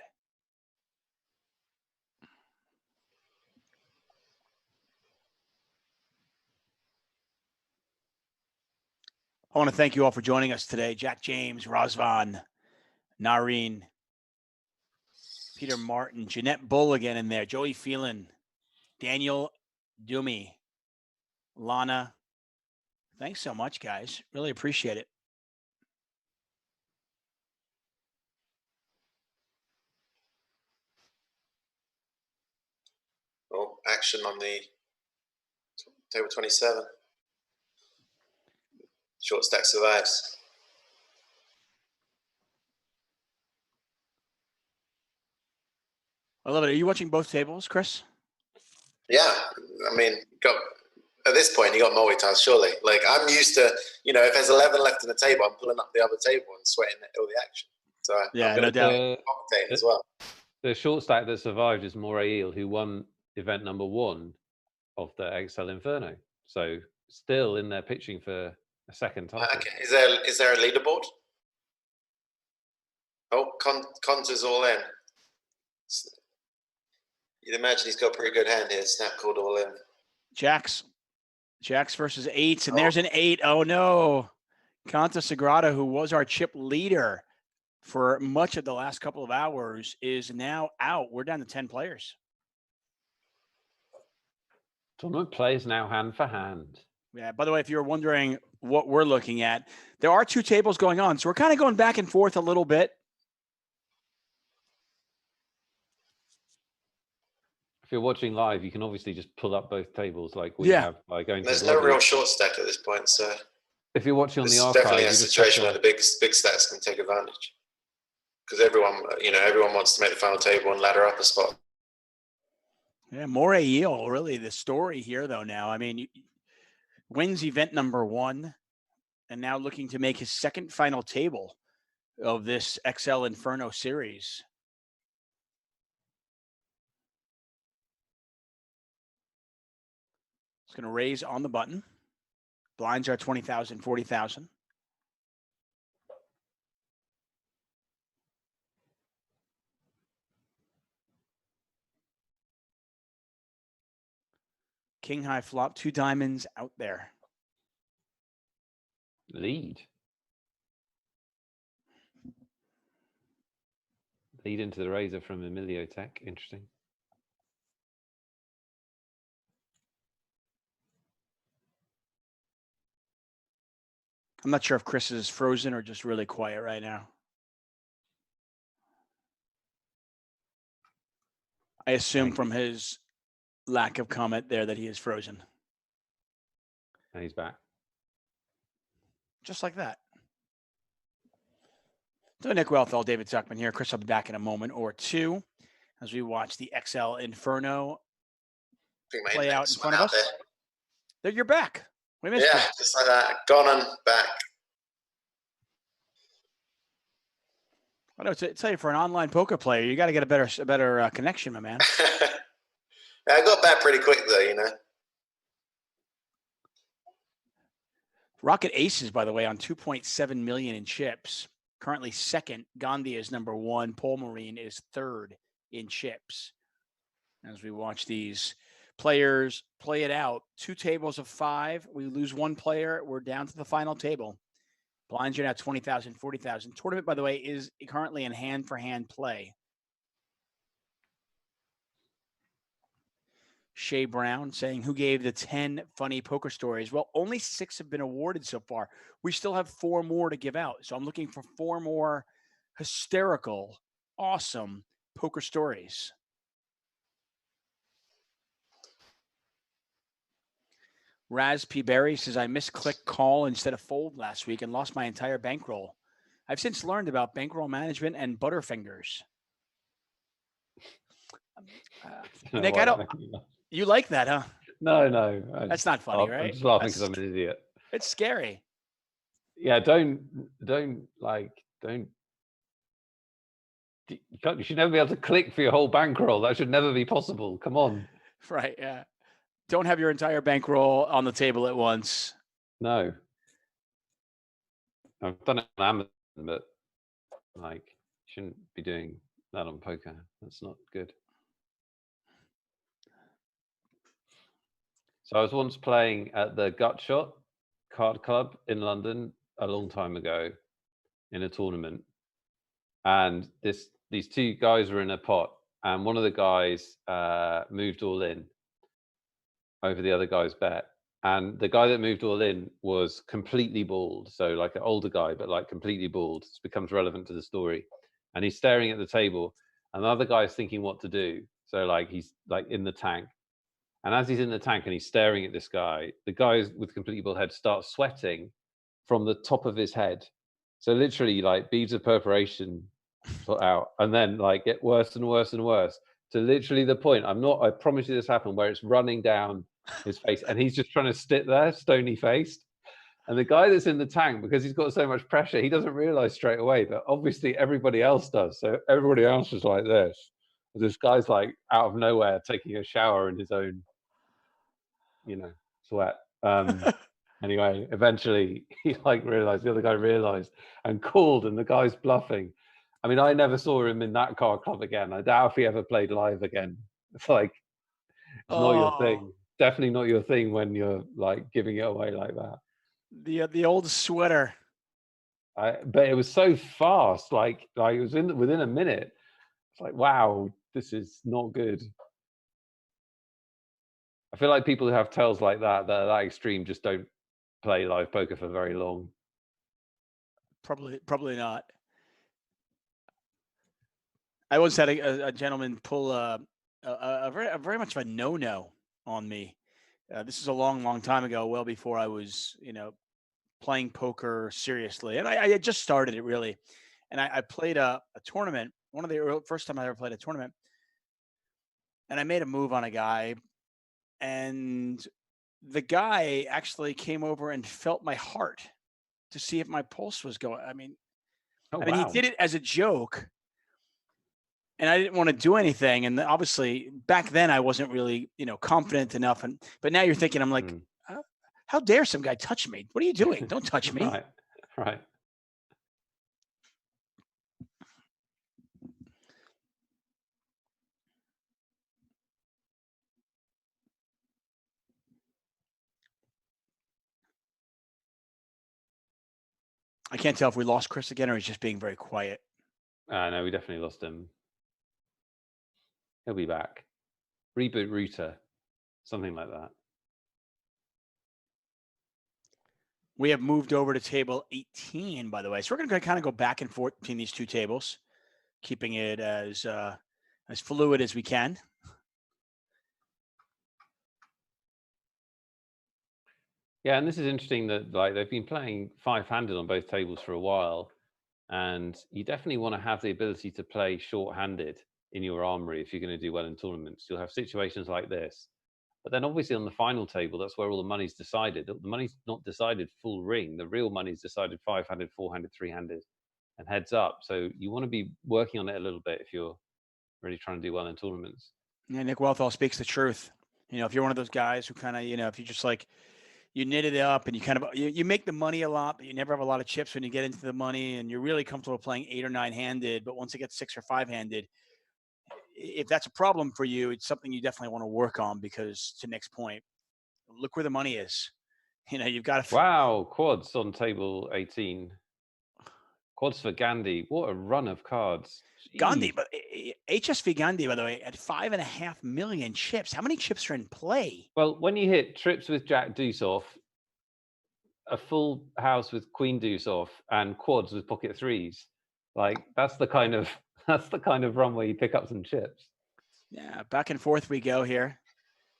I want to thank you all for joining us today. Jack James, Razvan, Nareen, Peter Martin, Jeanette Bull again in there, Joey Phelan, Daniel Dumi, Lana. Thanks so much, guys. Really appreciate it. Oh, action on the table 27. Short stack survives. I love it. Are you watching both tables, Chris? Yeah. I mean, at this point, you got multitask, surely. Like, I'm used to, if there's 11 left in the table, I'm pulling up the other table and sweating all the action. So yeah, I'm no doubt. Octane as well. The short stack that survived is Morail, who won event number 1 of the XL Inferno. So still in there pitching for a second title. Okay. Is there a leaderboard? Oh, Conter's all in. You'd imagine he's got a pretty good hand here. Snap called all in. Jacks versus 8s, and there's an 8. Oh no, Conta Sagrada, who was our chip leader for much of the last couple of hours, is now out. We're down to 10 players. Tournament plays now hand for hand. Yeah, by the way, if you're wondering what we're looking at, there are 2 tables going on. So we're kind of going back and forth a little bit. If you're watching live, you can obviously just pull up both tables like we have by going to There's the no lobby. real short stack at this point, so if you're watching on the archive, it's definitely a situation where the big stacks can take advantage. Because everyone wants to make the final table and ladder up a spot. Yeah, Morail, really the story here, though. Now, I mean, wins event number 1, and now looking to make his second final table of this XL Inferno series. It's going to raise on the button. Blinds are 20,000, 40,000. King high flop, 2 diamonds out there. Lead into the razor from Emilio Tech. Interesting. I'm not sure if Chris is frozen or just really quiet right now. I assume from his lack of comment there that he is frozen. And he's back. Just like that. So Nick Wealthall, David Tuchman here. Chris will be back in a moment or two as we watch the XL Inferno play out in front of us. There, you're back. We missed you. Yeah, just like that. Gone and back. I know. Tell you, for an online poker player, you got to get a better connection, my man. I got back pretty quick, though. Rocket Aces, by the way, on 2.7 million in chips. Currently second. Gandhi is number 1. Paul Marine is third in chips. As we watch these players play it out, 2 tables of 5. We lose 1 player. We're down to the final table. Blinds are now 20,000, 40,000. Tournament, by the way, is currently in hand-for-hand play. Shay Brown saying, who gave the 10 funny poker stories? Well, only 6 have been awarded so far. We still have 4 more to give out. So I'm looking for 4 more hysterical, awesome poker stories. Raz P. Berry says, I misclicked call instead of fold last week and lost my entire bankroll. I've since learned about bankroll management and butterfingers. Nick, you like that, huh? No. That's not funny, right? I'm just laughing because I'm an idiot. It's scary. Yeah, don't. You should never be able to click for your whole bankroll. That should never be possible. Come on. Right, yeah. Don't have your entire bankroll on the table at once. No. I've done it on Amazon, but like, shouldn't be doing that on poker. That's not good. So I was once playing at the Gutshot Card Club in London a long time ago in a tournament. And these two guys were in a pot, and one of the guys moved all in over the other guy's bet. And the guy that moved all in was completely bald. So like an older guy, but like completely bald. This becomes relevant to the story. And he's staring at the table, and the other guy's thinking what to do. So like he's like in the tank. And as he's in the tank and he's staring at this guy, the guy with completely bald head starts sweating from the top of his head. So literally like beads of perspiration put out, and then like get worse and worse and worse to literally the point, I promise you this happened, where it's running down his face and he's just trying to sit there stony faced. And the guy that's in the tank, because he's got so much pressure, he doesn't realize straight away, but obviously everybody else does. So everybody else is like this guy's like out of nowhere taking a shower in his own sweat. Anyway, eventually he like realized, the other guy realized and called, and the guy's bluffing. I mean, I never saw him in that card club again. I doubt if he ever played live again. It's like, it's not your thing. Definitely not your thing when you're like giving it away like that. The old sweater. But it was so fast. Like it was within a minute. It's like, wow, this is not good. I feel like people who have tells like that are that extreme just don't play live poker for very long. Probably not. I once had a gentleman pull a very much of a no-no on me. This is a long time ago, well before I was, playing poker seriously. And I had just started it really. And I played a tournament, one of the first time I ever played a tournament. And I made a move on a guy, and the guy actually came over and felt my heart to see if my pulse was going. I mean, he did it as a joke, and I didn't want to do anything. And obviously back then I wasn't really, confident enough. But now you're thinking, I'm like, how dare some guy touch me? What are you doing? Don't touch me. Right. I can't tell if we lost Chris again or he's just being very quiet. No, we definitely lost him. He'll be back. Reboot router, something like that. We have moved over to table 18, by the way. So we're going to kind of go back and forth between these two tables, keeping it as fluid as we can. Yeah, and this is interesting that like they've been playing five-handed on both tables for a while, and you definitely want to have the ability to play short-handed in your armory if you're going to do well in tournaments. You'll have situations like this. But then obviously on the final table, that's where all the money's decided. The money's not decided full ring. The real money's decided five-handed, four-handed, three-handed, and heads up. So you want to be working on it a little bit if you're really trying to do well in tournaments. Yeah, Nick Wealthall speaks the truth. If you're one of those guys who kind of, if you just like, you knit it up and you kind of, you make the money a lot, but you never have a lot of chips when you get into the money, and you're really comfortable playing 8 or 9-handed. But once it gets 6 or 5-handed, if that's a problem for you, it's something you definitely want to work on, because to Nick's point, look where the money is. You've got to. Wow, quads on table 18. Quads for Gandhi. What a run of cards. Jeez. Gandhi, but HSV Gandhi, by the way, at 5.5 million chips. How many chips are in play? Well, when you hit trips with Jack Deuce off, a full house with Queen Deuce off, and quads with pocket threes, like that's the kind of run where you pick up some chips. Yeah, back and forth we go here.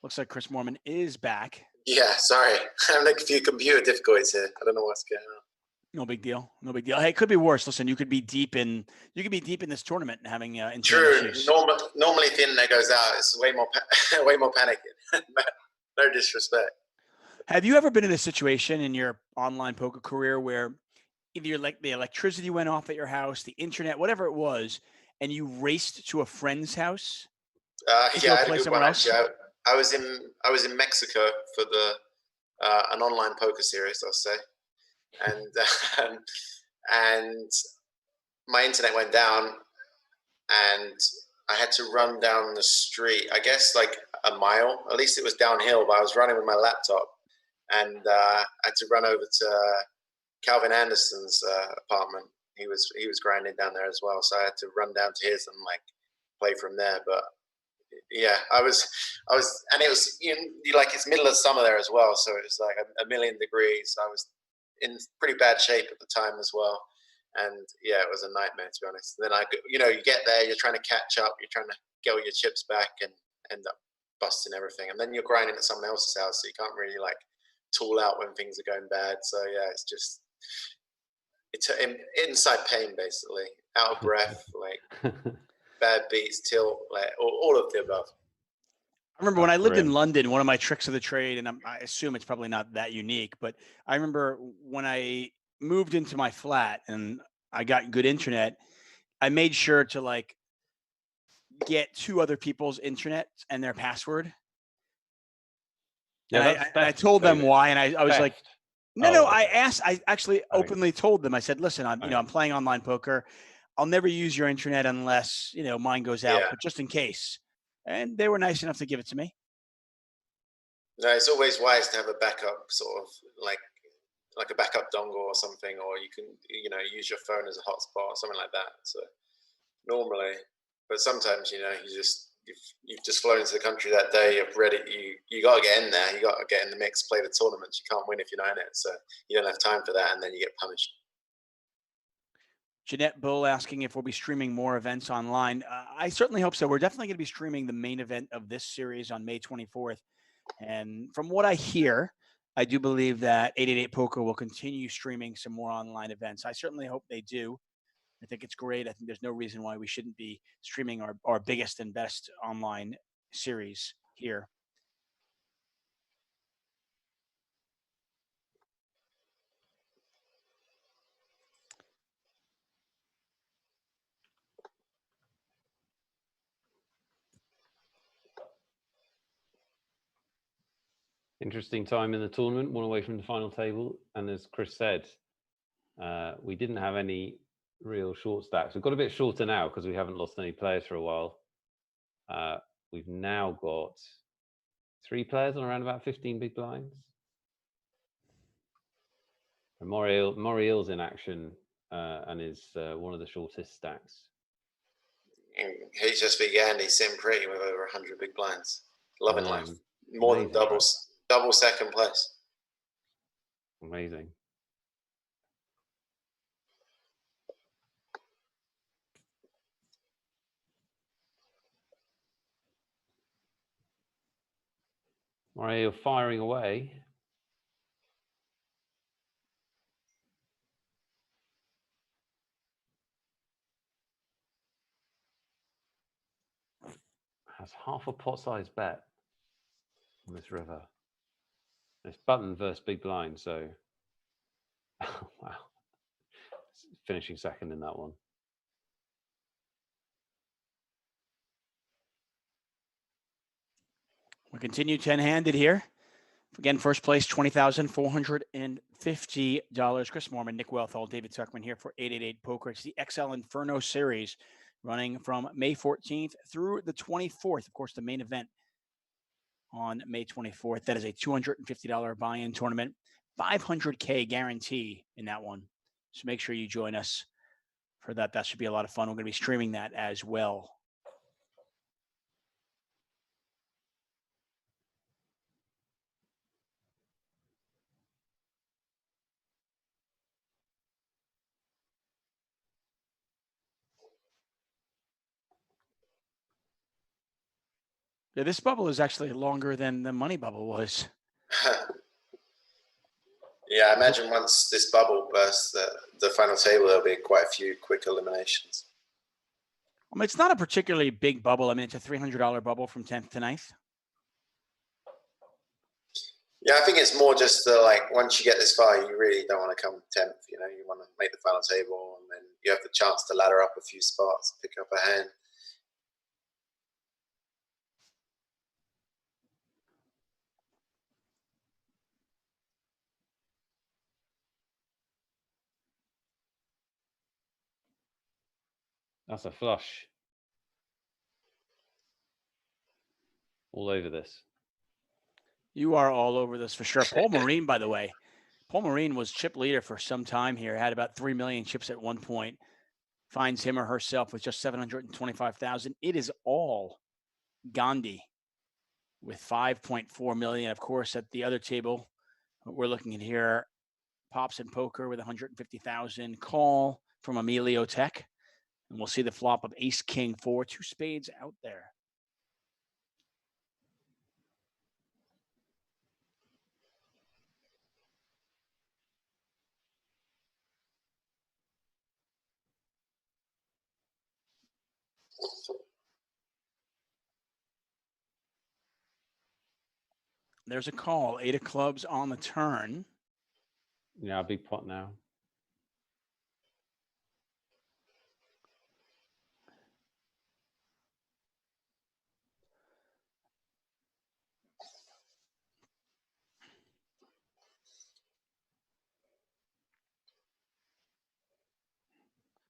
Looks like Chris Moorman is back. Yeah, sorry. I'm having a few computer difficulties here. I don't know what's going on. No big deal. No big deal. Hey, it could be worse. Listen, you could be deep in this tournament and having True. issues. Normally, if the internet goes out, it's way more panicking. No disrespect. Have you ever been in a situation in your online poker career where either like the electricity went off at your house, the internet, whatever it was, and you raced to a friend's house? Yeah, I had a good one actually. I was in Mexico for an online poker series, I'll say, and my internet went down, and I had to run down the street. I guess like a mile. At least it was downhill, but I was running with my laptop, and I had to run over to Calvin Anderson's apartment. He was grinding down there as well, so I had to run down to his and like play from there. But yeah, I was, and it was like it's middle of summer there as well, so it was like a million degrees. I was in pretty bad shape at the time as well, and yeah, it was a nightmare to be honest. Then you get there, you're trying to catch up, you're trying to get all your chips back, and end up busting everything, and then you're grinding at someone else's house, so you can't really like tool out when things are going bad. So yeah, it's inside pain basically, out of breath, like bad beats, tilt, like all of the above. I remember when I lived in London, one of my tricks of the trade, and I assume it's probably not that unique, but I remember when I moved into my flat and I got good internet, I made sure to like get 2 other people's internet and their password. Yeah, and I told them why, and I was like, no, I actually openly told them. I said, listen, I'm playing online poker. I'll never use your internet unless, mine goes out, but just in case. And they were nice enough to give it to me. No, it's always wise to have a backup, sort of like a backup dongle or something, or you can, use your phone as a hotspot or something like that. So normally, but sometimes, you've just flown into the country that day, you're ready, you got to get in there, you got to get in the mix, play the tournaments. You can't win if you're not in it. So you don't have time for that, and then you get punished. Jeanette Bull asking if we'll be streaming more events online. I certainly hope so. We're definitely going to be streaming the main event of this series on May 24th. And from what I hear, I do believe that 888 Poker will continue streaming some more online events. I certainly hope they do. I think it's great. I think there's no reason why we shouldn't be streaming our biggest and best online series here. Interesting time in the tournament, one away from the final table. And as Chris said, we didn't have any real short stacks. We've got a bit shorter now because we haven't lost any players for a while. We've now got 3 players on around about 15 big blinds. And Moriel's in action and is one of the shortest stacks. And HSV Gandhi sitting pretty with over 100 big blinds. Loving life. More than double second place. Amazing. Moriel firing away. Has half a pot size bet on this river. It's button versus big blind, so wow. Finishing second in that one. We continue 10-handed here. Again, first place, $20,450. Chris Moorman, Nick Wealthall, David Tuchman here for 888 Poker. It's the XL Inferno series running from May 14th through the 24th. Of course, the main event on May 24th. That is a $250 buy-in tournament, $500K guarantee in that one. So make sure you join us for that. That should be a lot of fun. We're going to be streaming that as well. Yeah, this bubble is actually longer than the money bubble was. Yeah, I imagine once this bubble bursts, the final table, there'll be quite a few quick eliminations. I mean, it's not a particularly big bubble. I mean, it's a $300 bubble from 10th to 9th. Yeah, I think it's more just like once you get this far, you really don't want to come 10th. You know, you want to make the final table, and then you have the chance to ladder up a few spots, pick up a hand. That's a flush. All over this. You are all over this for sure. Paul Marine, by the way. Paul Marine was chip leader for some time here. Had about 3 million chips at one point. Finds him or herself with just 725,000. It is all Gandhi with 5.4 million. Of course, at the other table, we're looking at here, Pops and Poker with 150,000. Call from Emilio Tech. And we'll see the flop of Ace King 4, 2 spades out there. There's a call. 8 of clubs on the turn. Yeah, big pot now.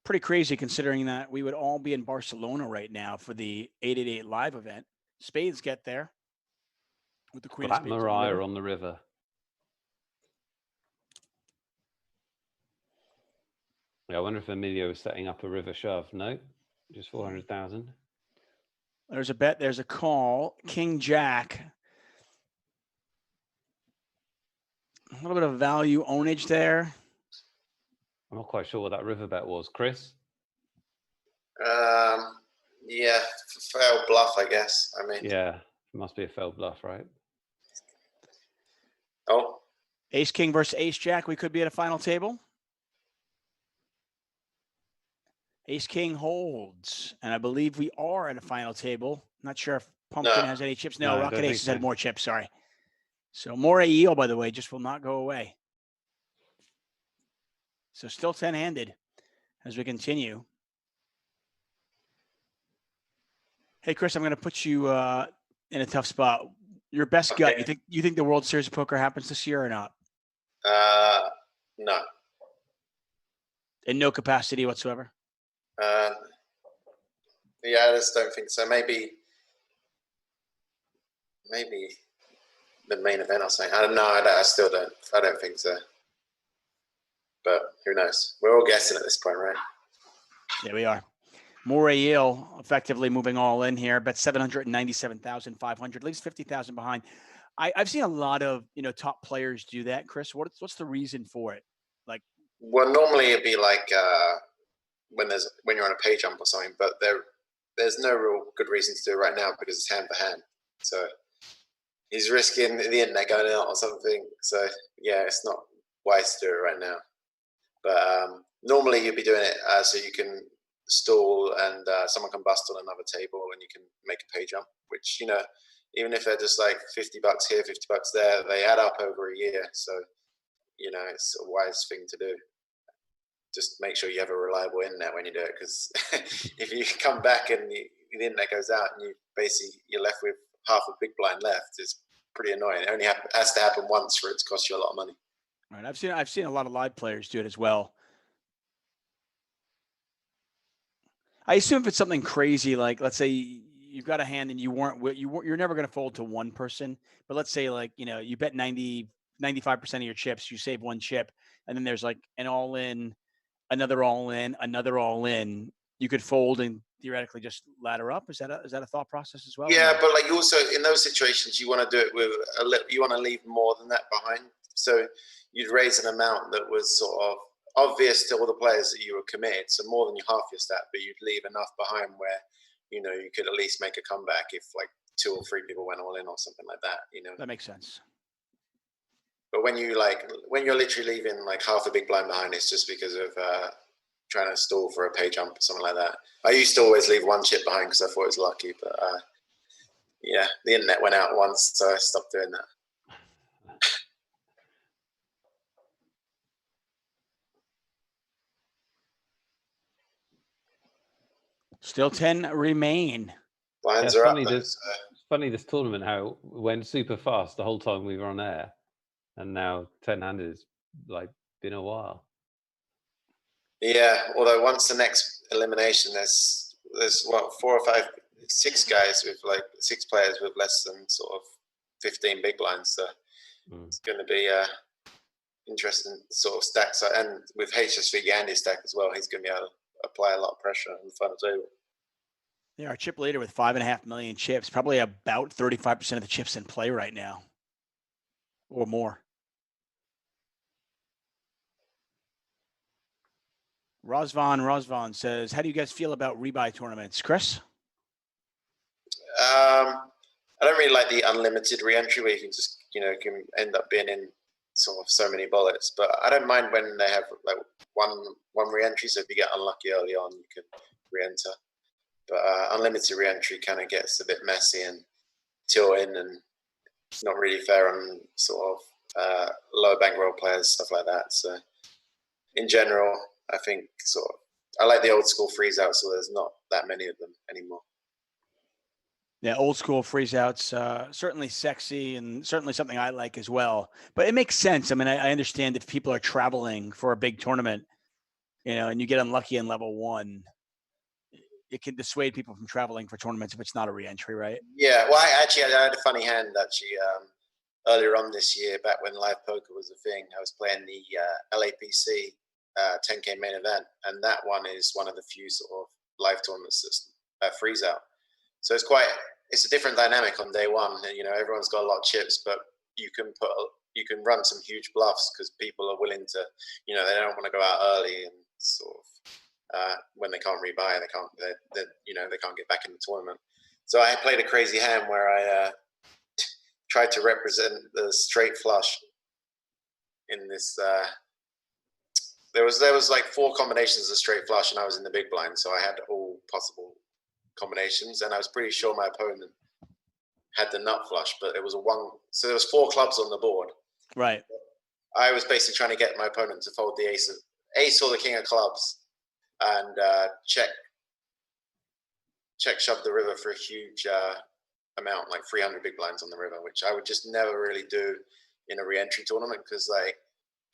Pretty crazy considering that we would all be in Barcelona right now for the 888 live event. Spades get there with the Queen Black of Spades Mariah on the river. Yeah, I wonder if Emilio is setting up a river shove. No, just 400,000. There's a bet. There's a call. King Jack. A little bit of value ownage there. I'm not quite sure what that river bet was. Chris? Yeah, failed bluff, I guess. I mean, yeah, it must be a failed bluff, right? Oh, Ace King versus Ace Jack. We could be at a final table. Ace King holds, and I believe we are at a final table. Not sure if Pumpkin has any chips. No, Rocket Ace has had more chips. Sorry. So more AEL, by the way, just will not go away. So still 10-handed as we continue. Hey, Chris, I'm going to put you in a tough spot. Your best gut. You think the World Series of Poker happens this year or not? No. In no capacity whatsoever? Yeah, I just don't think so. Maybe the main event or something. I don't know. I still don't. I don't think so. But who knows? We're all guessing at this point, right? Yeah, we are. Morayil effectively moving all in here, bet 797,500, leaves 50,000 behind. I've seen a lot of top players do that. Chris, what's the reason for it? Like, well, normally it'd be like when you're on a pay jump or something, but there's no real good reason to do it right now because it's hand for hand. So he's risking the internet going out or something. So yeah, it's not wise to do it right now. But normally you'd be doing it so you can stall and someone can bust on another table and you can make a pay jump, which, even if they're just like $50 here, $50 there, they add up over a year. So, it's a wise thing to do. Just make sure you have a reliable internet when you do it, because if you come back and the internet goes out and you're left with half a big blind left, it's pretty annoying. It only has to happen once for it to cost you a lot of money. Right. I've seen a lot of live players do it as well. I assume if it's something crazy, like let's say you've got a hand and you're never going to fold to one person, but let's say you bet 95% of your chips, you save one chip, and then there's like an all in, another all in, another all in. You could fold and theoretically just ladder up. Is that a thought process as well? Yeah, but like also in those situations, you want to do it with you want to leave more than that behind. So you'd raise an amount that was sort of obvious to all the players that you were committed, so more than half your stat, but you'd leave enough behind where you could at least make a comeback if like 2 or 3 people went all in or something like that. That makes sense. But when you're literally leaving like half a big blind behind, it's just because of trying to stall for a pay jump or something like that. I used to always leave one chip behind because I thought it was lucky, but yeah, the internet went out once, so I stopped doing that. Still 10 remain. Blinds are up. It's funny this tournament, how it went super fast the whole time we were on air. And now 10-handed has like been a while. Yeah, although once the next elimination, there's what, 4 or 5, 6 guys with like 6 players with less than sort of 15 big blinds. So it's going to be interesting sort of stacks. And with HSV Gandhi's stack as well, he's going to be able to apply a lot of pressure on the final table. Yeah, our chip leader with 5.5 million chips, probably about 35% of the chips in play right now, or more. Rosvan says, how do you guys feel about rebuy tournaments? Chris? I don't really like the unlimited re-entry where you can just, can end up being in sort of so many bullets. But I don't mind when they have like one re-entry. So if you get unlucky early on, you can re-enter. But unlimited re-entry kind of gets a bit messy and tilting, and it's not really fair on sort of lower bankroll players, stuff like that. So in general, I think I like the old school freeze out, so there's not that many of them anymore. Yeah, old school freeze outs, certainly sexy and certainly something I like as well. But it makes sense. I mean, I understand if people are traveling for a big tournament, and you get unlucky in level 1, it can dissuade people from traveling for tournaments if it's not a re-entry, right? Yeah, well, I had a funny hand actually earlier on this year, back when live poker was a thing. I was playing the LAPC 10K main event, and that one is one of the few sort of live tournament system freeze out. So it's a different dynamic on day one. Everyone's got a lot of chips, but you can run some huge bluffs because people are willing to, they don't want to go out early and sort of when they can't rebuy, they can't get back in the tournament. So I played a crazy hand where I tried to represent the straight flush in this. There was like 4 combinations of straight flush, and I was in the big blind, so I had all possible combinations, and I was pretty sure my opponent had the nut flush, but it was a 1. So there was 4 clubs on the board. Right. I was basically trying to get my opponent to fold the ace or the king of clubs, and check shove the river for a huge amount, like 300 big blinds on the river, which I would just never really do in a re-entry tournament, because like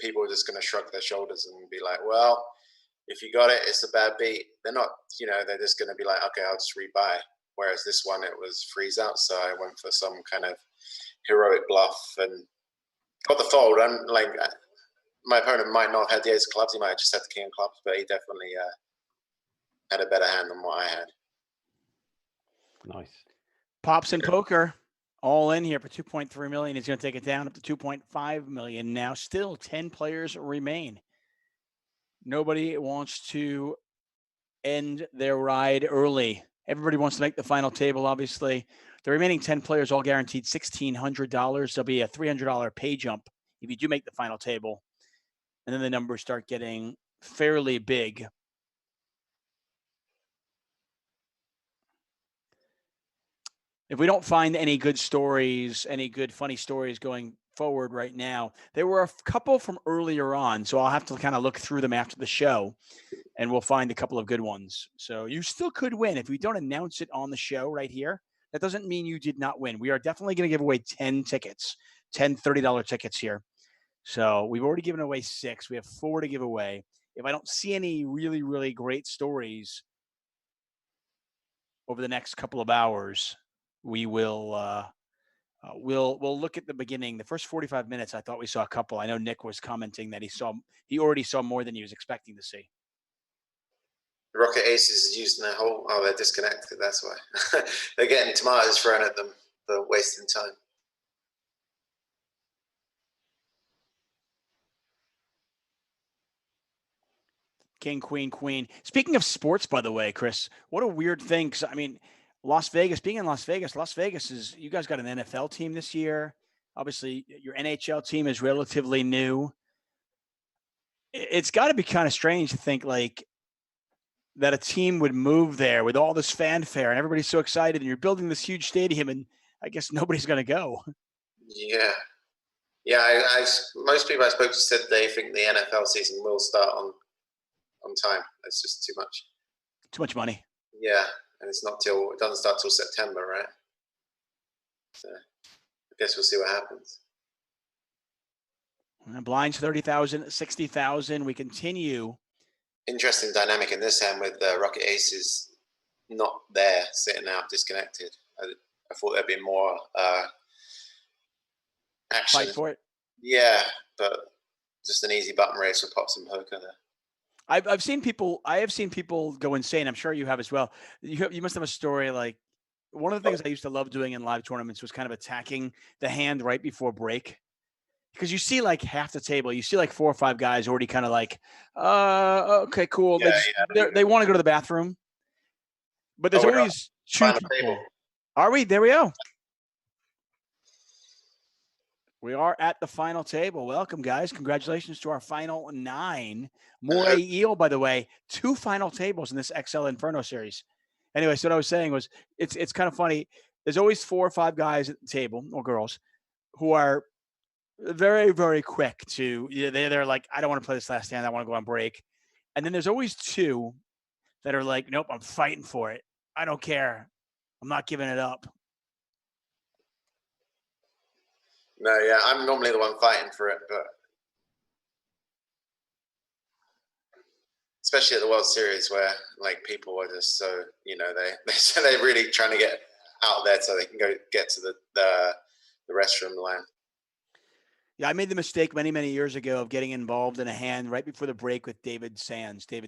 people are just going to shrug their shoulders and be like, well, if you got it, it's a bad beat. They're not, they're just going to be like, okay, I'll just rebuy. Whereas this one, it was freeze out, so I went for some kind of heroic bluff and got the fold. And like, my opponent might not have had the ace of clubs; he might have just had the king of clubs, but he definitely had a better hand than what I had. Nice. Pops and Poker, all in here for 2.3 million. He's going to take it down up to 2.5 million. Now, still 10 players remain. Nobody wants to end their ride early. Everybody wants to make the final table, obviously. The remaining 10 players all guaranteed $1,600. There'll be a $300 pay jump if you do make the final table. And then the numbers start getting fairly big. If we don't find any good stories, any good funny stories going forward right now, there were a couple from earlier on, so I'll have to kind of look through them after the show, and we'll find a couple of good ones. So you still could win. If we don't announce it on the show right here, that doesn't mean you did not win. We are definitely going to give away 10 tickets, 10 $30 tickets here. So we've already given away 6. We have 4 to give away. If I don't see any really, really great stories over the next couple of hours, we will we'll look at the beginning. The first 45 minutes, I thought we saw a couple. I know Nick was commenting that he already saw more than he was expecting to see. Rocket Aces is using their whole. Oh, they're disconnected. That's why they're getting tomatoes thrown at them for wasting time. King, queen, queen. Speaking of sports, by the way, Chris, what a weird thing. Because I mean, Las Vegas, being in Las Vegas is, you guys got an NFL team this year. Obviously, your NHL team is relatively new. It's got to be kind of strange to think like that a team would move there with all this fanfare and everybody's so excited and you're building this huge stadium and I guess nobody's going to go. Yeah. Yeah, most people I spoke to said they think the NFL season will start on time. It's just too much. Too much money. Yeah, and it doesn't start till September, right? So I guess we'll see what happens. Blinds 30,000, 60,000. We continue. Interesting dynamic in this hand with Rocket Aces not there, sitting out, disconnected. I thought there'd be more action. Fight for it. Yeah, but just an easy button race with pops and poker there. I have seen people go insane. I'm sure you have as well. You must have a story like one of the things I used to love doing in live tournaments was kind of attacking the hand right before break. Because you see like half the table, you see like 4 or 5 guys already kind of like, okay, cool. Yeah, they want to go to the bathroom. But there's always 2 people. Table. Are we? There we go. We are at the final table. Welcome, guys. Congratulations to our final 9. Moray Eel, by the way, 2 final tables in this XL Inferno series. Anyway, so what I was saying was it's kind of funny. There's always 4 or 5 guys at the table, or girls, who are very, very quick to, they're like, I don't want to play this last hand. I want to go on break. And then there's always 2 that are like, nope, I'm fighting for it. I don't care. I'm not giving it up. No, yeah, I'm normally the one fighting for it, but especially at the World Series where like people are just so, they're really trying to get out there so they can go get to the restroom line. Yeah, I made the mistake many, many years ago of getting involved in a hand right before the break with David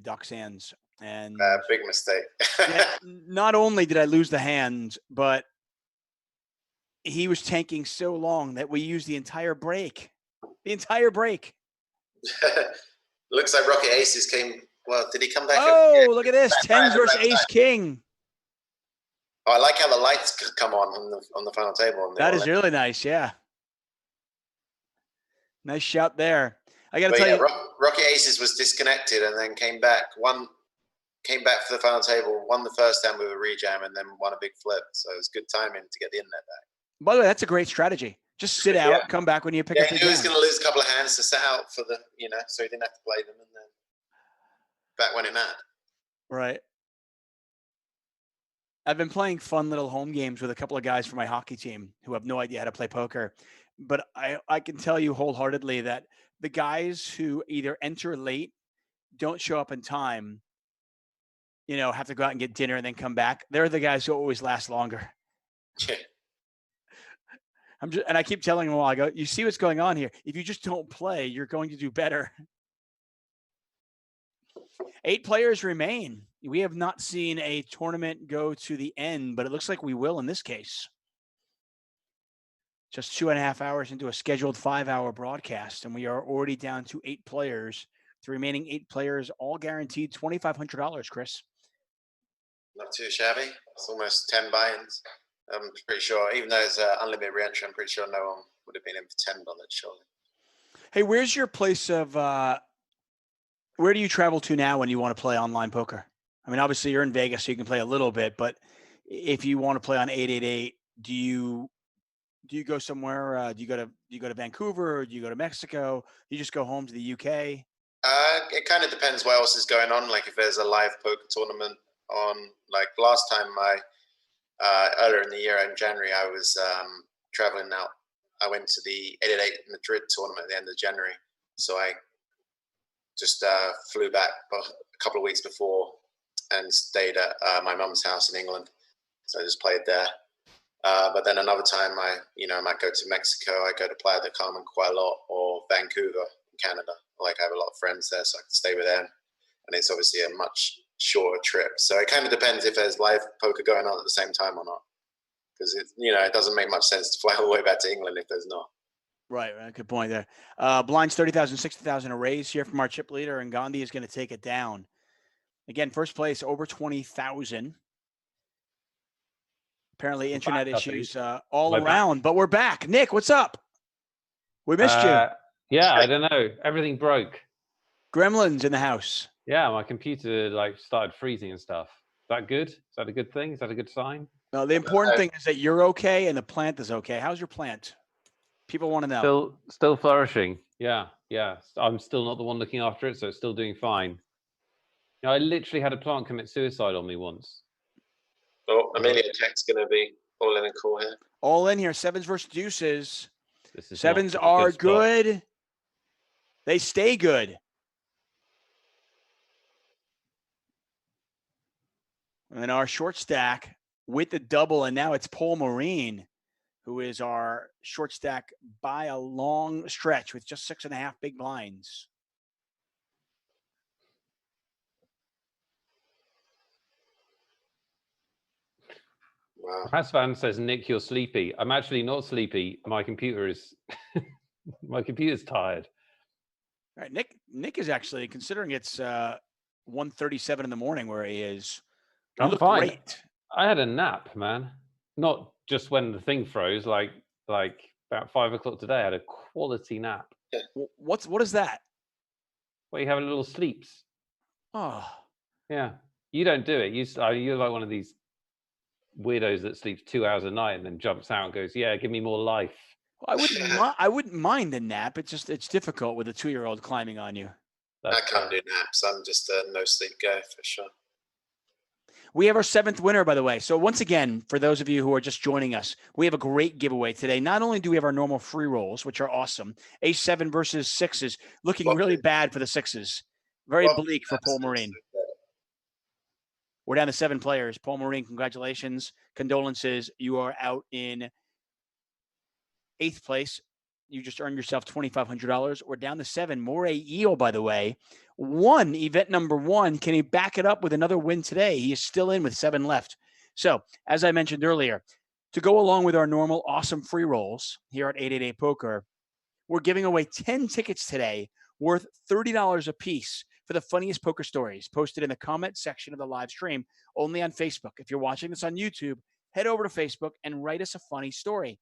Doc Sands. And big mistake. Yeah, not only did I lose the hand, but he was tanking so long that we used the entire break. Looks like Rocket Aces came. Well, did he come back? Oh, look at this. 10s versus Ace King. Oh, I like how the lights come on the final table. That is really nice, yeah. Nice shout there. I got to tell you. Rocket Aces was disconnected and then came back for the final table, won the first hand with a rejam, and then won a big flip. So it was good timing to get the internet back. By the way, that's a great strategy. Just sit out, come back when you pick up the game. He was going to lose a couple of hands to set out for the, so he didn't have to play them, and then back when it mattered. Right. I've been playing fun little home games with a couple of guys from my hockey team who have no idea how to play poker. But I can tell you wholeheartedly that the guys who either enter late, don't show up in time, have to go out and get dinner and then come back. They're the guys who always last longer. Yeah. And I keep telling them all, I go, you see what's going on here. If you just don't play, you're going to do better. 8 players remain. We have not seen a tournament go to the end, but it looks like we will in this case. Just 2.5 hours into a scheduled 5-hour broadcast, and we are already down to 8 players. The remaining 8 players, all guaranteed $2,500, Chris. Not too shabby. It's almost 10 buy-ins. I'm pretty sure, even though it's unlimited re-entry, I'm pretty sure no one would have been in for $10, surely. Hey, where's your place of where do you travel to now when you want to play online poker? I mean, obviously you're in Vegas, so you can play a little bit, but if you want to play on 888, do you go somewhere? Do you go to Vancouver, or do you go to Mexico? Do you just go home to the UK? It kind of depends what else is going on. Like if there's a live poker tournament on, like last time earlier in the year in January, I was traveling out. I went to the 888 Madrid tournament at the end of January. So I just flew back a couple of weeks before and stayed at my mum's house in England. So I just played there. But then another time I might go to Mexico. I go to Playa del Carmen quite a lot, or Vancouver, Canada. Like I have a lot of friends there, so I can stay with them. And it's obviously a much shorter trip. So it kind of depends if there's live poker going on at the same time or not. Because it doesn't make much sense to fly all the way back to England if there's not. Right. Good point there. Blinds 30,000, 60,000 a raise here from our chip leader, and Gandhi is going to take it down. Again, first place over 20,000. Apparently internet issues all around, but we're back. Nick, what's up? We missed you. Yeah, I don't know. Everything broke. Gremlins in the house. Yeah, my computer like started freezing and stuff. Is that good? Is that a good thing? Is that a good sign? No, the important thing is that you're okay and the plant is okay. How's your plant? People want to know. Still flourishing. Yeah. I'm still not the one looking after it, so it's still doing fine. You know, I literally had a plant commit suicide on me once. Oh, Amelia Jack's going to be all in a call here. All in here. Sevens versus deuces. Sevens not are good. They stay good. And our short stack with the double, and now it's Paul Marine, who is our short stack by a long stretch with just 6.5 big blinds. Wow. Hasvan says, Nick, you're sleepy. I'm actually not sleepy. My computer is my computer's tired. All right, Nick is actually, considering it's 1:37 in the morning where he is. I'm fine. Great. I had a nap, man. Not just when the thing froze, like about 5 o'clock today. I had a quality nap. What is that? Well, you have a little sleeps. Oh. Yeah. You don't do it. You're like one of these weirdos that sleeps 2 hours a night and then jumps out and goes, yeah, give me more life. Well, I wouldn't mind a nap. It's difficult with a 2-year-old climbing on you. I can't do naps. I'm just a no sleep guy for sure. We have our 7th winner, by the way. So once again, for those of you who are just joining us, we have a great giveaway today. Not only do we have our normal free rolls, which are awesome, A7 versus 6s, looking really bad for the 6s. Very bleak for Paul Marine. We're down to 7 players. Paul Marine, congratulations. Condolences. You are out in 8th place. You just earned yourself $2,500. We're down to 7. Moray Eel, by the way, won event number 1. Can he back it up with another win today? He is still in with 7 left. So, as I mentioned earlier, to go along with our normal awesome free rolls here at 888 Poker, we're giving away 10 tickets today worth $30 a piece for the funniest poker stories posted in the comment section of the live stream, only on Facebook. If you're watching this on YouTube, head over to Facebook and write us a funny story.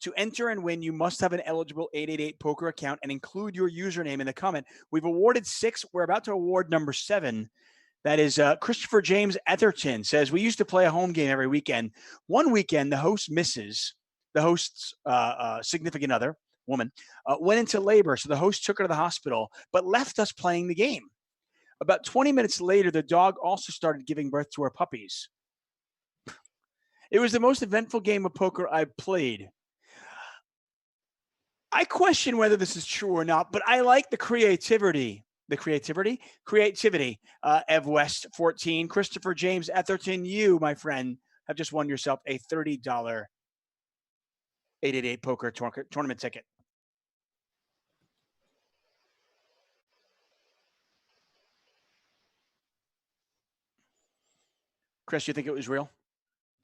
To enter and win, you must have an eligible 888 Poker account and include your username in the comment. We've awarded 6. We're about to award number 7. That is Christopher James Etherton says, we used to play a home game every weekend. One weekend, the host's significant other, woman, went into labor, so the host took her to the hospital, but left us playing the game. About 20 minutes later, the dog also started giving birth to her puppies. It was the most eventful game of poker I've played. I question whether this is true or not, but I like the creativity. Ev West 14, Christopher James Etherton, you, my friend, have just won yourself a $30 888 Poker tournament ticket. Chris, you think it was real?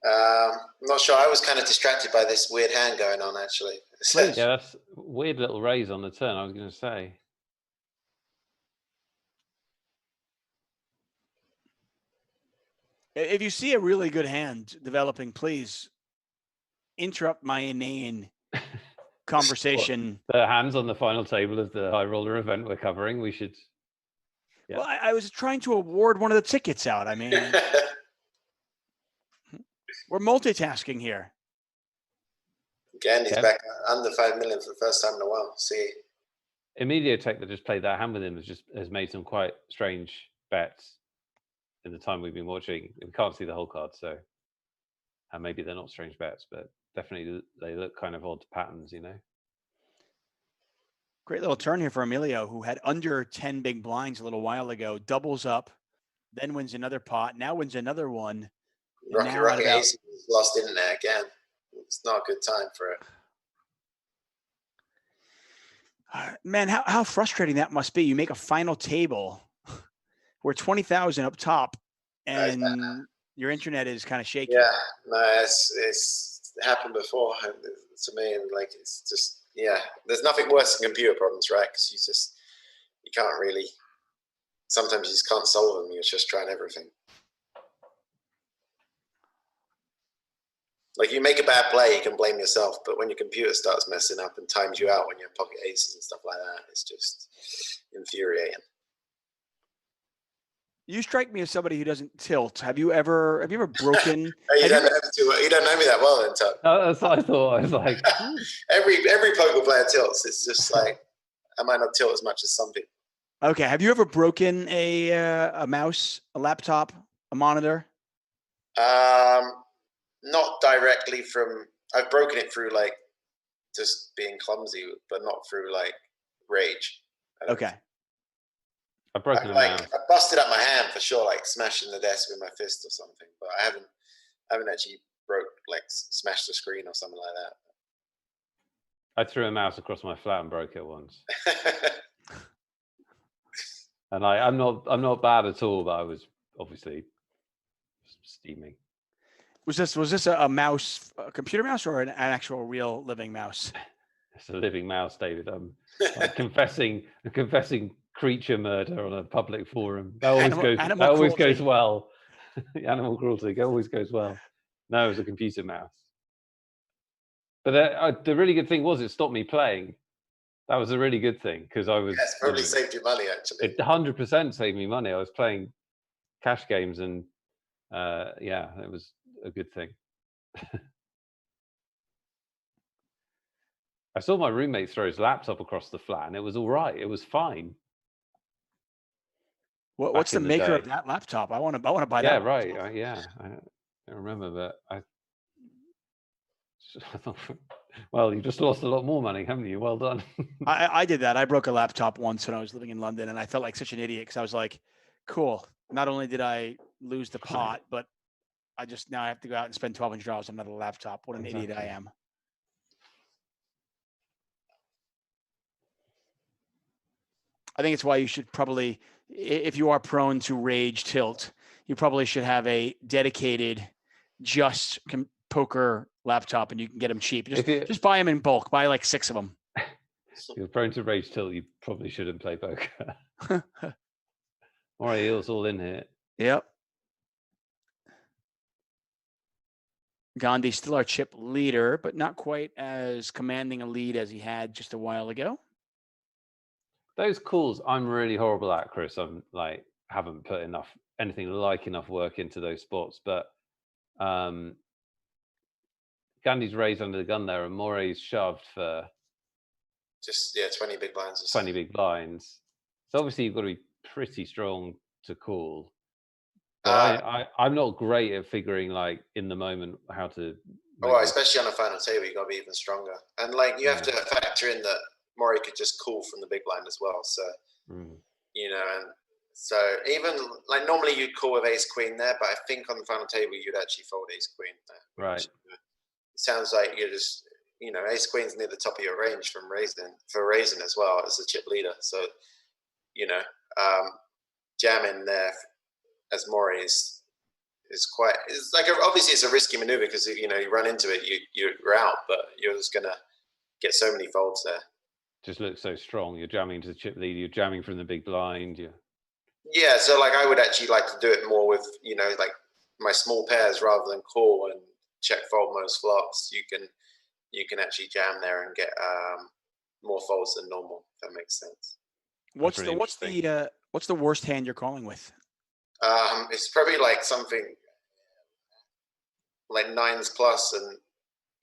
I'm not sure. I was kind of distracted by this weird hand going on, actually. Yeah, that's a weird little raise on the turn, I was going to say. If you see a really good hand developing, please interrupt my inane conversation. The hands on the final table of the high roller event we're covering, we should... Yeah. Well, I was trying to award one of the tickets out. I mean... We're multitasking here. Again, he's back under 5 million for the first time in a while. See, Immediatech that just played that hand with him has made some quite strange bets in the time we've been watching. We can't see the whole card, so maybe they're not strange bets, but definitely they look kind of odd patterns, you know. Great little turn here for Emilio, who had under 10 big blinds a little while ago, doubles up, then wins another pot, now wins another one. Rocky Ace lost internet again. It's not a good time for it. Man, how frustrating that must be. You make a final table where 20,000 up top, and your internet is kind of shaky. Yeah, no, it's happened before to me, and like it's just There's nothing worse than computer problems, right? Because you can't really. Sometimes you just can't solve them. You're just trying everything. Like you make a bad play, you can blame yourself, but when your computer starts messing up and times you out when you're pocket aces and stuff like that, it's just infuriating. You strike me as somebody who doesn't tilt. Have you ever broken? You don't know me that well, then, Tuck. No, that's what I thought. I was like, every poker player tilts. It's just like I might not tilt as much as some people. Okay. Have you ever broken a mouse, a laptop, a monitor? Not directly from. I've broken it through like just being clumsy, but not through like rage. Okay. I've broken I busted up my hand for sure, like smashing the desk with my fist or something. But I haven't actually smashed the screen or something like that. I threw a mouse across my flat and broke it once. And I'm not bad at all, but I was obviously steaming. Was this a mouse, a computer mouse, or an actual real living mouse? It's a living mouse, David. I'm confessing creature murder on a public forum. That always goes well. Animal cruelty always goes well. No, it was a computer mouse. But the really good thing was it stopped me playing. That was a really good thing because I was. Yes, probably saved you money actually. It 100% saved me money. I was playing cash games and it was a good thing. I saw my roommate throw his laptop across the flat and it was all right. It was fine. What's the maker of that laptop? I want to buy that. Yeah, right. I don't remember, but I thought, well, you just lost a lot more money, haven't you? Well done. I did that. I broke a laptop once when I was living in London, and I felt like such an idiot because I was like, cool. Not only did I lose the pot, but now I have to go out and spend $1,200 on another laptop. What an idiot I am. I think it's why you should probably, if you are prone to rage tilt, you probably should have a dedicated just poker laptop, and you can get them cheap. Just buy them in bulk. Buy like 6 of them. If you're prone to rage tilt, you probably shouldn't play poker. All right, Eel's all in here. Yep. Gandhi's still our chip leader, but not quite as commanding a lead as he had just a while ago. Those calls I'm really horrible at, Chris. I'm haven't put anything like enough work into those spots, but Gandhi's raised under the gun there and Morey's shoved for just 20 big blinds. 20 big blinds. So obviously you've got to be pretty strong to call. But I'm not great at figuring in the moment how to. Especially on a final table, you got to be even stronger. And you have to factor in that Morey could just call from the big blind as well. So and so even normally you'd call with ace queen there, but I think on the final table you'd actually fold ace queen there. Right. It sounds like you're just ace queen's near the top of your range for raising as well as a chip leader. So jamming there as Morey is obviously it's a risky maneuver because you run into it, you're out, but you're just gonna get so many folds there. Just looks so strong. You're jamming to the chip leader. You're jamming from the big blind. Yeah, so I would actually like to do it more with my small pairs rather than call and check fold most flops. You can actually jam there and get more folds than normal. If that makes sense. What's the worst hand you're calling with? It's probably something like 9s plus, and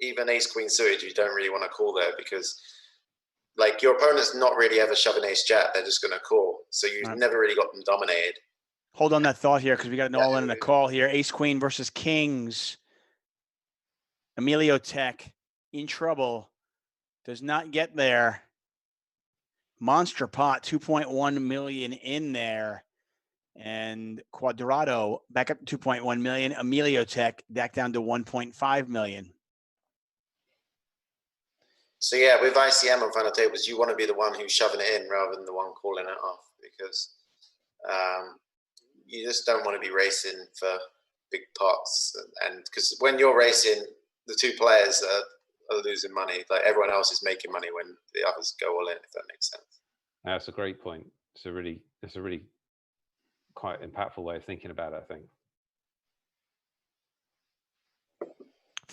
even ace queen suited. You don't really want to call there because your opponent's not really ever shoving ace jack. They're just going to call. So you've never really got them dominated. Hold on that thought here because we got an all in a call here. Ace queen versus kings. Emilio Tech in trouble. Does not get there. Monster pot, 2.1 million in there. And Cuadrado back up to 2.1 million. Emilio Tech back down to 1.5 million. So yeah, with ICM on final tables, you want to be the one who's shoving it in rather than the one calling it off because you just don't want to be racing for big pots. And because when you're racing, the two players are losing money. Everyone else is making money when the others go all in, if that makes sense. That's a great point. It's a really quite impactful way of thinking about it, I think.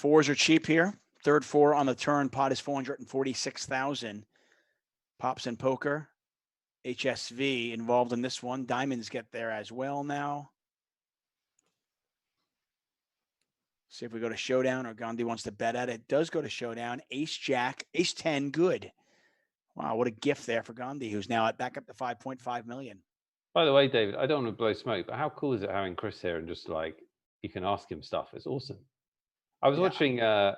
Fours are cheap here. Third four on the turn. Pot is 446,000. Pops and poker. HSV involved in this one. Diamonds get there as well now. See if we go to showdown or Gandhi wants to bet at it. It does go to showdown. Ace Jack, Ace 10, good. Wow, what a gift there for Gandhi, who's now back up to 5.5 million. By the way, David, I don't want to blow smoke, but how cool is it having Chris here and just like you can ask him stuff? It's awesome. I was watching a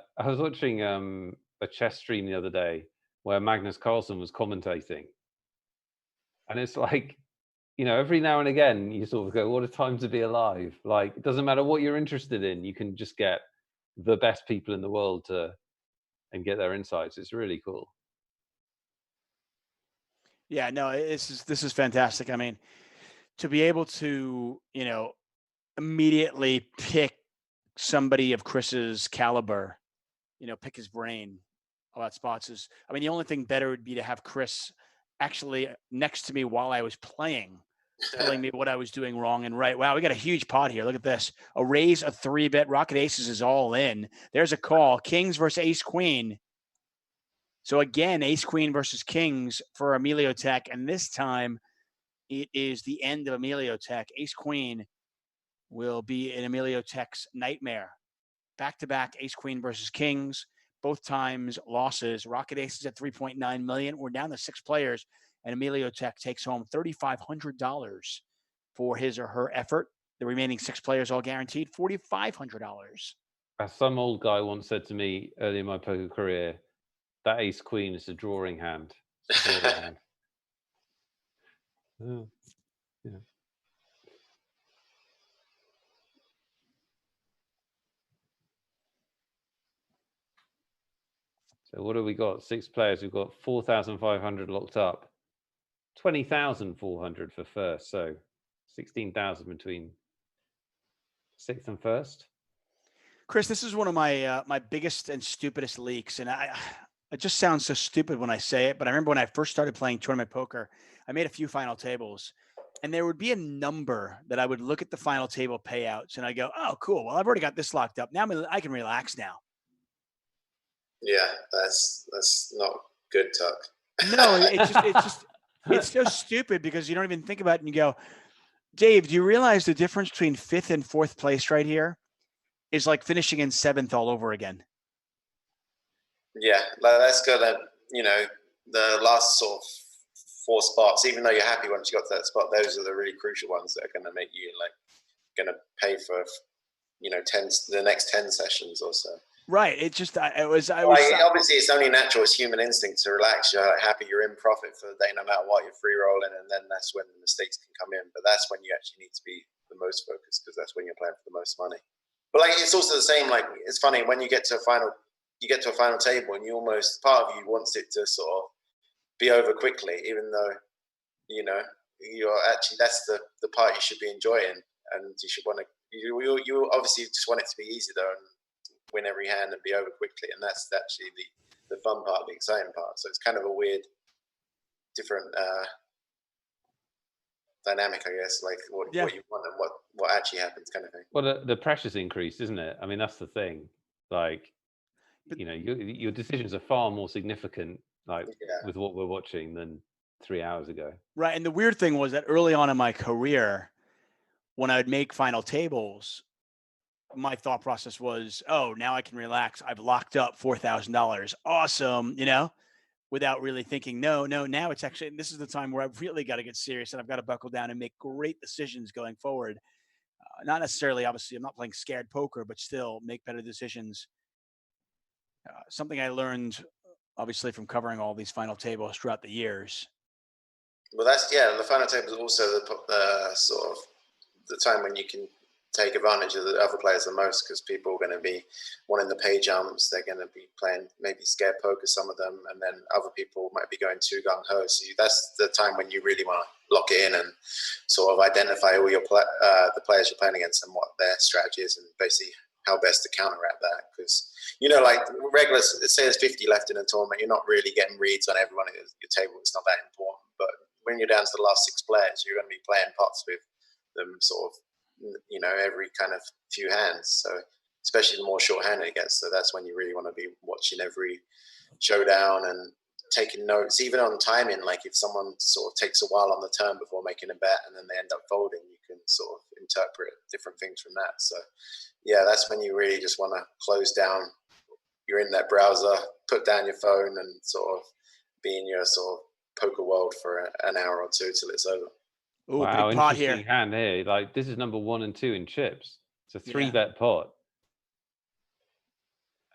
chess stream the other day where Magnus Carlsen was commentating, and it's like, you know, every now and again you sort of go, what a time to be alive. Like, it doesn't matter what you're interested in, you can just get the best people in the world and get their insights. It's really cool. Yeah, no, this is fantastic. I mean, to be able to, you know, immediately pick somebody of Chris's caliber, you know, pick his brain about spots is, I mean, the only thing better would be to have Chris actually next to me while I was playing, telling me what I was doing wrong and right. Wow, we got a huge pot here. Look at this. A raise, a 3-bet. Rocket Aces is all in. There's a call. Kings versus Ace Queen. So again, Ace Queen versus Kings for Emilio Tech. And this time it is the end of Emilio Tech. Ace Queen will be in Emilio Tech's nightmare. Back-to-back Ace Queen versus Kings. Both times losses. Rocket Aces at 3.9 million. We're down to 6 players. And Emilio Tech takes home $3,500 for his or her effort. The remaining 6 players all guaranteed $4,500. As some old guy once said to me early in my poker career, that Ace Queen is a drawing hand. It's a drawing hand. Oh, yeah. So what have we got? 6 players. We've got 4,500 locked up. 20,400 for first. So 16,000 between 6th and 1st. Chris, this is one of my my biggest and stupidest leaks, and it just sounds so stupid when I say it. But I remember when I first started playing tournament poker, I made a few final tables, and there would be a number that I would look at the final table payouts, and I go, "Oh, cool. Well, I've already got this locked up. Now I can relax now." Yeah, that's not good, Tuck. No, it's so stupid because you don't even think about it and you go, Dave, do you realize the difference between 5th and 4th place right here is like finishing in 7th all over again? Yeah, that's gonna, you know, the last sort of 4 spots, even though you're happy once you got to that spot, those are the really crucial ones that are going to make you like going to pay for, you know, the next 10 sessions or so. Right. It just, obviously it's only natural, it's human instinct to relax. You're happy, you're in profit for the day, no matter what, you're free rolling, and then that's when the mistakes can come in. But that's when you actually need to be the most focused, because that's when you're playing for the most money. But like, it's also the same, like, it's funny when you get to a final table and you almost, part of you wants it to sort of be over quickly, even though, you know, you're actually, that's the part you should be enjoying, and you should want to, you obviously just want it to be easy though, and win every hand and be over quickly, and that's actually the fun part, the exciting part. So it's kind of a weird, different dynamic, I guess, like what you want and what actually happens, kind of thing. Well, the pressure's increased, isn't it? I mean, that's the thing. Like, you know, your decisions are far more significant, like with what we're watching, than 3 hours ago. Right, and the weird thing was that early on in my career, when I would make final tables, my thought process was, oh, now I can relax. I've locked up $4,000. Awesome. You know, without really thinking, no, now it's actually, this is the time where I've really got to get serious and I've got to buckle down and make great decisions going forward. Not necessarily, obviously, I'm not playing scared poker, but still make better decisions. Something I learned, obviously, from covering all these final tables throughout the years. Well, the final table is also the sort of the time when you can take advantage of the other players the most, because people are going to be wanting the pay jumps. They're going to be playing maybe scared poker, some of them, and then other people might be going too gung-ho. So that's the time when you really want to lock it in and sort of identify all your the players you're playing against and what their strategy is, and basically how best to counteract that. Because, you know, like regular, say there's 50 left in a tournament, you're not really getting reads on everyone at your table. It's not that important. But when you're down to the last 6 players, you're going to be playing pots with them sort of, you know, every kind of few hands. So especially the more short-handed it gets. So that's when you really want to be watching every showdown and taking notes, even on timing. Like if someone sort of takes a while on the turn before making a bet and then they end up folding, you can sort of interpret different things from that. So yeah, that's when you really just want to close down your internet browser, put down your phone, and sort of be in your sort of poker world for an hour or two till it's over. Ooh, wow, big pot interesting here. hand here. Like this is number 1 and 2 in chips. It's a 3-bet pot.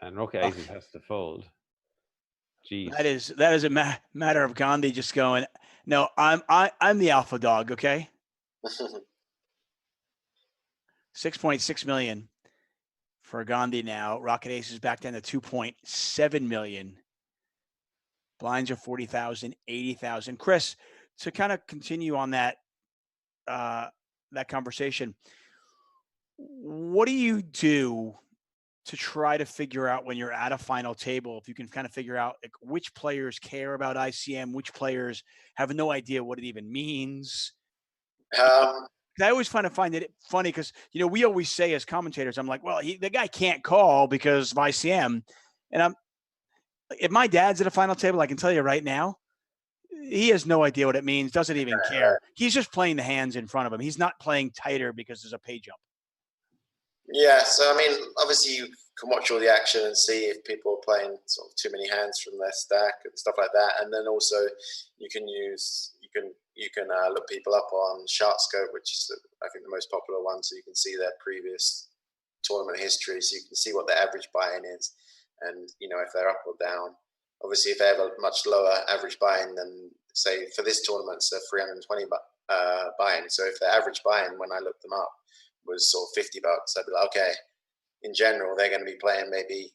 And Rocket Aces has to fold. Jeez. That is a matter of Gandhi just going, no, I'm the alpha dog, okay? 6.6 million for Gandhi now. Rocket Aces back down to 2.7 million. Blinds are 40,000, 80,000. Chris, to kind of continue on that conversation, what do you do to try to figure out when you're at a final table, if you can kind of figure out like, which players care about ICM, which players have no idea what it even means? I always find it funny because, you know, we always say as commentators, I'm like, well, the guy can't call because of ICM. And if my dad's at a final table, I can tell you right now, he has no idea what it means, doesn't even care. He's just playing the hands in front of him. He's not playing tighter because there's a pay jump. Yeah, so I mean, obviously you can watch all the action and see if people are playing sort of too many hands from their stack and stuff like that. And then also you can look people up on Sharkscope, which is I think the most popular one, so you can see their previous tournament history, so you can see what their average buy-in is, and you know if they're up or down. Obviously, if they have a much lower average buy-in than, say, for this tournament, it's a 320 buy-in. So if their average buy-in when I looked them up was sort of $50, I'd be like, okay, in general, they're going to be playing maybe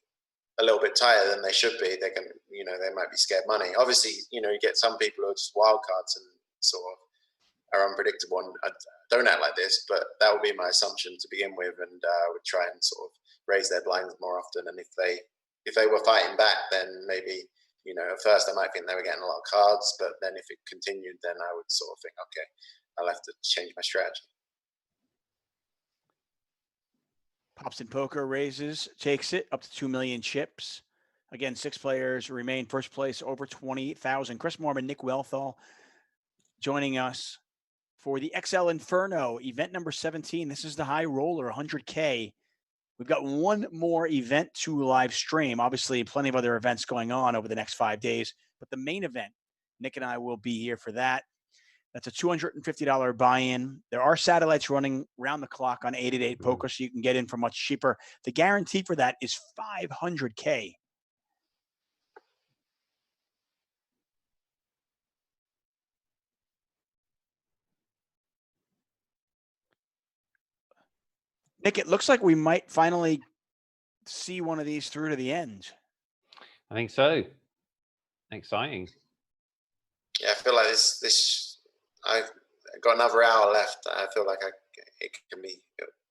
a little bit tighter than they should be. They're going to, you know, they might be scared money. Obviously, you know, you get some people who are just wild cards and sort of are unpredictable and don't act like this, but that would be my assumption to begin with, and would try and sort of raise their blinds more often. And if they were fighting back, then maybe, you know, at first I might think they were getting a lot of cards, but then if it continued, then I would sort of think, okay, I'll have to change my strategy. Pops in Poker raises, takes it up to 2 million chips. Again, 6 players remain first place over 20,000. Chris Moorman, Nick Wealthall joining us for the XL Inferno event number 17. This is the high roller, 100K. We've got one more event to live stream. Obviously, plenty of other events going on over the next 5 days, but the main event, Nick and I will be here for that. That's a $250 buy-in. There are satellites running round the clock on 888 Poker, so you can get in for much cheaper. The guarantee for that is $500K. Nick, it looks like we might finally see one of these through to the end. I think so. Exciting. Yeah, I feel like I've got another hour left. I feel like it can be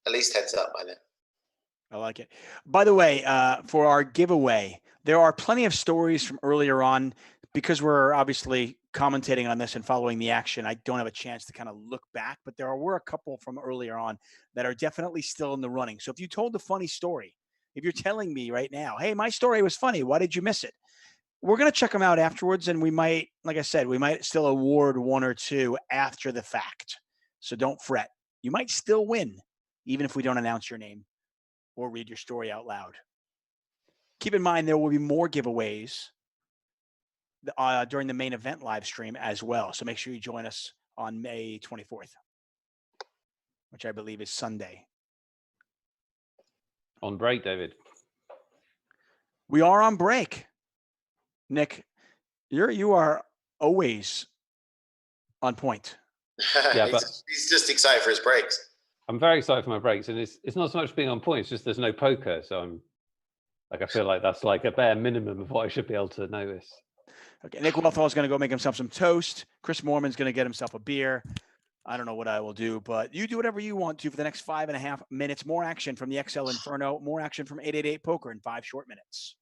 at least heads up by then. I like it. By the way, for our giveaway, there are plenty of stories from earlier on. Because we're obviously commentating on this and following the action, I don't have a chance to kind of look back, but there were a couple from earlier on that are definitely still in the running. So if you told a funny story, if you're telling me right now, hey, my story was funny, why did you miss it? We're going to check them out afterwards, and we might, like I said, we might still award one or two after the fact. So don't fret. You might still win, even if we don't announce your name or read your story out loud. Keep in mind, there will be more giveaways during the main event live stream as well. So make sure you join us on May 24th, which I believe is Sunday. On break, David. We are on break. Nick, you are always on point. Yeah, he's just excited for his breaks. I'm very excited for my breaks, and it's not so much being on point, it's just there's no poker, so I feel like that's like a bare minimum of what I should be able to notice. Okay, Nick Wealthall is going to go make himself some toast. Chris Moorman's going to get himself a beer. I don't know what I will do, but you do whatever you want to for the next 5.5 minutes. More action from the XL Inferno, more action from 888 Poker in 5 short minutes.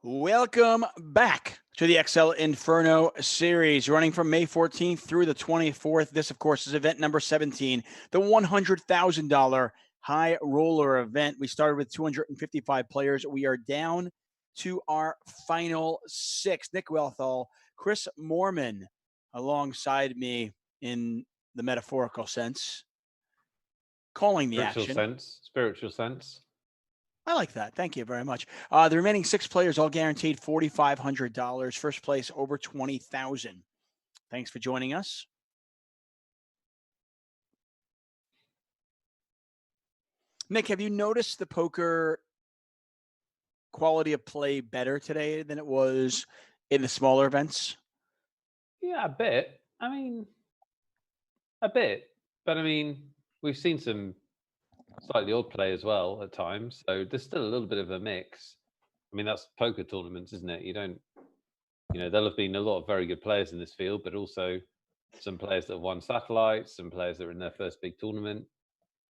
Welcome back to the XL Inferno series, running from May 14th through the 24th. This, of course, is event number 17, the $100,000 High Roller event. We started with 255 players. We are down to our final 6. Nick Wealthall, Chris Moorman, alongside me in the metaphorical sense, calling the action. Spiritual sense. I like that. Thank you very much. The remaining 6 players all guaranteed $4,500. First place over $20,000. Thanks for joining us. Nick, have you noticed the poker quality of play better today than it was in the smaller events? Yeah, a bit. I mean, a bit. But I mean, we've seen some slightly odd play as well at times. So there's still a little bit of a mix. I mean, that's poker tournaments, isn't it? There'll have been a lot of very good players in this field, but also some players that have won satellites, some players that are in their first big tournament.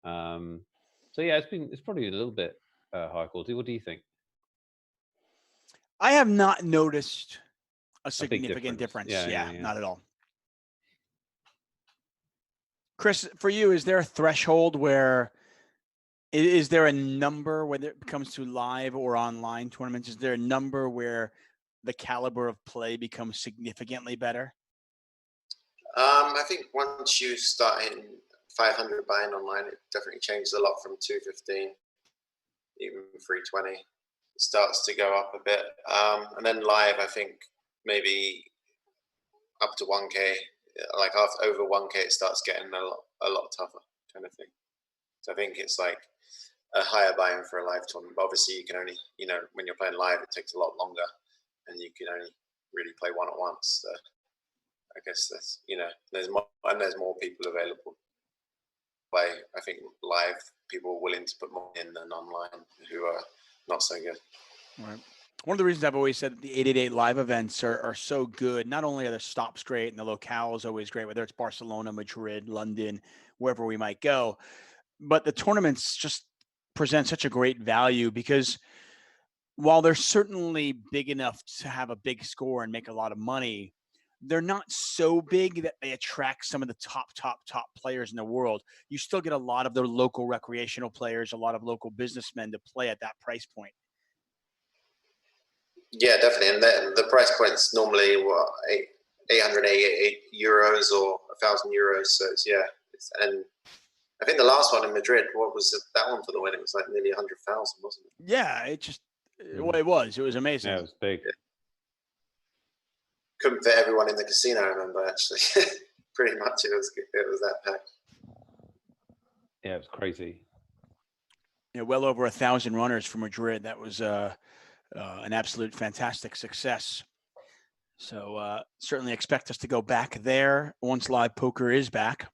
So yeah, it's probably a little bit high quality. What do you think? I have not noticed a significant difference. Yeah, not at all. Chris, for you, is there a threshold where is there a number when it comes to live or online tournaments? Is there a number where the caliber of play becomes significantly better? I think once you start hitting 500 buying online, it definitely changes a lot from 215, even 320. It starts to go up a bit. And then live, I think maybe up to 1K, like over 1K, it starts getting a lot tougher kind of thing. So I think it's like a higher buy-in for a live tournament. But obviously, you can only, when you're playing live, it takes a lot longer, and you can only really play one at once. So I guess that's, there's more people available. I think live people are willing to put more in than online who are not so good. Right. One of the reasons I've always said that the 888 live events are so good, not only are the stops great and the locale is always great, whether it's Barcelona, Madrid, London, wherever we might go, but the tournaments just present such a great value because while they're certainly big enough to have a big score and make a lot of money, they're not so big that they attract some of the top players in the world. You still get a lot of their local recreational players, a lot of local businessmen to play at that price point. Yeah, definitely. And the price point's normally 888 euros or 1,000 euros. So and I think the last one in Madrid, what was that one for the win? It was like nearly 100,000, wasn't it? Yeah, it was amazing. Yeah, it was big. Yeah. Couldn't fit everyone in the casino, I remember, actually. Pretty much it was that packed. Yeah, it was crazy. Yeah, well over 1,000 runners from Madrid. That was an absolute fantastic success. So certainly expect us to go back there once live poker is back.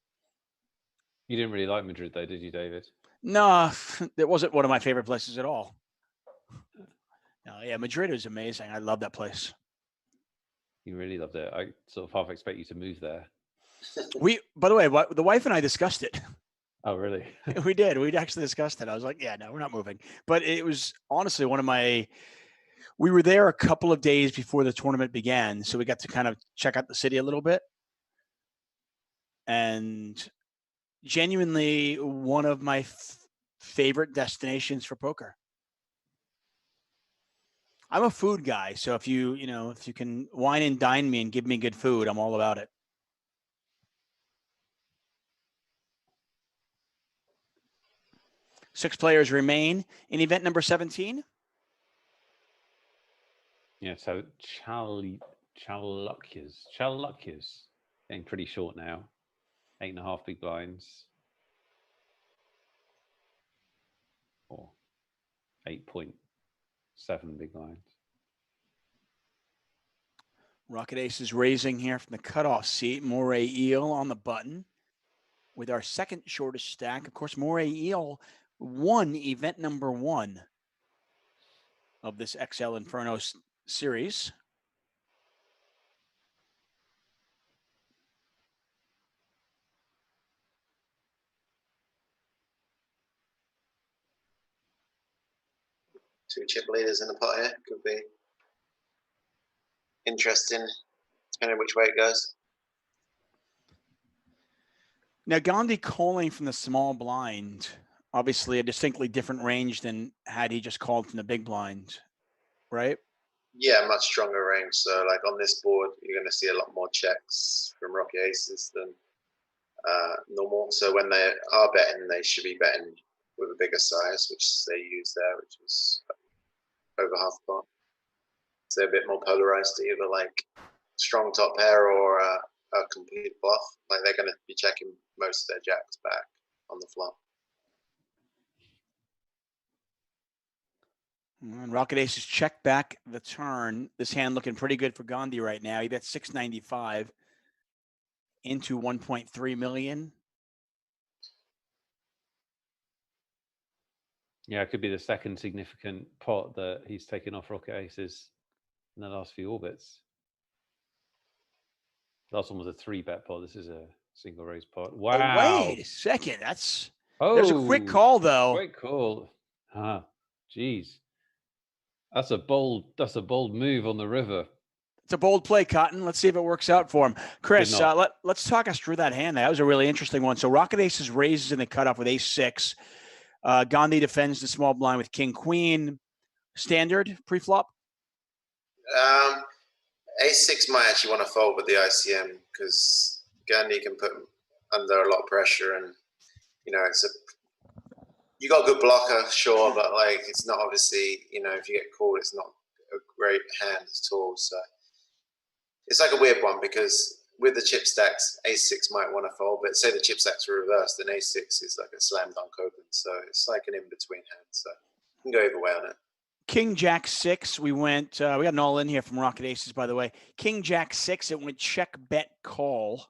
You didn't really like Madrid, though, did you, David? No, it wasn't one of my favorite places at all. No, yeah, Madrid is amazing. I love that place. You really loved it. I sort of half expect you to move there. By the way, the wife and I discussed it. Oh, really? We did. We'd actually discussed it. I was like, yeah, no, we're not moving. But it was honestly we were there a couple of days before the tournament began. So we got to kind of check out the city a little bit. And genuinely one of my favorite destinations for poker. I'm a food guy. So if you can wine and dine me and give me good food, I'm all about it. Six players remain in event number 17. Yeah, so Chalukyas getting pretty short now. 8.5 big blinds. Or 8.7 big blinds. Rocket Ace is raising here from the cutoff seat. Moray Eel on the button with our second shortest stack. Of course, Moray Eel won event number 1 of this XL Inferno series. Two chip leaders in the pot here. Could be interesting, depending which way it goes. Now, Gandhi calling from the small blind, obviously a distinctly different range than had he just called from the big blind, right? Yeah, much stronger range. So, like on this board, you're going to see a lot more checks from Rocket Aces than normal. So when they are betting, they should be betting with a bigger size, which they use there, which is over half the pot. So they're a bit more polarized to either like strong top pair or a complete bluff. Like they're going to be checking most of their jacks back on the flop. And Rocket Aces check back the turn. This hand looking pretty good for Gandhi right now. He bet 695 into 1.3 million. Yeah, it could be the second significant pot that he's taken off Rocket Aces in the last few orbits. Last one was a 3-bet pot. This is a single raise pot. Wow. Oh, wait a second. There's a quick call though. Quick call. Geez. That's a bold move on the river. It's a bold play, Cotton. Let's see if it works out for him. Chris, let's talk us through that hand. That was a really interesting one. So Rocket Aces raises in the cutoff with ace-6. Gandhi defends the small blind with king-queen. Standard pre-flop? Ace-6 might actually want to fold with the ICM because Gandhi can put under a lot of pressure, and you got a good blocker, sure, but like it's not obviously, if you get called, it's not a great hand at all. So it's like a weird one because with the chip stacks, ace-6 might want to fold, but say the chip stacks are reversed, then ace-6 is like a slam dunk open. So it's like an in-between hand. So you can go either way on it. King Jack 6. We got an all in here from Rocket Aces, by the way. King Jack 6. It went check, bet, call.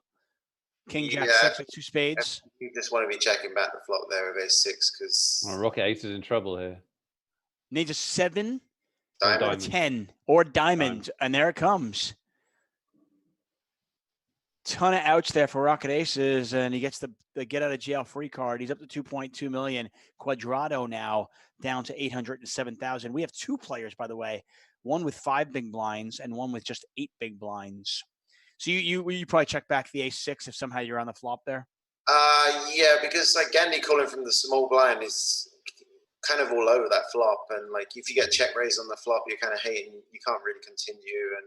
King Jack 6 with 2 spades. You just want to be checking back the flop there with ace-6 because Rocket Ace is in trouble here. Needs a 7 diamond. or a 10 or diamond, and there it comes. Ton of outs there for Rocket Aces, and he gets the get out of jail free card. He's up to 2.2 million. Quadrado now down to 807,000. We have 2 players, by the way, one with 5 big blinds and one with just 8 big blinds. So you probably check back the ace-6 if somehow you're on the flop there. Yeah, because like Gandhi calling from the small blind is kind of all over that flop, and like if you get check raised on the flop, you're kind of hating. You can't really continue, and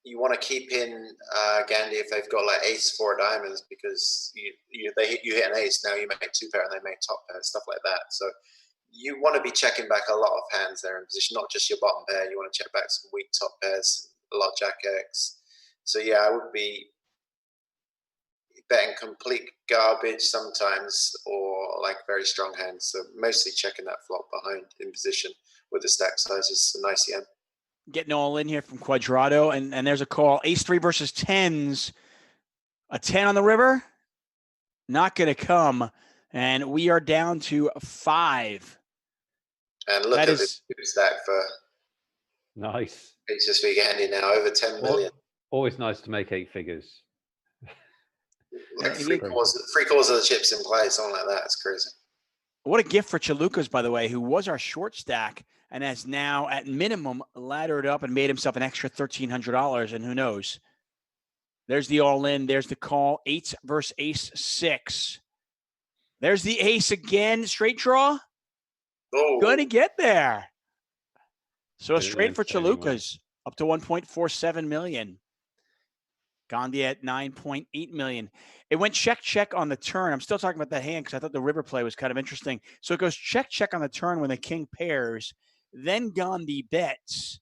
you want to keep in Gandhi if they've got like ace-4 diamonds because you hit an ace, now you make 2 pair and they make top pair, stuff like that. So you want to be checking back a lot of hands there in position, not just your bottom pair. You want to check back some weak top pairs, a lot of Jack X. So yeah, I would be betting complete garbage sometimes or like very strong hands. So mostly checking that flop behind in position with the stack sizes and ICM. getting all in here from Quadrado, and there's a call. Ace-3 versus tens. A 10 on the river, not going to come. And we are down to 5. And look at this stack for nice. It's just big handy now, over 10 million. Always nice to make 8 figures. Like three quarters of the chips in play, something like that. It's crazy. What a gift for Chalukas, by the way, who was our short stack and has now, at minimum, laddered up and made himself an extra $1,300. And who knows? There's the all-in. There's the call. 8 versus ace-6. There's the ace again. Straight draw. Oh. Going to get there. So a straight for Chalukas, up to 1.47 million. Gandhi at 9.8 million. It went check on the turn. I'm still talking about that hand because I thought the river play was kind of interesting. So it goes check on the turn when the king pairs. Then Gandhi bets.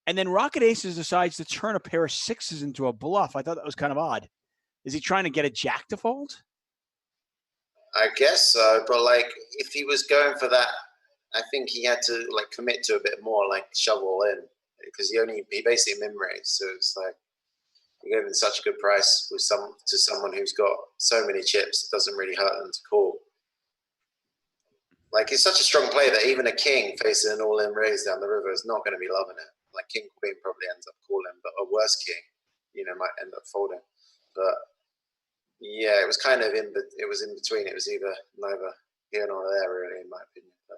And then Rocket Aces decides to turn a pair of 6s into a bluff. I thought that was kind of odd. Is he trying to get a jack to fold? I guess so. But, like, if he was going for that, I think he had to, like, commit to a bit more, like, shovel in. Because he basically min-raised. So it's like, you gave him such a good price with to someone who's got so many chips, it doesn't really hurt them to call. Like, it's such a strong play that even a king facing an all-in raise down the river is not going to be loving it. Like, king queen probably ends up calling, but a worse king, might end up folding. But yeah, it was kind of in between. It was either neither here nor there, really, in my opinion. But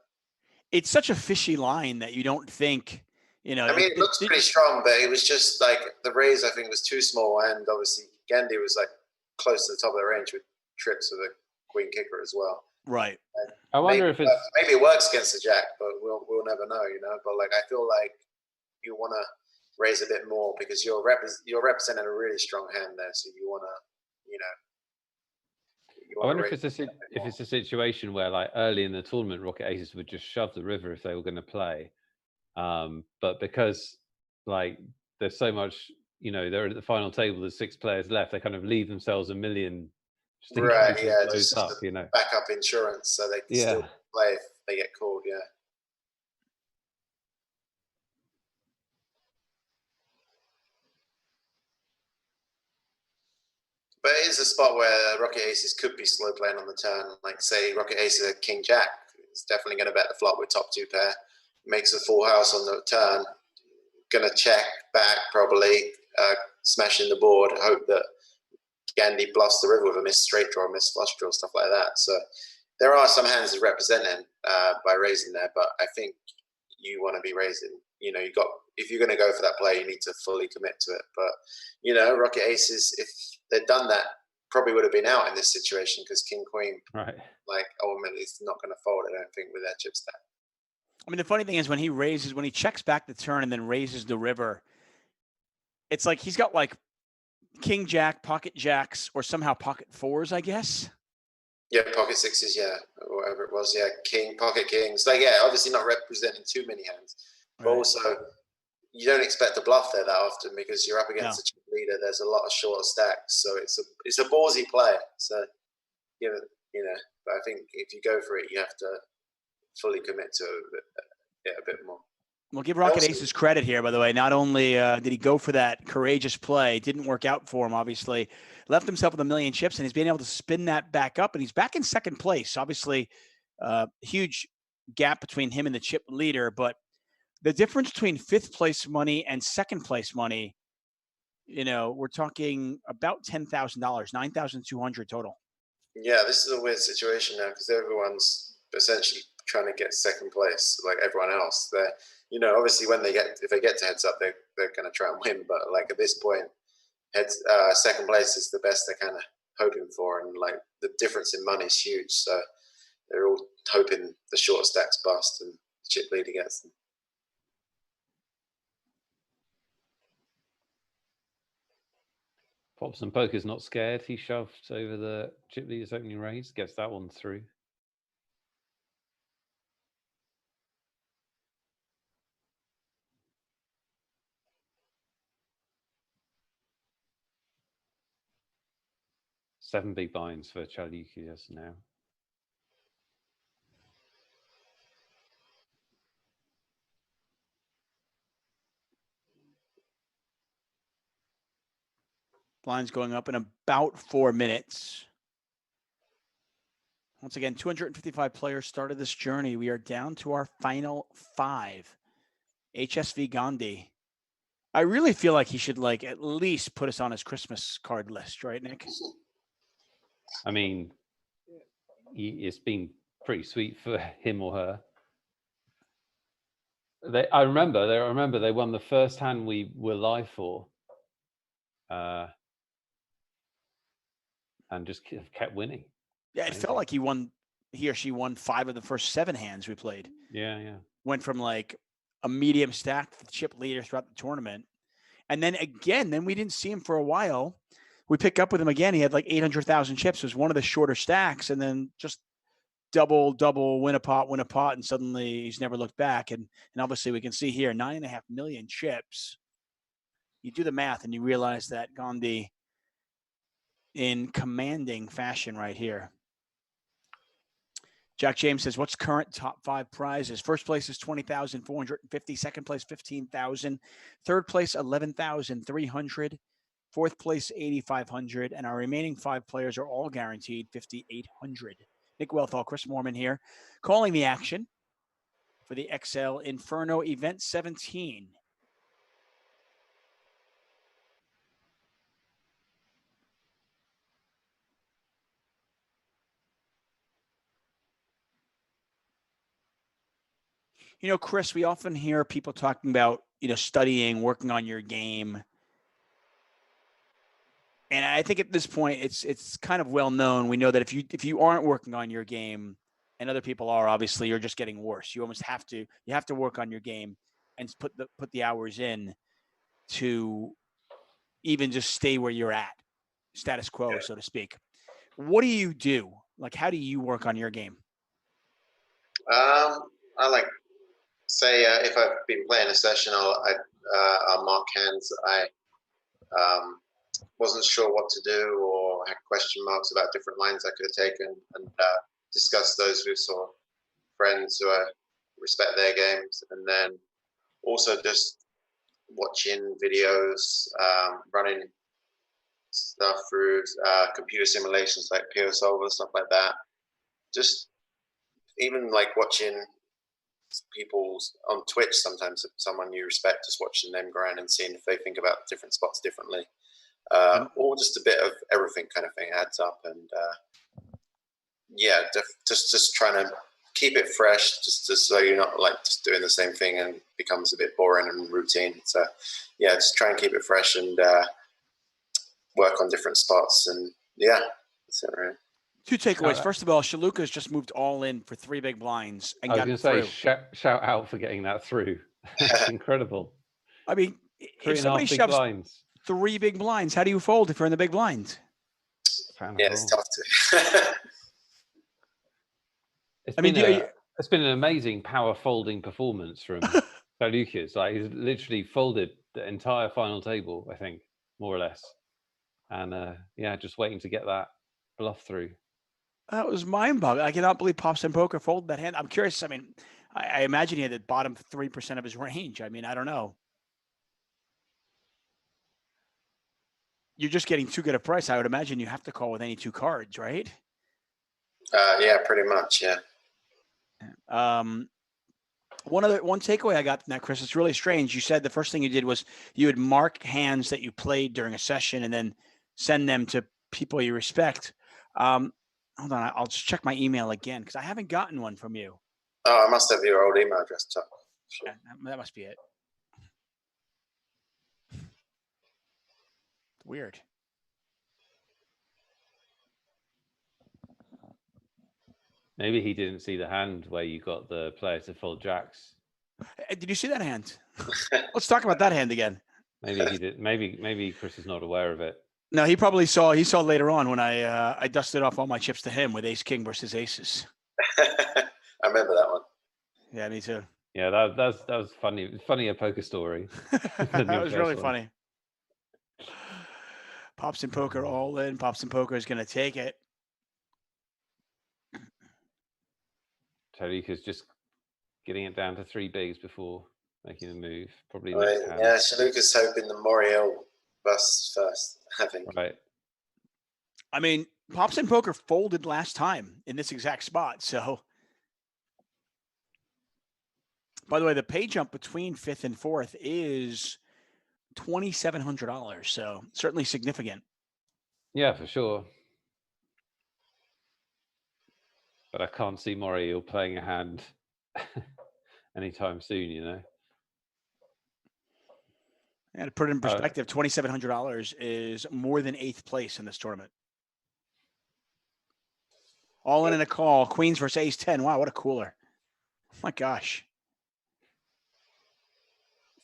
it's such a fishy line that you don't think. I mean, it looks pretty strong, but it was just like the raise, I think, was too small. And obviously, Gandhi was like close to the top of the range with trips with a queen kicker as well. Right. And I wonder if maybe it works against the jack, but we'll never know, But like, I feel like you want to raise a bit more because you're representing a really strong hand there. So you want to, I wonder if it's a situation where, like, early in the tournament, Rocket Aces would just shove the river if they were going to play. But because, like, there's so much, they're at the final table, there's 6 players left, they kind of leave themselves $1 million just in case it blows up, backup insurance so they can still play if they get called, But it is a spot where Rocket Aces could be slow playing on the turn. Like, say, Rocket Aces are King Jack. It's definitely going to bet the flop with top 2 pair. Makes a full house on the turn. Going to check back, probably, smashing the board. Hope that Gandhi bluffs the river with a missed straight draw, missed flush draw, stuff like that. So there are some hands he's representing by raising there, but I think you want to be raising. If you're going to go for that play, you need to fully commit to it. But, Rocket Aces, if they'd done that, probably would have been out in this situation because King Queen, right? Like, ultimately, it's not going to fold. I don't think with that chip stack. I mean, the funny thing is when he checks back the turn and then raises the river, it's like he's got like King Jack, pocket jacks, or somehow pocket 4s, I guess. Yeah, pocket 6s, or whatever it was. Yeah, king, pocket kings. Like, yeah, obviously not representing too many hands, but also you don't expect to bluff there that often because you're up against a chip leader. There's a lot of shorter stacks, so it's a ballsy play. So, but I think if you go for it, you have to fully commit to a bit more. We'll give Rocket Aces credit here, by the way. Not only did he go for that courageous play, didn't work out for him, obviously, left himself with $1 million chips, and he's been able to spin that back up, and he's back in second place. Obviously, huge gap between him and the chip leader, but the difference between 5th place money and 2nd place money, we're talking about $10,000, $9,200 total. Yeah, this is a weird situation now because everyone's essentially trying to get second place, like everyone else. They're, obviously if they get to heads up, they're going to try and win. But like at this point, second place is the best they're kind of hoping for, and like the difference in money is huge. So they're all hoping the short stacks bust and the chip leader gets them. Pops and Poker's not scared. He shoved over the chip leader's opening raise, gets that one through. Seven big blinds for Chalukas now. Blinds going up in about 4 minutes. Once again, 255 players started this journey. We are down to our final 5. HSV Gandhi. I really feel like he should like at least put us on his Christmas card list, right, Nick? I mean, it's been pretty sweet for him or her. I remember they won the first hand we were live for, and just kept winning. Yeah, it felt like he or she won 5 of the first 7 hands we played. Yeah. Went from like a medium stack to the chip leader throughout the tournament. And then again, we didn't see him for a while. We picked up with him again. He had like 800,000 chips. It was one of the shorter stacks, and then just double, win a pot, and suddenly he's never looked back. And obviously we can see here 9.5 million chips. You do the math and you realize that Gandhi in commanding fashion right here. Jack James says, what's current top 5 prizes? First place is 20,450. Second place, 15,000. Third place, 11,300. Fourth place, 8,500. And our remaining 5 players are all guaranteed 5,800. Nick Wealthall, Chris Moorman here, calling the action for the XL Inferno Event 17. You know, Chris, we often hear people talking about, studying, working on your game. And I think at this point, it's kind of well known. We know that if you aren't working on your game, and other people are, obviously, you're just getting worse. You almost have to work on your game and put the hours in to even just stay where you're at, status quo, so to speak. What do you do? Like, how do you work on your game? I like, say, if I've been playing a session, I'll mark hands. I wasn't sure what to do, or had question marks about different lines I could have taken, and discuss those with sort of friends who I respect their games, and then also just watching videos, running stuff through computer simulations like Pure Solver, stuff like that. Just even like watching people on Twitch, sometimes someone you respect, just watching them grind and seeing if they think about different spots differently. Or just a bit of everything kind of thing adds up. And just trying to keep it fresh, just so you're not like just doing the same thing and becomes a bit boring and routine. So just try and keep it fresh and work on different spots. And that's it, right? 2 takeaways. First of all, Shaluka's just moved all in for 3 big blinds and got through. I was going to say, shout out for getting that through. It's incredible. I mean, if somebody shoves blinds. 3 big blinds, how do you fold if you're in the big blind? It's tough to. It's been an amazing power folding performance from Chalukas. Like, he's literally folded the entire final table, I think, more or less. And just waiting to get that bluff through. That was mind-boggling. I cannot believe Pops and Poker folded that hand. I'm curious. I mean, I imagine he had the bottom 3% of his range. I mean, I don't know. You're just getting too good a price. I would imagine you have to call with any 2 cards, right? Yeah, pretty much. Yeah. One takeaway I got from that, Chris, it's really strange. You said the first thing you did was you would mark hands that you played during a session and then send them to people you respect. Hold on, I'll just check my email again because I haven't gotten one from you. Oh, I must have your old email address, Chuck. Sure. Yeah, that must be it. Weird. Maybe he didn't see the hand where you got the player to fold jacks. Did you see that hand? Let's talk about that hand again. Maybe he did. Maybe Chris is not aware of it. No, he probably saw. He saw later on when I dusted off all my chips to him with Ace King versus Aces. I remember that one. Yeah, me too. Yeah, that was funny. Funnier poker story. That was really funny. Pops and Poker all in. Pops and Poker is going to take it. Chaluka's just getting it down to 3 bigs before making a move. Probably. Chaluka's hoping the Moriel bust first, I think. Right. I mean, Pops and Poker folded last time in this exact spot. So, by the way, the pay jump between 5th and 4th is $2,700. So certainly significant. Yeah, for sure. But I can't see Moriel playing a hand anytime soon, you know. And to put it in perspective, $2,700 is more than 8th place in this tournament. All in a call. Queens versus Ace 10. Wow, what a cooler. Oh my gosh.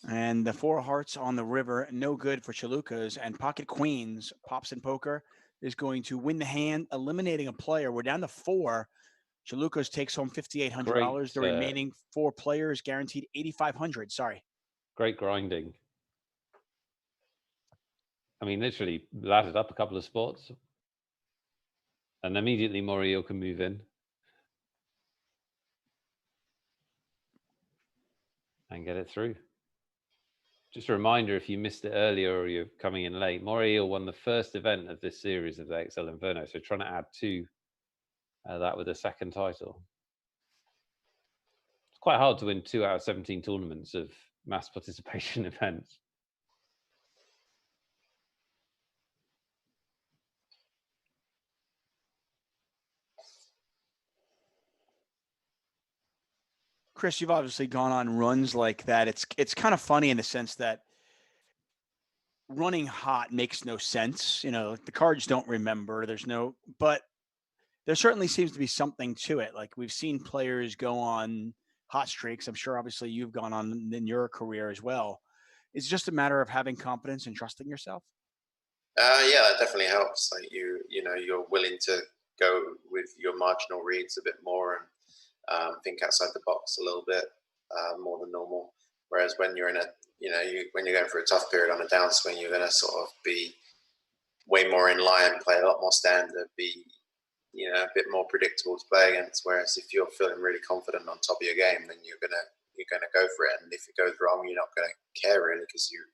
And the 4 hearts on the river, no good for Chalukas. And Pocket Queens, Pops and Poker, is going to win the hand, eliminating a player. We're down to 4. Chalukas takes home $5,800. The remaining 4 players guaranteed $8,500. Sorry. Great grinding. I mean, literally laddered up a couple of spots. And immediately Moriel can move in. And get it through. Just a reminder, if you missed it earlier or you're coming in late, Moriel won the first event of this series of the XL Inferno. So trying to add to that with a second title. It's quite hard to win 2 out of 17 tournaments of mass participation events. Chris, you've obviously gone on runs like that. It's kind of funny in the sense that running hot makes no sense. You know, the cards don't remember. But there certainly seems to be something to it. Like we've seen players go on hot streaks. I'm sure obviously you've gone on in your career as well. It's just a matter of having confidence and trusting yourself. Yeah, that definitely helps. Like you're willing to go with your marginal reads a bit more and think outside the box a little bit more than normal. Whereas when you're in when you're going through a tough period on a downswing, you're going to sort of be way more in line, play a lot more standard, be a bit more predictable to play against. Whereas if you're feeling really confident on top of your game, then you're gonna go for it. And if it goes wrong, you're not gonna care really because you've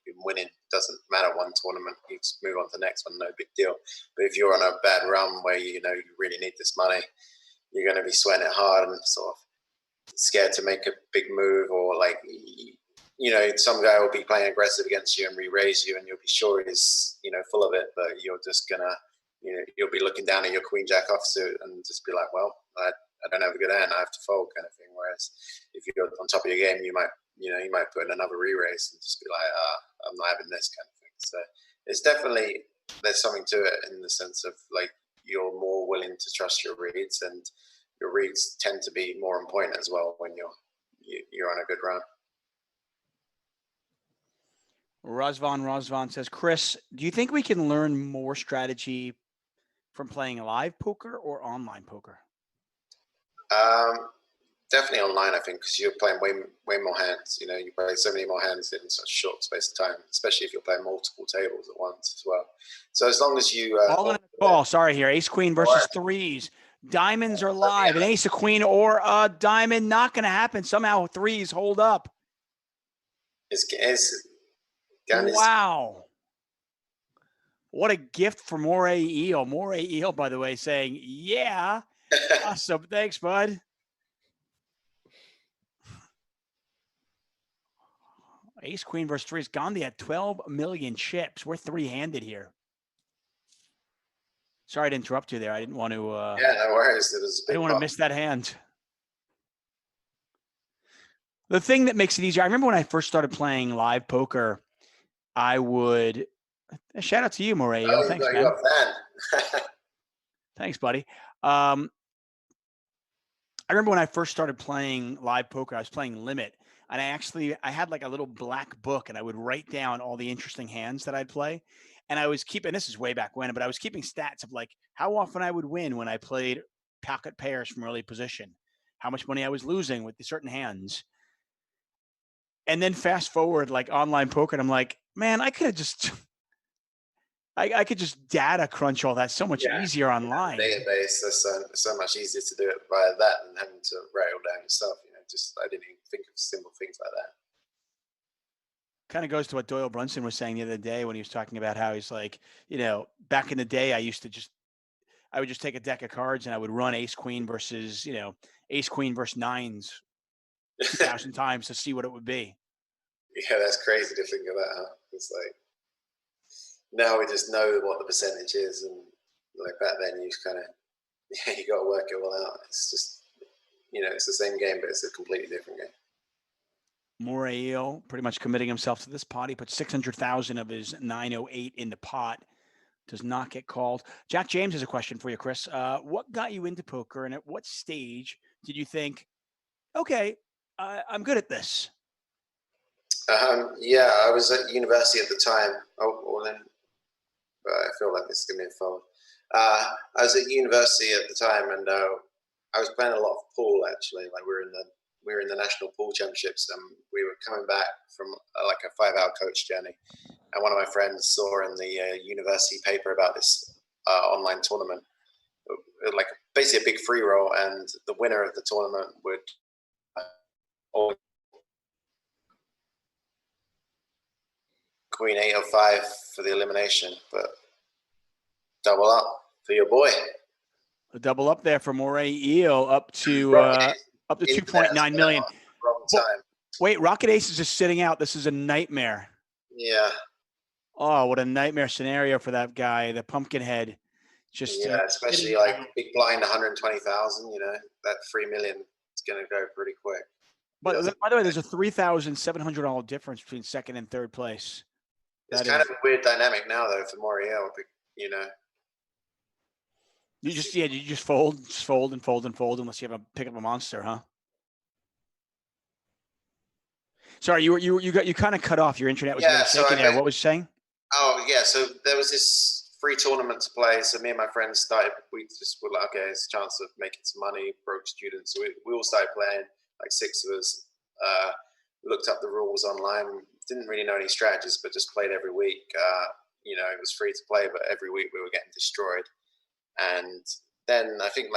been winning. Doesn't matter one tournament, you just move on to the next one, no big deal. But if you're on a bad run where you really need this money, you're gonna be sweating it hard and sort of scared to make a big move, or like some guy will be playing aggressive against you and re-raise you, and you'll be sure he's full of it, but you're just gonna you'll be looking down at your queen jack offsuit and just be like, well, I don't have a good hand, I have to fold, kind of thing. Whereas if you're on top of your game, you might put in another re-raise and just be like, I'm not having this, kind of thing. So it's definitely, there's something to it in the sense of like you're more willing to trust your reads, and your reads tend to be more on point as well when you're on a good run. Razvan says, Chris, do you think we can learn more strategy from playing live poker or online poker? Definitely online, I think, because you're playing way more hands. You play so many more hands in such a short space of time, especially if you're playing multiple tables at once as well. So as long as you sorry here, ace queen versus threes. Diamonds are live. An ace, a queen, or a diamond, not going to happen. Somehow threes hold up. Wow. What a gift for Moray Eel. Moray Eel, by the way, saying, yeah. Awesome. Thanks, bud. Ace, queen versus threes. Gandhi at 12 million chips. We're three-handed here. Sorry to interrupt you there. I didn't want to. Yeah, no worries. I didn't want to miss that hand. The thing that makes it easier, I remember when I first started playing live poker, I would. Shout out to you, Moray. Thanks, man. Thanks, buddy. I remember when I first started playing live poker, I was playing Limit, and I had like a little black book, and I would write down all the interesting hands that I'd play. And I was keeping, this is way back when, but I was keeping stats of like how often I would win when I played pocket pairs from early position, how much money I was losing with the certain hands. And then fast forward, like online poker, and I'm like, man, I could have just, I could just data crunch all that so much easier online. Database, that's so much easier to do it via that than having to write all down yourself. I didn't even think of simple things like that. Kind of goes to what Doyle Brunson was saying the other day when he was talking about how he's like, back in the day, I would just take a deck of cards and I would run ace queen versus nines 2,000 times to see what it would be. Yeah, that's crazy to think of that. Huh? It's like now we just know what the percentage is, and like back then you kind of you got to work it all out. It's just it's the same game, but it's a completely different game. Moreo pretty much committing himself to this pot. He put 600,000 of his 908 in the pot. Does not get called. Jack James has a question for you, Chris. What got you into poker, and at what stage did you think, okay, I'm good at this? Yeah, I was at university at the time. I feel like this is going to be a fold. I was at university at the time, and I was playing a lot of pool, actually. Like we were in the national pool championships, and we were coming back from like a 5-hour coach journey. And one of my friends saw in the university paper about this online tournament, like basically a big free roll, and the winner of the tournament would Queen 805 for the elimination, but double up for your boy. A double up there for Moray Eel, up to 2.9 million. Wrong time. Wait, Rocket Ace is just sitting out. This is a nightmare. Yeah. Oh, what a nightmare scenario for that guy, the Pumpkinhead. Just especially like big blind 120,000. That 3 million is going to go pretty quick. But by the way, there's a $3,700 difference between second and third place. It's kind of a weird dynamic now, though, for Moriel. You just fold and fold and fold unless you have pick up a monster, huh? Sorry, you kind of cut off. Your internet was shaking there. What was you saying? Oh yeah, so there was this free tournament to play. So me and my friends started. We just were like, okay, it's a chance of making some money, broke students. So we all started playing. Like 6 of us looked up the rules online. Didn't really know any strategies, but just played every week. It was free to play, but every week we were getting destroyed. And then I think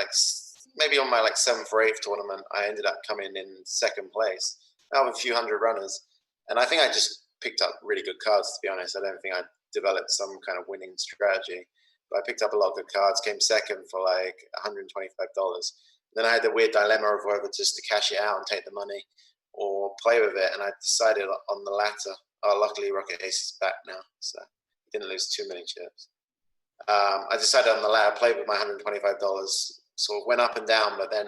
maybe on my 7th or 8th tournament, I ended up coming in 2nd place out of a few hundred runners. And I think I just picked up really good cards, to be honest. I don't think I developed some kind of winning strategy, but I picked up a lot of good cards, came 2nd for like $125. Then I had the weird dilemma of whether just to cash it out and take the money or play with it. And I decided on the latter. Luckily Rocket Ace is back now, so I didn't lose too many chips. I decided on the latter, played with my $125, sort of went up and down, but then,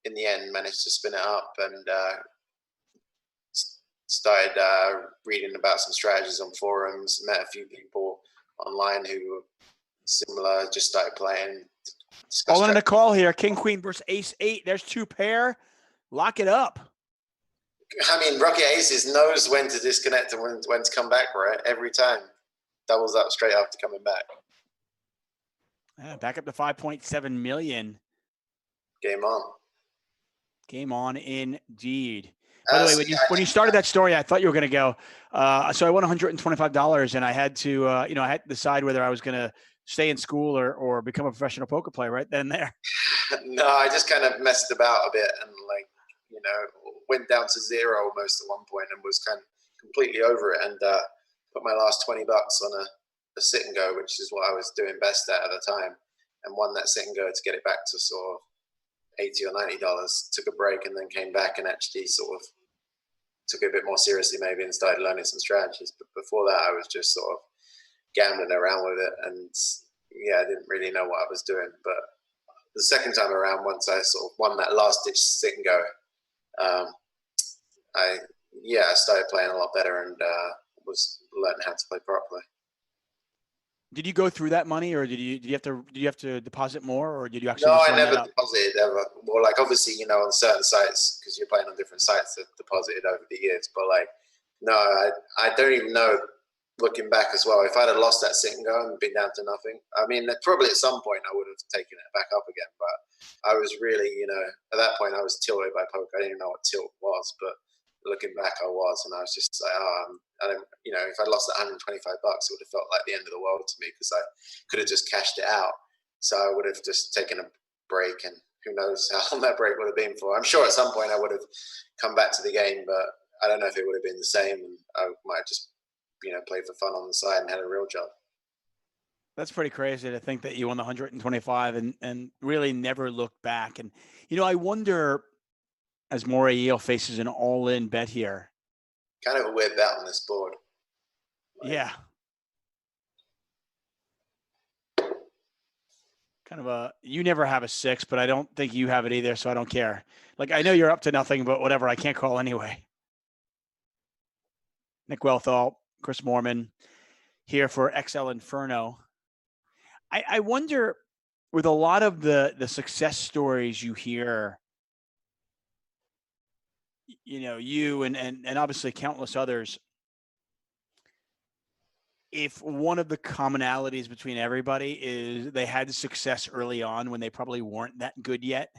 in the end managed to spin it up and started reading about some strategies on forums, met a few people online who were similar, just started playing. All in a call here, King Queen versus Ace 8. There's 2 pair. Lock it up. I mean, Rocket Aces knows when to disconnect and when to come back, right? Every time. Doubles up straight after coming back. Yeah, back up to 5.7 million. Game on. Game on indeed. By the way, when you started that story, I thought you were going to go. So I won $125, and I had to, I had to decide whether I was going to stay in school or become a professional poker player right then and there. No, I just kind of messed about a bit and went down to 0 almost at one point and was kind of completely over it and put my last $20 on a sit and go, which is what I was doing best at the time, and won that sit and go to get it back to sort of $80 or $90. Took a break and then came back and actually sort of took it a bit more seriously maybe and started learning some strategies. But before that, I was just sort of gambling around with it, and I didn't really know what I was doing. But the second time around, once I sort of won that last ditch sit and go, I started playing a lot better and was learning how to play properly. Did you go through that money, or did you have to deposit more, or did you actually? No, I never deposited ever. Well, obviously, on certain sites, because you're playing on different sites, that deposited over the years. But no, I don't even know. Looking back as well, if I'd have lost that sit and go and been down to nothing, I mean, probably at some point I would have taken it back up again. But I was really, at that point I was tilted by poker. I didn't even know what tilt was, but looking back, I was, and I was just like, I don't, if I lost that $125, it would have felt like the end of the world to me because I could have just cashed it out. So I would have just taken a break, and who knows how long that break would have been for. I'm sure at some point I would have come back to the game, but I don't know if it would have been the same, and I might have just, played for fun on the side and had a real job. That's pretty crazy to think that you won the 125 and really never looked back. And, I wonder, as Moray Eel faces an all-in bet here. Kind of a weird bet on this board. Yeah. Kind of you never have a 6, but I don't think you have it either, so I don't care. Like, I know you're up to nothing, but whatever, I can't call anyway. Nick Wealthall, Chris Moorman, here for XL Inferno. I wonder, with a lot of the success stories you hear, you and obviously countless others, if one of the commonalities between everybody is they had success early on when they probably weren't that good yet.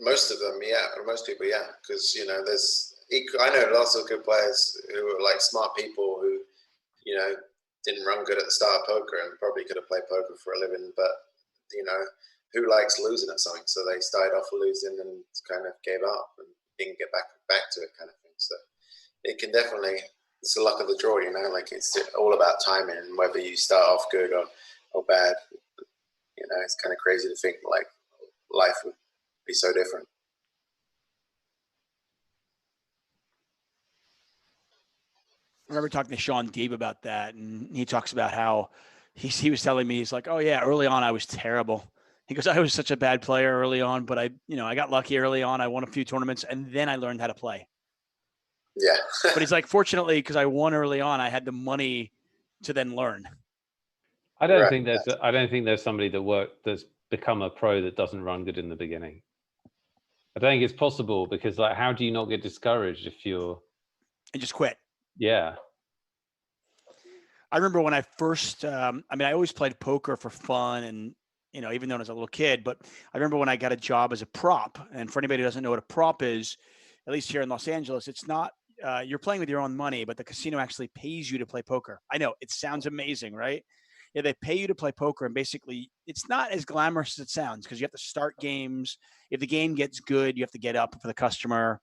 Most of them, yeah. Or most people, yeah. Because, I know lots of good players who are like smart people who, didn't run good at the start of poker and probably could have played poker for a living, but, who likes losing at something? So they started off losing and kind of gave up and didn't get back to it kind of thing. So it can definitely, it's the luck of the draw, like it's all about timing and whether you start off good or bad. It's kind of crazy to think like life would be so different. I remember talking to Sean Deeb about that, and he talks about how he was telling me, he's like, oh yeah, early on I was terrible. He goes, I was such a bad player early on, but I got lucky early on. I won a few tournaments and then I learned how to play. Yeah. But he's like, fortunately, because I won early on, I had the money to then learn. I don't think there's somebody that's become a pro that doesn't run good in the beginning. I don't think it's possible because, like, how do you not get discouraged if you're and just quit? Yeah. I remember when I first, I always played poker for fun and, even though I was a little kid, but I remember when I got a job as a prop. And for anybody who doesn't know what a prop is, at least here in Los Angeles, it's not, you're playing with your own money, but the casino actually pays you to play poker. I know it sounds amazing, right? Yeah, they pay you to play poker, and basically it's not as glamorous as it sounds because you have to start games. If the game gets good, you have to get up for the customer.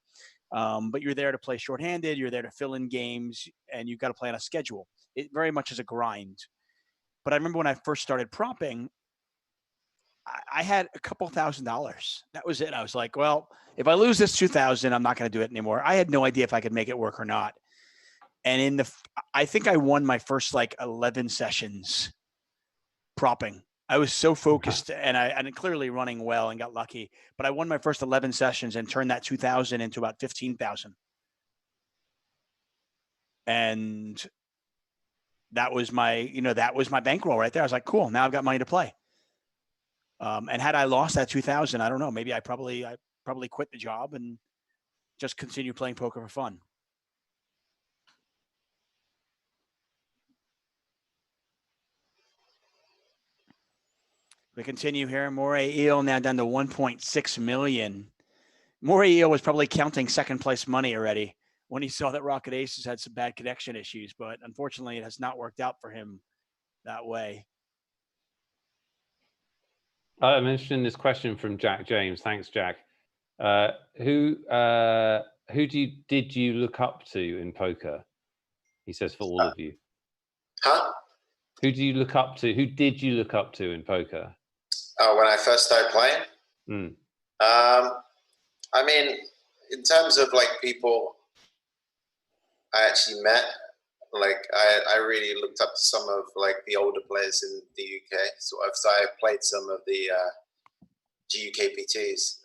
But you're there to play shorthanded. You're there to fill in games, and you've got to play on a schedule. It very much is a grind. But I remember when I first started propping, I had a couple $1,000. That was it. I was like, well, if I lose this 2,000, I'm not going to do it anymore. I had no idea if I could make it work or not. And I think I won my first 11 sessions propping. I was so focused and clearly running well and got lucky, but I won my first 11 sessions and turned that 2,000 into about 15,000. And that was my bankroll right there. I was like, cool, now I've got money to play. And had I lost that 2,000, I don't know, maybe I probably quit the job and just continue playing poker for fun. We continue here. Moray Eel now down to 1.6 million. Moray Eel was probably counting second place money already when he saw that Rocket Aces had some bad connection issues, but unfortunately it has not worked out for him that way. I'm interested in this question from Jack James. Thanks, Jack. Who did you look up to in poker? He says for all of you. Huh? Who do you look up to? Who did you look up to in poker? Oh, when I first started playing? In terms of people I actually met, I really looked up to some of the older players in the UK. So I played some of the GUKPTs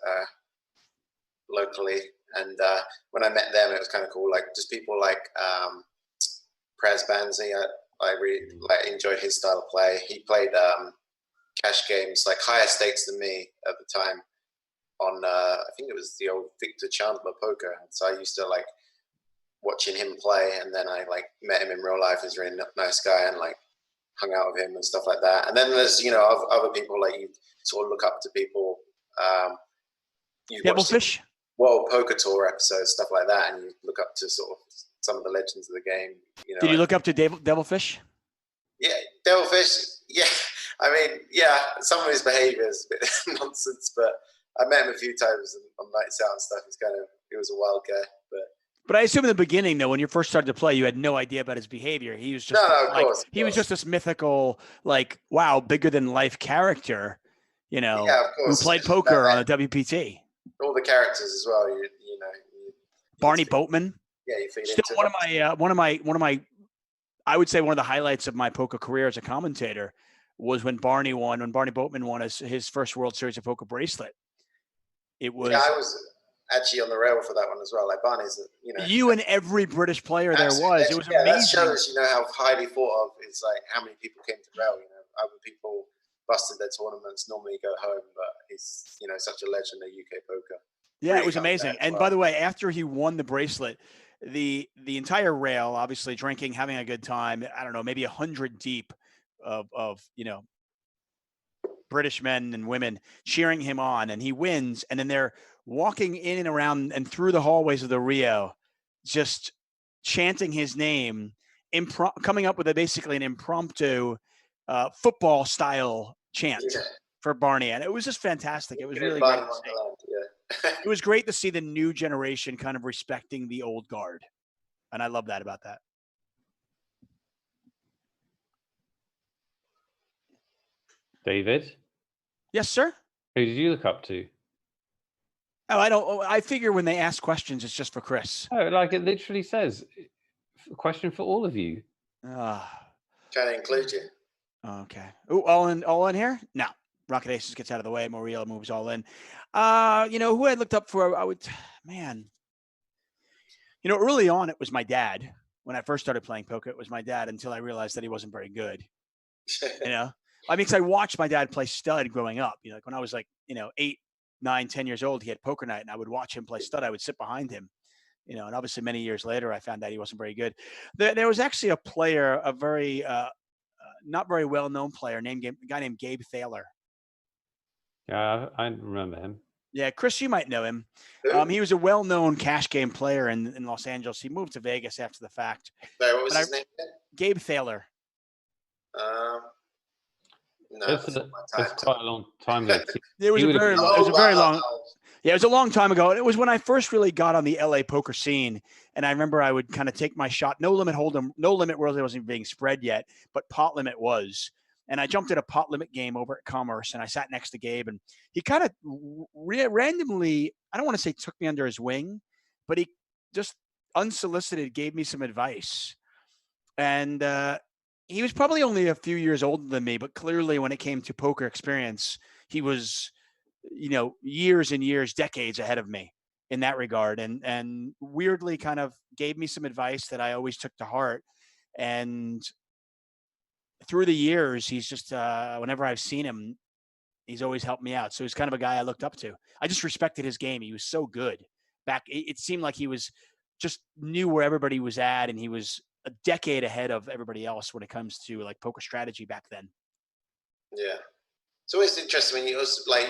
locally, and when I met them, it was kind of cool. Just people like Praz Banzi. I really enjoyed his style of play. He played cash games, higher stakes than me at the time on, I think it was the old Victor Chandler poker. So I used to watching him play, and then I met him in real life. He's a really nice guy and hung out with him and stuff like that. And then there's, other people you sort of look up to people. Devilfish? World Poker Tour episodes, stuff like that. And you look up to sort of some of the legends of the game. Did you look up to Devilfish? Yeah, Devilfish. Yeah, some of his behaviour is a bit nonsense, but I met him a few times on nights out and stuff. It he was a wild guy. But I assume in the beginning, though, when you first started to play, you had no idea about his behavior. He was just he was just this mythical, like, wow, bigger than life character, you know, who played poker on the WPT. All the characters as well, you know. Barney Boatman. Yeah, you feed into one of my I would say one of the highlights of my poker career as a commentator was when Barney Boatman won his first World Series of Poker bracelet. It was. Yeah, I was actually on the rail for that one as well. Like Barney's, you know. You and every British player there was. It was amazing. That shows, you know, how highly thought of. It's like how many people came to rail. You know, other people busted their tournaments, normally go home, but he's, you know, such a legend of UK poker. Yeah, really, it was amazing. And by the way, after he won the bracelet, the entire rail, obviously drinking, having a good time, I don't know, maybe 100 deep of you know, British men and women cheering him on, and he wins, and then they're walking in and around and through the hallways of the Rio, just chanting his name, coming up with basically an impromptu football style chant for Barney. And it was just fantastic. It was really great to see. It was great to see the new generation kind of respecting the old guard. And I love that about that. David? Yes, sir? Who did you look up to? Oh, I don't. I figure when they ask questions, it's just for Chris. Oh, like it literally says, a question for all of you. Trying to include you. Okay. Ooh, all in here? No. Rocket Aces gets out of the way. Moriel moves all in. You know, who I looked up for, man. You know, early on, it was my dad. When I first started playing poker, it was my dad until I realized that he wasn't very good. You know? I mean, because I watched my dad play stud growing up. You know, like when I was like, you know, 8, 9, 10 years old, he had poker night, and I would watch him play stud. I would sit behind him, you know, and obviously many years later, I found out he wasn't very good. There was actually a player, a very, not very well-known player, a guy named Gabe Thaler. Yeah, I remember him. Yeah, Chris, you might know him. He was a well-known cash game player in Los Angeles. He moved to Vegas after the fact. Sorry, what was his name? Gabe Thaler. No, it's quite a long time ago. It was a very long. Yeah, it was a long time ago. It was when I first really got on the LA poker scene, and I remember I would kind of take my shot. No Limit Hold'em, No Limit really wasn't being spread yet, but Pot Limit was. And I jumped at a Pot Limit game over at Commerce, and I sat next to Gabe, and he kind of randomly, I don't want to say took me under his wing, but he just unsolicited gave me some advice. And he was probably only a few years older than me, but clearly when it came to poker experience, he was, you know, years and years, decades ahead of me in that regard. And weirdly kind of gave me some advice that I always took to heart. And through the years, he's just, whenever I've seen him, he's always helped me out. So he's kind of a guy I looked up to. I just respected his game. He was so good. It seemed like he was just knew where everybody was at, and he was a decade ahead of everybody else when it comes to like poker strategy back then. Yeah. It's always interesting when you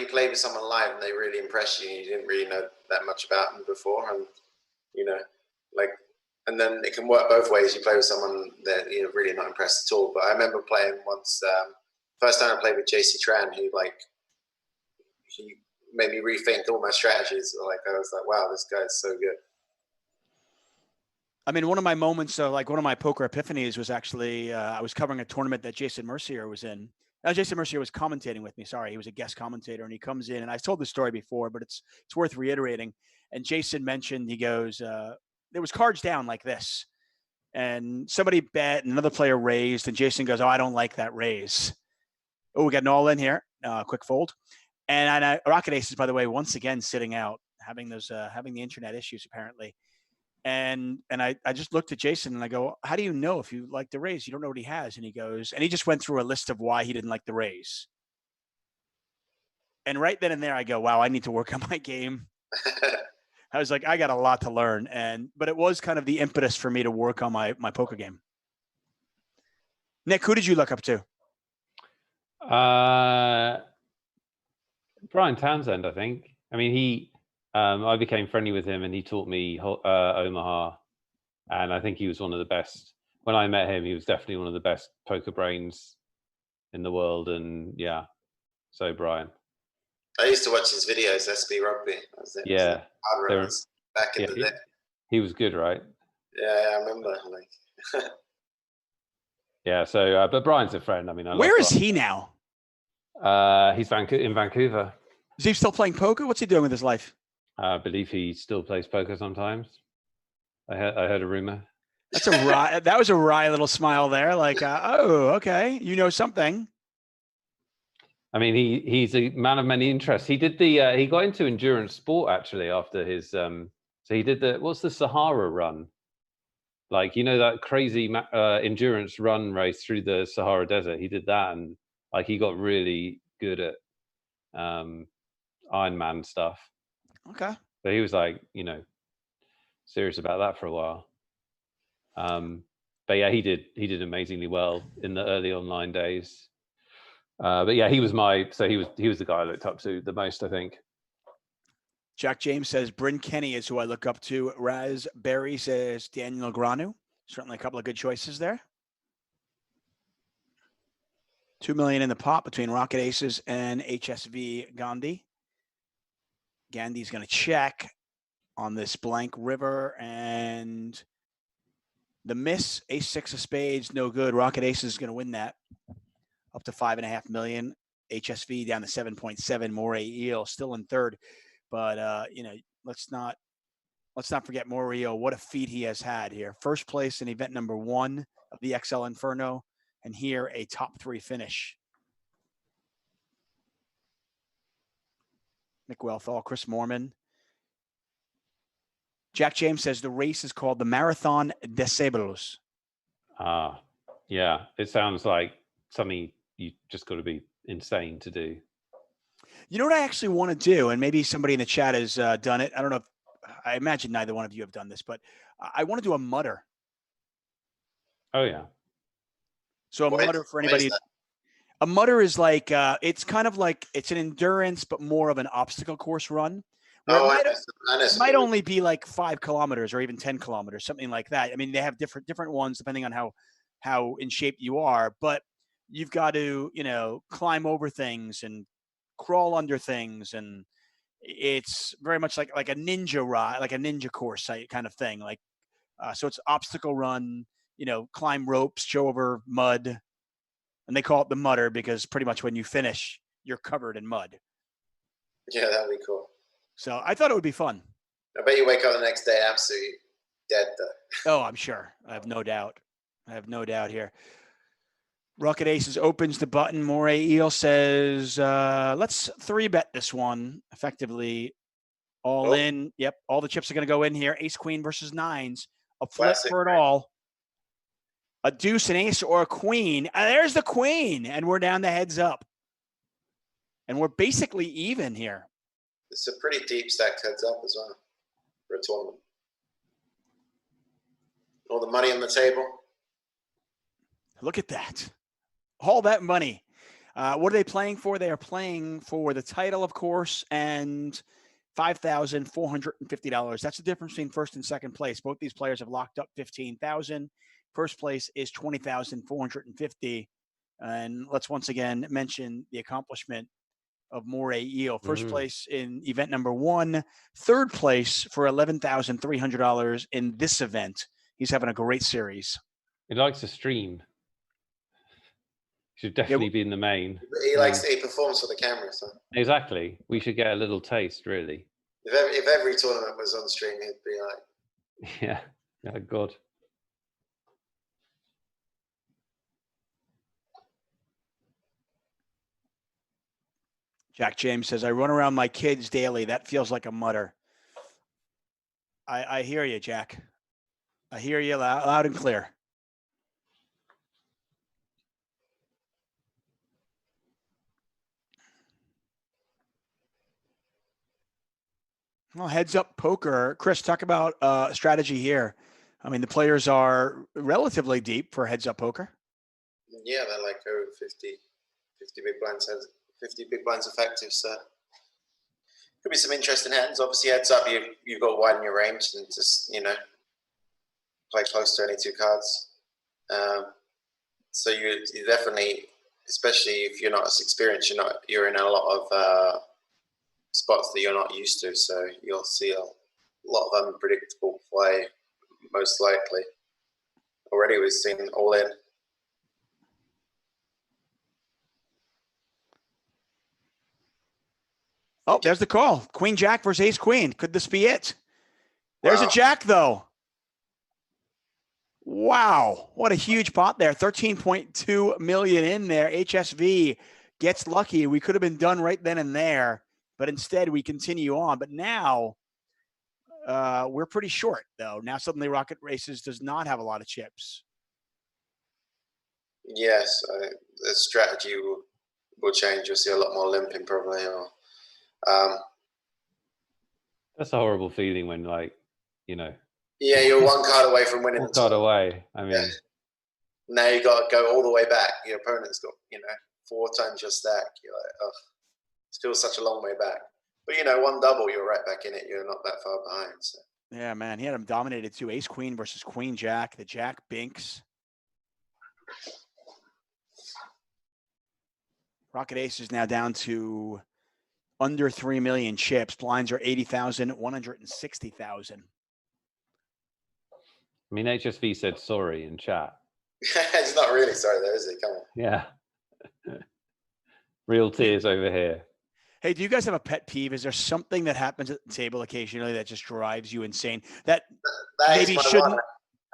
play with someone live and they really impress you and you didn't really know that much about them before, and you know, like, and then it can work both ways. You play with someone that you're really not impressed at all. But I remember playing once, first time I played with JC Tran, he made me rethink all my strategies. Like I was like, wow, this guy's so good. I mean, one of my moments, like one of my poker epiphanies was actually, I was covering a tournament that Jason Mercier was in. Jason Mercier was commentating with me. Sorry, he was a guest commentator, and he comes in, and I've told this story before, but it's worth reiterating. And Jason mentioned, he goes, there was cards down like this, and somebody bet, and another player raised, and Jason goes, "Oh, I don't like that raise." Oh, we got an all in here, quick fold, and Rocket Aces, by the way, once again sitting out, having the internet issues apparently. And I just looked at Jason and I go, how do you know if you like the raise? You don't know what he has. And he goes, and he just went through a list of why he didn't like the raise. And right then and there I go, wow, I need to work on my game. I was like, I got a lot to learn. But it was kind of the impetus for me to work on my poker game. Nick, who did you look up to? Brian Townsend, I think. I mean, I became friendly with him, and he taught me Omaha, and I think he was one of the best. When I met him, he was definitely one of the best poker brains in the world, and yeah, so Brian. I used to watch his videos, SB Rugby. Yeah, back in the day. He was good, right? Yeah, I remember. Like, yeah. So, but Brian's a friend. I mean, where is he now? He's in Vancouver. Is he still playing poker? What's he doing with his life? I believe he still plays poker sometimes. I heard a rumor. That's that was a wry little smile there. Like, oh, okay, you know something. I mean, he's a man of many interests. He did he got into endurance sport actually after his so he did what's the Sahara run? Like, you know, that crazy endurance run race through the Sahara Desert. He did that, and like he got really good at Ironman stuff. Okay. So he was like, you know, serious about that for a while. But yeah, he did amazingly well in the early online days. But yeah, he was the guy I looked up to the most, I think. Jack James says Bryn Kenny is who I look up to. Raz Berry says Daniel Granu. Certainly a couple of good choices there. $2 million in the pot between Rocket Aces and HSV Gandhi. Gandhi's going to check on this blank river, and the miss, Ace-6 of spades, no good. Rocket Aces is going to win that. Up to $5.5 million. HSV down to 7.7. Moray Eel still in third. But, you know, let's not forget Morio. What a feat he has had here. First place in event number 1 of the XL Inferno, and here a top 3 finish. Nick Wealthall, Chris Moorman. Jack James says the race is called the Marathon des Sables. Yeah. It sounds like something you just got to be insane to do. You know what I actually want to do, and maybe somebody in the chat has done it. I don't know if I imagine neither one of you have done this, but I want to do a mutter. Oh, yeah. So a mutter for anybody. A mutter is like, it's kind of like, it's an endurance, but more of an obstacle course run. It might only be like 5 kilometers or even 10 kilometers, something like that. I mean, they have different ones depending on how in shape you are, but you've got to, you know, climb over things and crawl under things, and it's very much like a ninja ride, like a ninja course kind of thing. Like, so it's obstacle run, you know, climb ropes, go over mud, and they call it the mutter because pretty much when you finish, you're covered in mud. Yeah, that'd be cool. So I thought it would be fun. I bet you wake up the next day absolutely dead, though. Oh, I'm sure. I have no doubt here. Rocket Aces opens the button. Moray Eel says, let's 3-bet this one. Effectively all in. Yep, all the chips are going to go in here. Ace, queen versus nines. A flip for it all. A deuce, an ace, or a queen. And there's the queen. And we're down to heads up. And we're basically even here. It's a pretty deep stacked heads up as well for a tournament. All the money on the table. Look at that. All that money. What are they playing for? They are playing for the title, of course, and $5,450. That's the difference between first and second place. Both these players have locked up $15,000. First place is $20,450. And let's once again mention the accomplishment of Moray Eel. First place in event number 1. Third place for $11,300 in this event. He's having a great series. He likes to stream. Should definitely be in the main. He performs for the camera. So. Exactly. We should get a little taste, really. If every tournament was on stream, he'd be like... Yeah. Oh, God. Jack James says, I run around my kids daily. That feels like a mutter. I hear you, Jack. I hear you loud and clear. Well, heads up poker. Chris, talk about strategy here. I mean, the players are relatively deep for heads up poker. Yeah, they're like over 50 big blinds, 50 big blinds effective. So could be some interesting hands. Obviously, heads up, you've got to widen your range and just, you know, play close to any 2 cards. So you definitely, especially if you're not as experienced, you're in a lot of spots that you're not used to. So you'll see lot of unpredictable play, most likely. Already we've seen all in. Oh, there's the call. Queen Jack versus Ace Queen. Could this be it? There's a Jack, though. Wow. What a huge pot there. 13.2 million in there. HSV gets lucky. We could have been done right then and there, but instead we continue on. But now we're pretty short, though. Now suddenly Rocket Races does not have a lot of chips. Yes, the strategy will change. You'll see a lot more limping probably. Or, that's a horrible feeling when, like, you know. Yeah, you're one card away from winning. One card away. I mean, yeah. Now you got to go all the way back. Your opponent's got 4 times your stack. You're like, oh, it feels such a long way back. But one double, you're right back in it. You're not that far behind. So. Yeah, man, he had him dominated too. Ace Queen versus Queen Jack. The Jack binks. Rocket Ace is now down to under 3 million chips. Blinds are 80,000, 160,000. I mean, HSV said sorry in chat. He's not really sorry though, is he? Come on. Yeah. Real tears over here. Hey, do you guys have a pet peeve? Is there something that happens at the table occasionally that just drives you insane? That maybe shouldn't.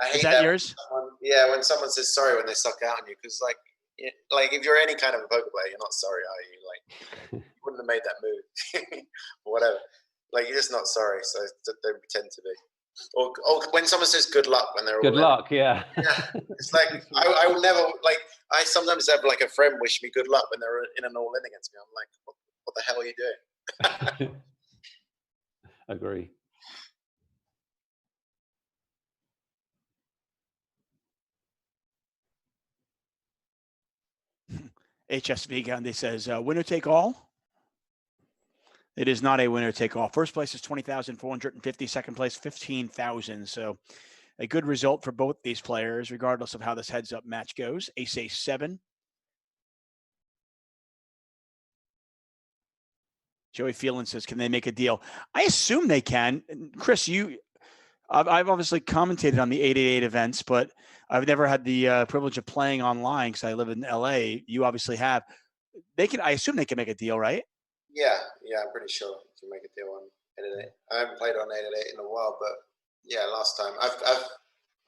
I hate is that yours? When someone says sorry when they suck out on you, because like if you're any kind of a poker player, you're not sorry, are you? Like you wouldn't have made that move or whatever. Like you're just not sorry, so don't pretend to be. Or when someone says good luck when they're all good luck, yeah. Yeah, it's like I will never like. I sometimes have like a friend wish me good luck when they're in an all in against me. I'm like, what the hell are you doing? Agree. HSV Gandhi says, winner take all. It is not a winner take all. First place is 20,450. Second place, 15,000. So a good result for both these players, regardless of how this heads up match goes. Ace 7. Joey Phelan says, can they make a deal? I assume they can. Chris, I've obviously commentated on the 888 events, but I've never had the privilege of playing online because I live in LA. You obviously have. I assume they can make a deal, right? Yeah, I'm pretty sure you can make a deal on 888. I haven't played on 888 in a while, but yeah, last time.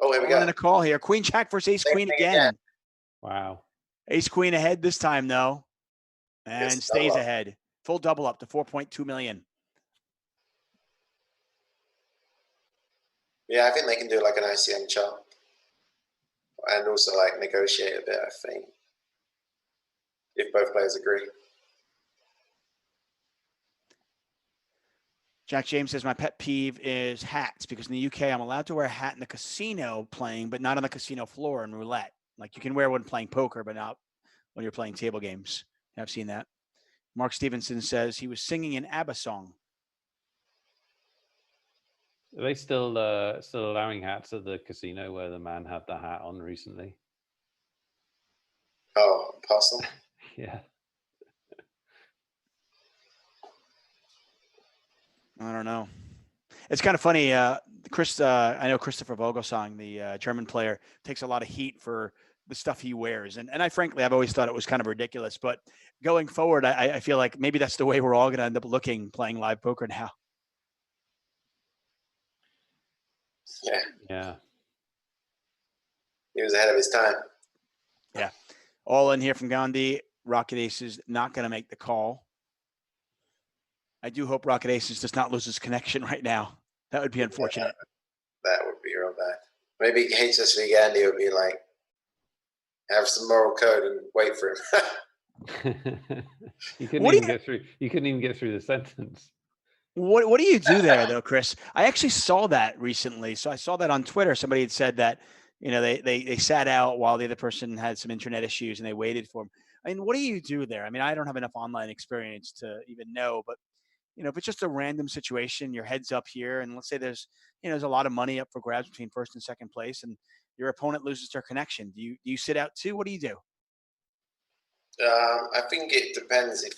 Here we go. In a call here. Queen Jack versus Ace Queen again. Wow. Ace Queen ahead this time, though, and stays ahead. Full double up to 4.2 million. Yeah, I think they can do like an ICM chart and also like negotiate a bit, I think, if both players agree. Jack James says, my pet peeve is hats because in the UK, I'm allowed to wear a hat in the casino playing, but not on the casino floor in roulette. Like you can wear one playing poker, but not when you're playing table games. I've seen that. Mark Stevenson says he was singing an ABBA song. Are they still allowing hats at the casino where the man had the hat on recently? Oh, possible. Yeah. I don't know. It's kind of funny. Chris, I know Christopher Vogelsang, the German player, takes a lot of heat for the stuff he wears. And I've always thought it was kind of ridiculous. But going forward, I feel like maybe that's the way we're all going to end up looking playing live poker now. Yeah. He was ahead of his time. Yeah. All in here from Gandhi. Rocket Aces not going to make the call. I do hope Rocket Aces does not lose his connection right now. That would be unfortunate. That would be real bad. Maybe HSV Gandhi would be like, have some moral code and wait for him. You couldn't even get through the sentence. What do you do there though, Chris? I actually saw that recently. So I saw that on Twitter. Somebody had said that, they sat out while the other person had some internet issues and they waited for him. I mean, what do you do there? I mean, I don't have enough online experience to even know, but if it's just a random situation, your head's up here, and let's say there's a lot of money up for grabs between first and second place, and your opponent loses their connection. Do you sit out too? What do you do? I think it depends if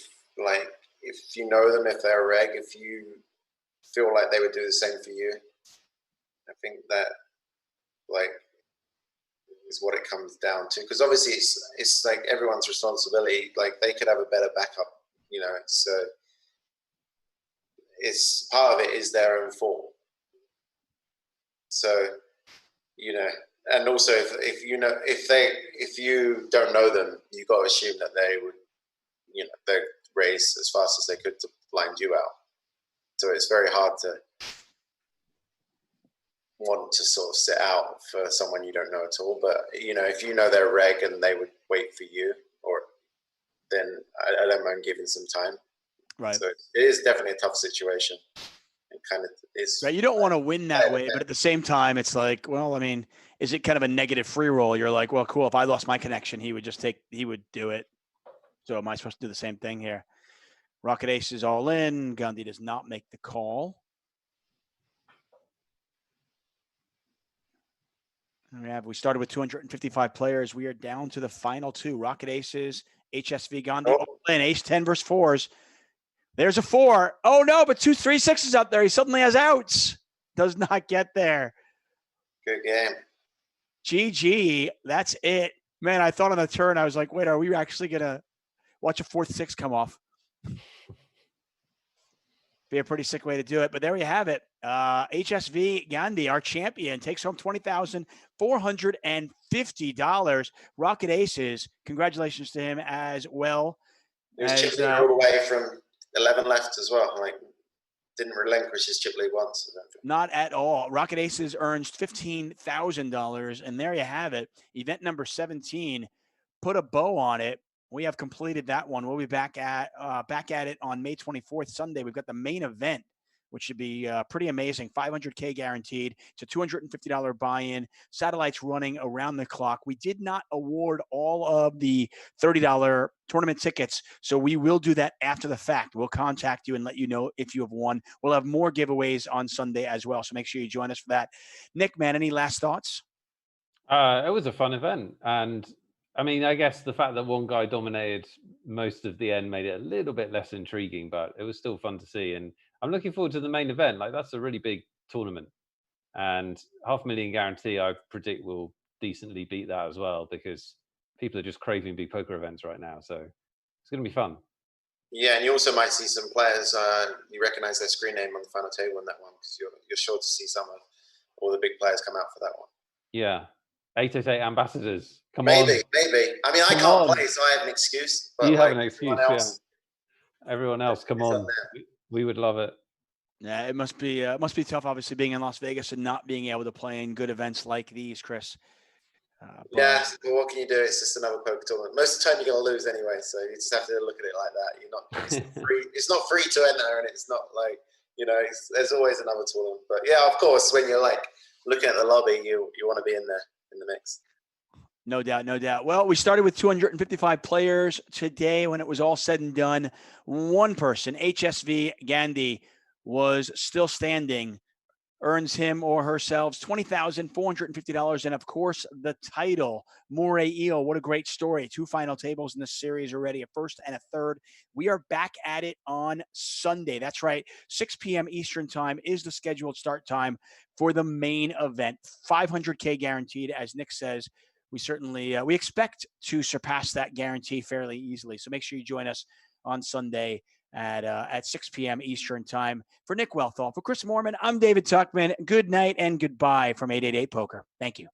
you know them, if they're a reg, if you feel like they would do the same for you. I think that like is what it comes down to, because obviously it's like everyone's responsibility. Like they could have a better backup, you know. It's part of it is their own fault. So, you know, and also if you don't know them, you got to assume that they would, you know, they race as fast as they could to blind you out. So it's very hard to want to sort of sit out for someone you don't know at all. But, you know, if you know their reg and they would wait for you, or then I don't mind giving some time. Right. So it is definitely a tough situation. It kind of is. Right. You don't want to win that way, but at the same time, it's like, well, I mean, is it kind of a negative free roll? You're like, well, cool. If I lost my connection, he would do it. So am I supposed to do the same thing here? Rocket Ace is all in. Gandhi does not make the call. We started with 255 players. We are down to the final two. Rocket Aces, HSV Gandhi all in. Ace 10 versus 4s. There's a 4. Oh, no, but 2 3-6s out there. He suddenly has outs. Does not get there. Good game. GG. That's it. Man, I thought on the turn, I was like, wait, are we actually going to watch a 4th 6 come off? Be a pretty sick way to do it. But there you have it. HSV Gandhi, our champion, takes home $20,450. Rocket Aces, congratulations to him as well. He was chip leader all the way from 11 left as well. Like, didn't relinquish his chip lead once. Not at all. Rocket Aces earns $15,000, and there you have it. Event number 17. Put a bow on it. We have completed that one. We'll be back at it on May 24th, Sunday. We've got the main event, which should be pretty amazing. $500K guaranteed. It's a $250 buy-in. Satellites running around the clock. We did not award all of the $30 tournament tickets, so we will do that after the fact. We'll contact you and let you know if you have won. We'll have more giveaways on Sunday as well, so make sure you join us for that. Nick, man, any last thoughts? It was a fun event, and I mean, I guess the fact that one guy dominated most of the end made it a little bit less intriguing, but it was still fun to see. And I'm looking forward to the main event. Like, that's a really big tournament, and $500,000 guarantee, I predict, will decently beat that as well, because people are just craving big poker events right now. So it's going to be fun. Yeah, and you also might see some players, you recognize their screen name on the final table in that one, because you're sure to see some of all the big players come out for that one. Yeah. 888 Ambassadors. Come on. Maybe. I mean, I can't play, so I have an excuse. But you have an excuse, yeah. Everyone else, come on. We would love it. Yeah, it must be tough, obviously, being in Las Vegas and not being able to play in good events like these, Chris. Yeah, but what can you do? It's just another poker tournament. Most of the time, you're going to lose anyway, so you just have to look at it like that. It's free. It's not free to enter, and it's not like, you know, there's always another tournament. But yeah, of course, when you're like looking at the lobby, you want to be in there. In the mix. No doubt. Well, we started with 255 players today. When it was all said and done, one person, HSV Gandhi, was still standing, earns him or herself $20,450. And of course, the title, Moray Eel. What a great story. 2 final tables in this series already, a first and a third. We are back at it on Sunday. That's right. 6 p.m. Eastern time is the scheduled start time for the main event. $500K guaranteed, as Nick says. We certainly, we expect to surpass that guarantee fairly easily. So make sure you join us on Sunday at 6 p.m. Eastern time. For Nick Wealthall, for Chris Moorman, I'm David Tuchman. Good night and goodbye from 888 Poker. Thank you.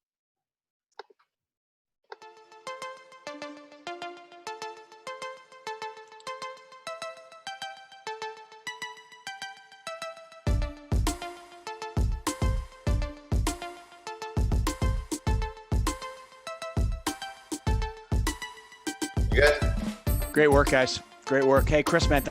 You good? Great work, guys. Great work. Hey, Chris, man.